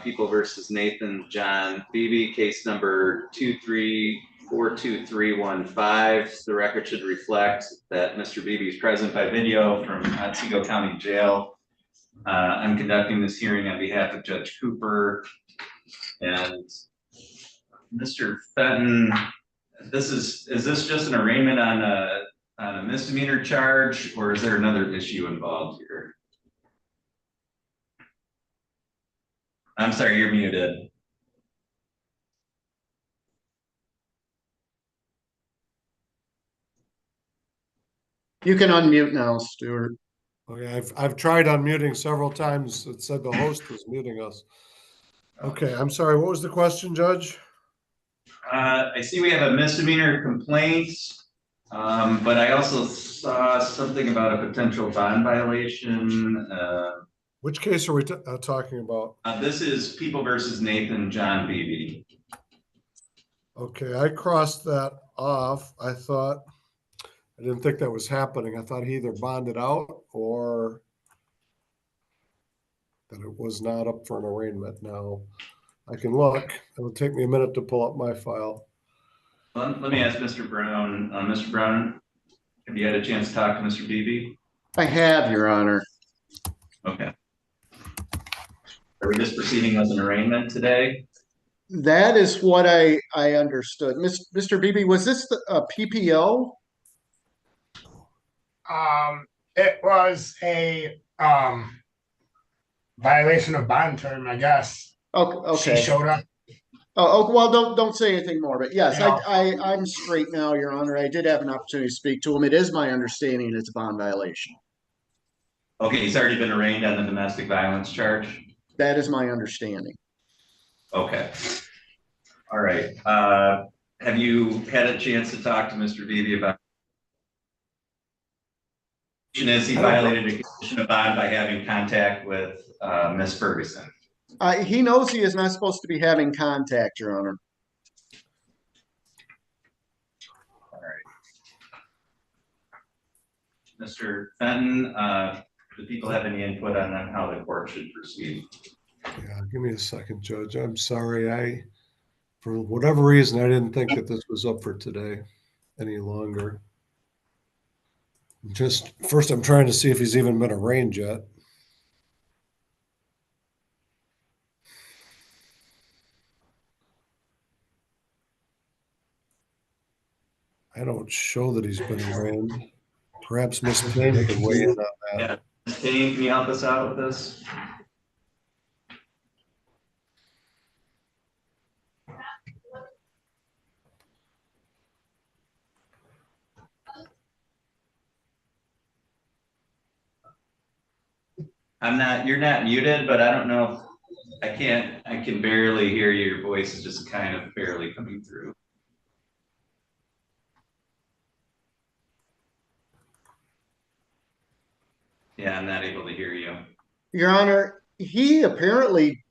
S20: People versus Nathan John Beebe, case number 2342315. The record should reflect that Mr. Beebe is present by video from Otsego County Jail. I'm conducting this hearing on behalf of Judge Cooper and Mr. Fenton. Is this just an arraignment on a misdemeanor charge, or is there another issue involved here? I'm sorry, you're muted.
S2: You can unmute now, Stuart.
S6: Okay, I've tried unmuting several times. It said the host was muting us. Okay, I'm sorry. What was the question, Judge?
S20: I see we have a misdemeanor complaint, but I also saw something about a potential bond violation.
S6: Which case are we talking about?
S20: This is People versus Nathan John Beebe.
S6: Okay, I crossed that off. I didn't think that was happening. I thought he either bonded out or that it was not up for an arraignment. Now, I can look. It'll take me a minute to pull up my file.
S20: Let me ask Mr. Brown. Mr. Brown, have you had a chance to talk to Mr. Beebe?
S2: I have, Your Honor.
S20: Okay. Are we just proceeding as an arraignment today?
S2: That is what I understood. Mr. Beebe, was this a PPO?
S19: It was a violation of bond term, I guess.
S2: Okay.
S19: She showed up.
S2: Oh, well, don't say anything more. But yes,
S19: No.
S2: I'm straight now, Your Honor. I did have an opportunity to speak to him. It is my understanding it's a bond violation.
S20: Okay, he's already been arraigned on the domestic violence charge.
S2: That is my understanding.
S20: Okay. All right. Have you had a chance to talk to Mr. Beebe about? Is he violated a condition of bond by having contact with Miss Ferguson?
S2: He knows he is not supposed to be having contact, Your Honor.
S20: All right. Mr. Fenton, do people have any input on how the court should proceed?
S6: Yeah, give me a second, Judge. I'm sorry. For whatever reason, I didn't think that this was up for today any longer. Just first, I'm trying to see if he's even been arraigned yet. I don't show that he's been arraigned. Perhaps Miss Payne could weigh in on that.
S20: Yeah, Ms. Payne, can you help us out with this? You're not muted, but I don't know if I can barely hear you. Your voice is just kind of barely coming through. Yeah, I'm not able to hear you.
S2: Your Honor, he apparently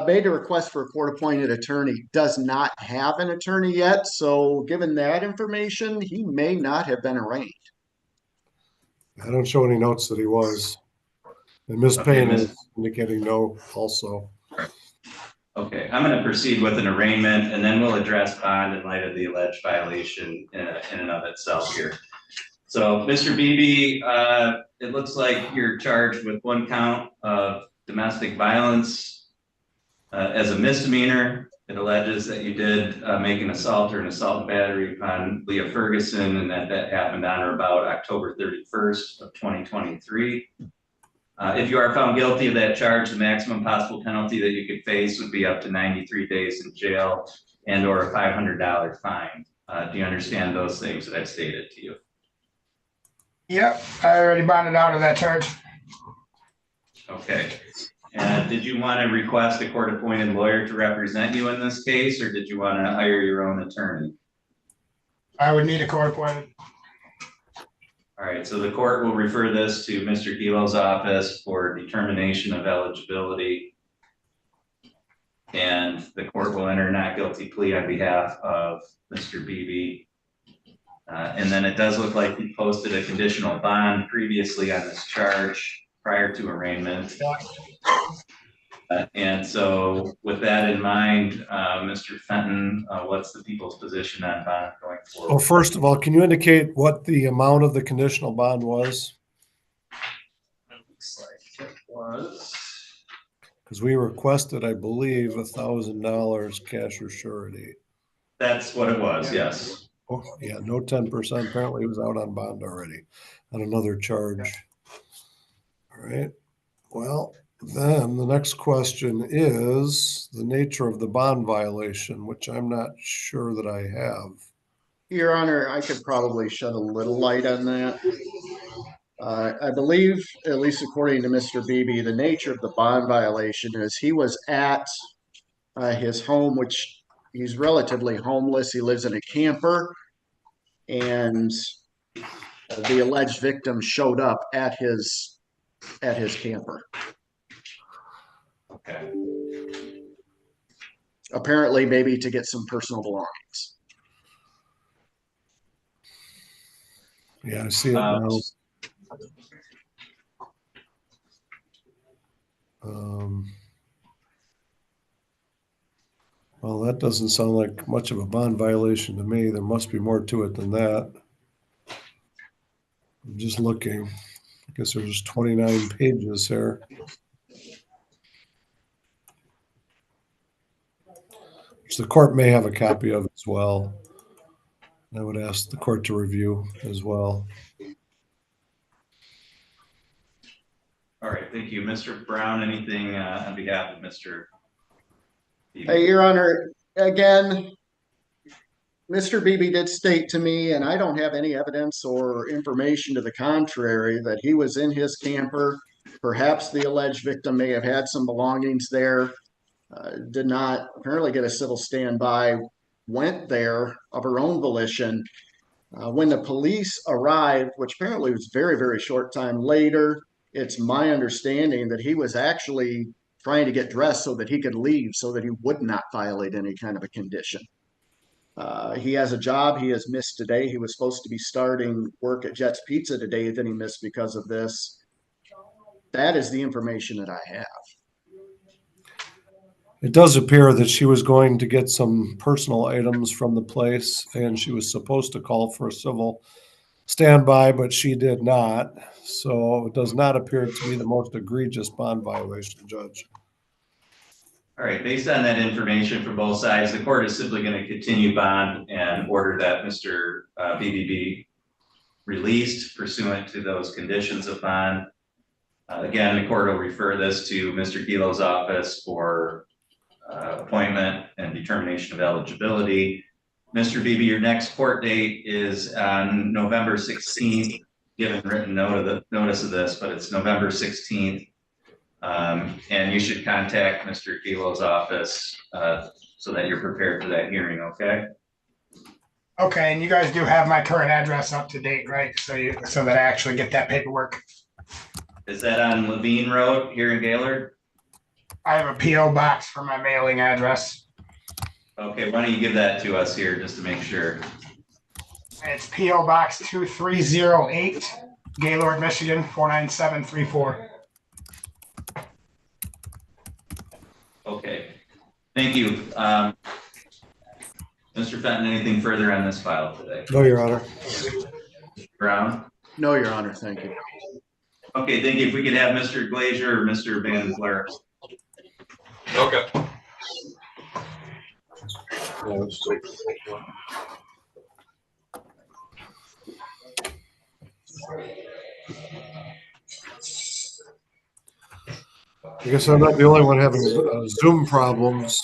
S2: made a request for a court-appointed attorney, does not have an attorney yet. So given that information, he may not have been arraigned.
S6: I don't show any notes that he was. And Miss Payne is indicating no also.
S20: Okay, I'm gonna proceed with an arraignment and then we'll address bond in light of the alleged violation in and of itself here. So, Mr. Beebe, it looks like you're charged with 1 count of domestic violence as a misdemeanor. It alleges that you did make an assault or an assault and battery upon Leah Ferguson, and that happened on or about October 31st of 2023. If you are found guilty of that charge, the maximum possible penalty that you could face would be up to 93 days in jail and or a $500 fine. Do you understand those things that I've stated to you?
S4: Yep, I already bonded out of that charge.
S20: Okay. And did you want to request a court-appointed lawyer to represent you in this case, or did you want to hire your own attorney?
S4: I would need a court appointed.
S20: All right, so the court will refer this to Mr. Gilo's office for determination of eligibility. And the court will enter a not guilty plea on behalf of Mr. Beebe. And then it does look like he posted a conditional bond previously on this charge prior to arraignment. And so with that in mind, Mr. Fenton, what's the people's position on bond going forward?
S6: Well, first of all, can you indicate what the amount of the conditional bond was?
S20: Looks like it was.
S6: Because we requested, I believe, $1,000 cash or surety.
S20: That's what it was, yes.
S6: Oh, yeah, no 10%. Apparently he was out on bond already on another charge. All right. Well, then the next question is the nature of the bond violation, which I'm not sure that I have.
S2: Your Honor, I could probably shed a little light on that. I believe, at least according to Mr. Beebe, the nature of the bond violation is he was at his home, which he's relatively homeless. He lives in a camper, and the alleged victim showed up at his camper.
S20: Okay.
S2: Apparently, maybe to get some personal belongings.
S6: Yeah, I see it now. Well, that doesn't sound like much of a bond violation to me. There must be more to it than that. I'm just looking. I guess there's 29 pages here. Which the court may have a copy of as well. I would ask the court to review as well.
S20: All right, thank you. Mr. Brown, anything on behalf of Mr. Beebe?
S2: Hey, Your Honor, again, Mr. Beebe did state to me, and I don't have any evidence or information to the contrary, that he was in his camper. Perhaps the alleged victim may have had some belongings there, did not apparently get a civil standby, went there of her own volition. When the police arrived, which apparently was very, very short time later, it's my understanding that he was actually trying to get dressed so that he could leave, so that he would not violate any kind of a condition. He has a job he has missed today. He was supposed to be starting work at Jet's Pizza today, then he missed because of this. That is the information that I have.
S6: It does appear that she was going to get some personal items from the place, and she was supposed to call for a civil standby, but she did not. So it does not appear to be the most egregious bond violation, Judge.
S20: All right, based on that information from both sides, the court is simply going to continue bond and order that Mr. Beebe be released pursuant to those conditions of bond. Again, the court will refer this to Mr. Gilo's office for appointment and determination of eligibility. Mr. Beebe, your next court date is on November 16th, given written notice of this, but it's November 16th. And you should contact Mr. Gilo's office so that you're prepared for that hearing, okay?
S4: Okay, and you guys do have my current address up to date, right? So that I actually get that paperwork.
S20: Is that on Levine Road here in Gaylord?
S4: I have a P.O. box for my mailing address.
S20: Okay, why don't you give that to us here just to make sure?
S4: It's P.O. Box 2308, Gaylord, Michigan 49734.
S20: Okay. Thank you. Mr. Fenton, anything further on this file today?
S6: No, Your Honor.
S20: Brown?
S2: No, Your Honor, thank you.
S20: Okay, thank you. If we could have Mr. Glazier or Mr. Van Blair.
S7: Okay.
S6: I guess I'm not the only one having Zoom problems.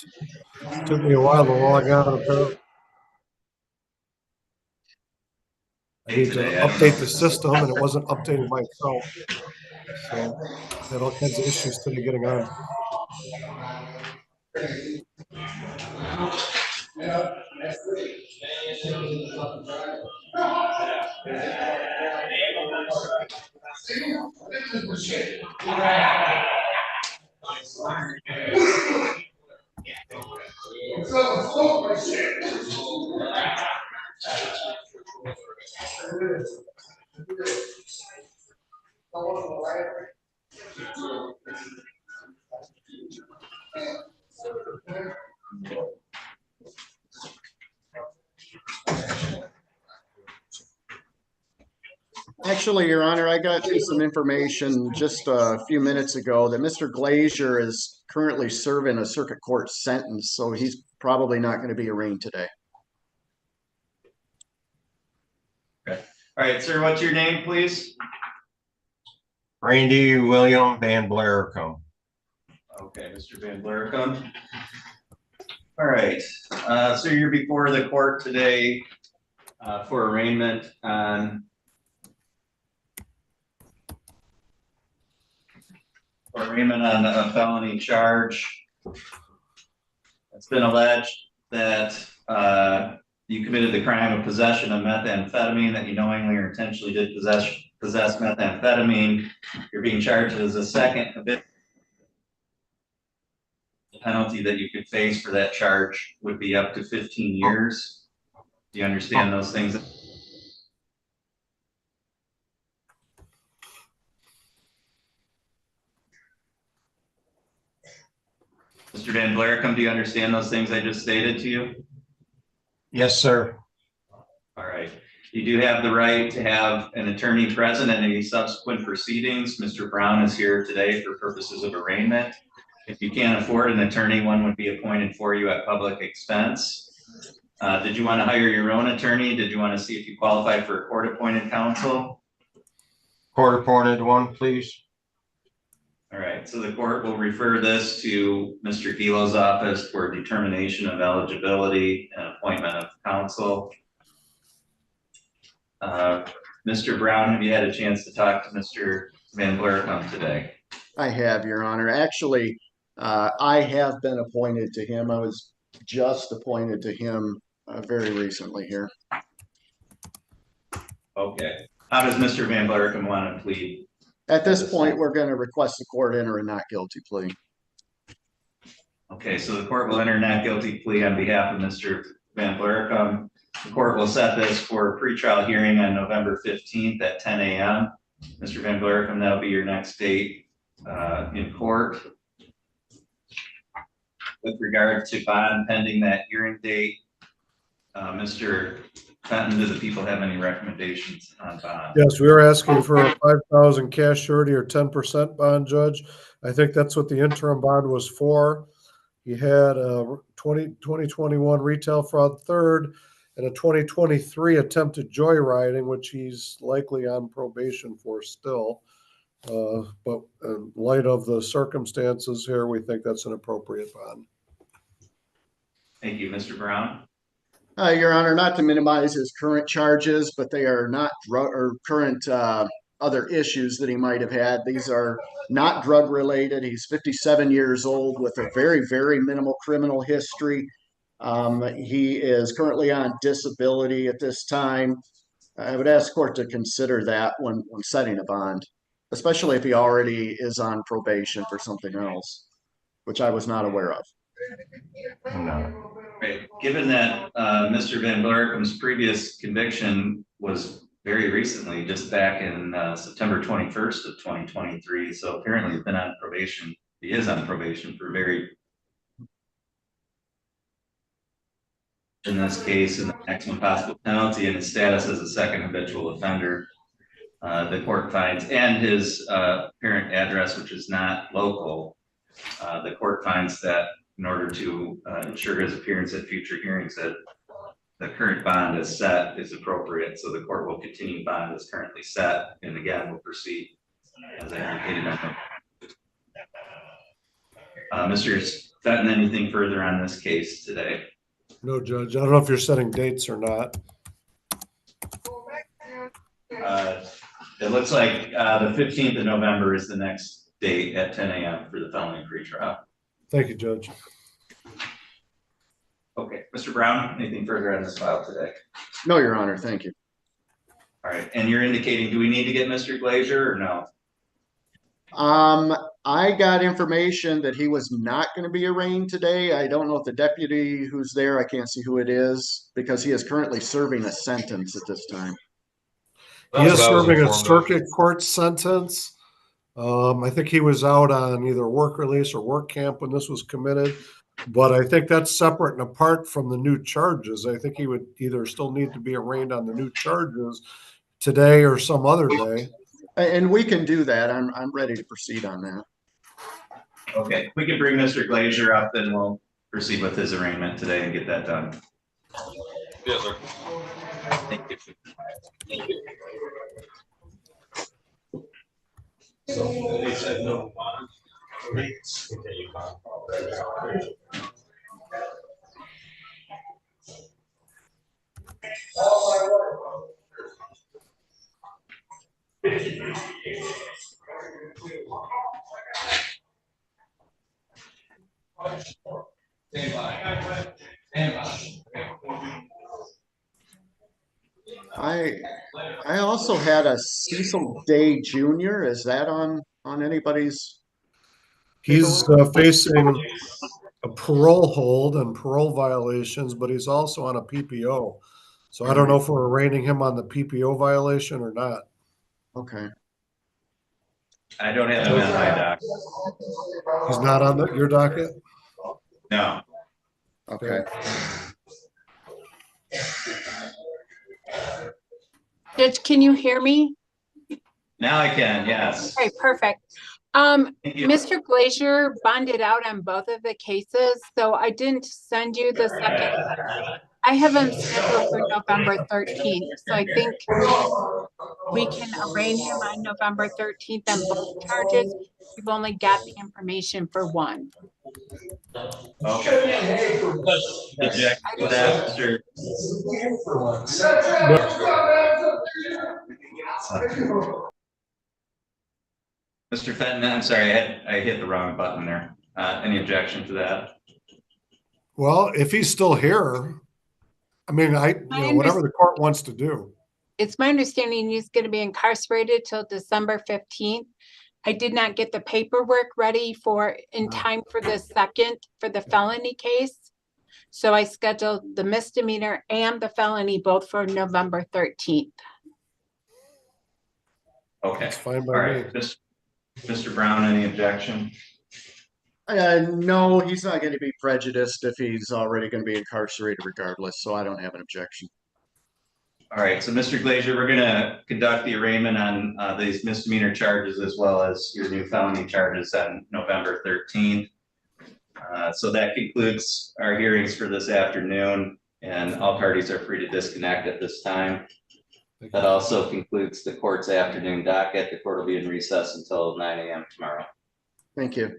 S6: It took me a while to log on. Apparently, I need to update the system, and it wasn't updating myself. So I had all kinds of issues today getting on.
S2: Actually, Your Honor, I got some information just a few minutes ago that Mr. Glazier is currently serving a circuit court sentence, so he's probably not going to be arraigned today.
S20: Okay. All right, sir, what's your name, please?
S7: Randy William Van Blaricum.
S20: Okay, Mr. Van Blaricum. All right, so you're before the court today for arraignment on a felony charge. It's been alleged that you committed the crime of possession of methamphetamine, that you knowingly or intentionally did possess methamphetamine. You're being charged as a second conviction. The penalty that you could face for that charge would be up to 15 years. Do you understand those things? Mr. Van Blaricum, do you understand those things I just stated to you?
S7: Yes, sir.
S20: All right. You do have the right to have an attorney present in any subsequent proceedings. Mr. Brown is here today for purposes of arraignment. If you can't afford an attorney, one would be appointed for you at public expense. Did you want to hire your own attorney? Did you want to see if you qualify for a court-appointed counsel?
S7: Court-appointed one, please.
S20: All right, so the court will refer this to Mr. Gilo's office for determination of eligibility and appointment of counsel. Mr. Brown, have you had a chance to talk to Mr. Van Blaricum today?
S2: I have, Your Honor. Actually, I have been appointed to him. I was just appointed to him very recently here.
S20: Okay. How does Mr. Van Blaricum want to plead?
S2: At this point, we're going to request the court enter a not guilty plea.
S20: Okay, so the court will enter a not guilty plea on behalf of Mr. Van Blaricum. The court will set this for a pretrial hearing on November 15th at 10 a.m. Mr. Van Blaricum, that'll be your next date in court. With regard to bond pending that hearing date, Mr. Fenton, do the people have any recommendations on bond?
S6: Yes, we were asking for a 5,000 cash surety or 10% bond, Judge. I think that's what the interim bond was for. He had a 2021 retail fraud third and a 2023 attempted joyriding, which he's likely on probation for still. But in light of the circumstances here, we think that's an appropriate bond.
S20: Thank you, Mr. Brown.
S2: Your Honor, not to minimize his current charges, but they are not drug or current other issues that he might have had. These are not drug related. He's 57 years old with a very, very minimal criminal history. He is currently on disability at this time. I would ask court to consider that when setting a bond, especially if he already is on probation for something else, which I was not aware of.
S7: No.
S20: Right. Given that Mr. Van Blaricum's previous conviction was very recently, just back in September 21st of 2023, so apparently he's been on probation. He is on probation for very in this case and the maximum possible penalty and his status as a second habitual offender. The court finds, and his parent address, which is not local, the court finds that in order to ensure his appearance at future hearings, that the current bond is set is appropriate. So the court will continue bond is currently set, and again, will proceed as I indicated on the. Mr. Fenton, anything further on this case today?
S6: No, Judge. I don't know if you're setting dates or not.
S20: It looks like the 15th of November is the next date at 10 a.m. for the felony pretrial.
S6: Thank you, Judge.
S20: Okay, Mr. Brown, anything further on this file today?
S2: No, Your Honor, thank you.
S20: All right, and you're indicating, do we need to get Mr. Glazier or no?
S2: I got information that he was not going to be arraigned today. I don't know if the deputy who's there, I can't see who it is, because he is currently serving a sentence at this time.
S6: He is serving a circuit court sentence. I think he was out on either work release or work camp when this was committed, but I think that's separate and apart from the new charges. I think he would either still need to be arraigned on the new charges today or some other day.
S2: And we can do that. I'm ready to proceed on that.
S20: Okay, if we can bring Mr. Glazier up, then we'll proceed with his arraignment today and get that done.
S7: Yes, sir.
S20: Thank you.
S7: Thank you. So they said no bond. Continue bond.
S2: I also had a Cecil Day Jr. Is that on anybody's?
S6: He's facing a parole hold and parole violations, but he's also on a PPO. So I don't know if we're arraigning him on the PPO violation or not.
S2: Okay.
S20: I don't have him on my docket.
S6: He's not on your docket?
S20: No.
S2: Okay.
S8: Judge, can you hear me?
S20: Now I can, yes.
S8: Okay, perfect.
S20: Thank you.
S8: Mr. Glazier bonded out on both of the cases, so I didn't send you the second. I have him scheduled for November 13th, so I think we can arraign him on November 13th on both charges. We've only got the information for one.
S20: Okay. Object to that, Mr. Mr. Fenton, I'm sorry, I hit the wrong button there. Any objection to that?
S6: Well, if he's still here, I mean, whatever the court wants to do.
S8: It's my understanding he's going to be incarcerated till December 15th. I did not get the paperwork ready in time for the second, for the felony case. So I scheduled the misdemeanor and the felony both for November 13th.
S20: Okay.
S6: That's fine by
S20: All right. Mr. Brown, any objection?
S2: No, he's not going to be prejudiced if he's already going to be incarcerated regardless, so I don't have an objection.
S20: All right, so Mr. Glazier, we're going to conduct the arraignment on these misdemeanor charges as well as your new felony charges on November 13th. So that concludes our hearings for this afternoon, and all parties are free to disconnect at this time. That also concludes the court's afternoon docket. The court will be in recess until 9 a.m. tomorrow.
S2: Thank you.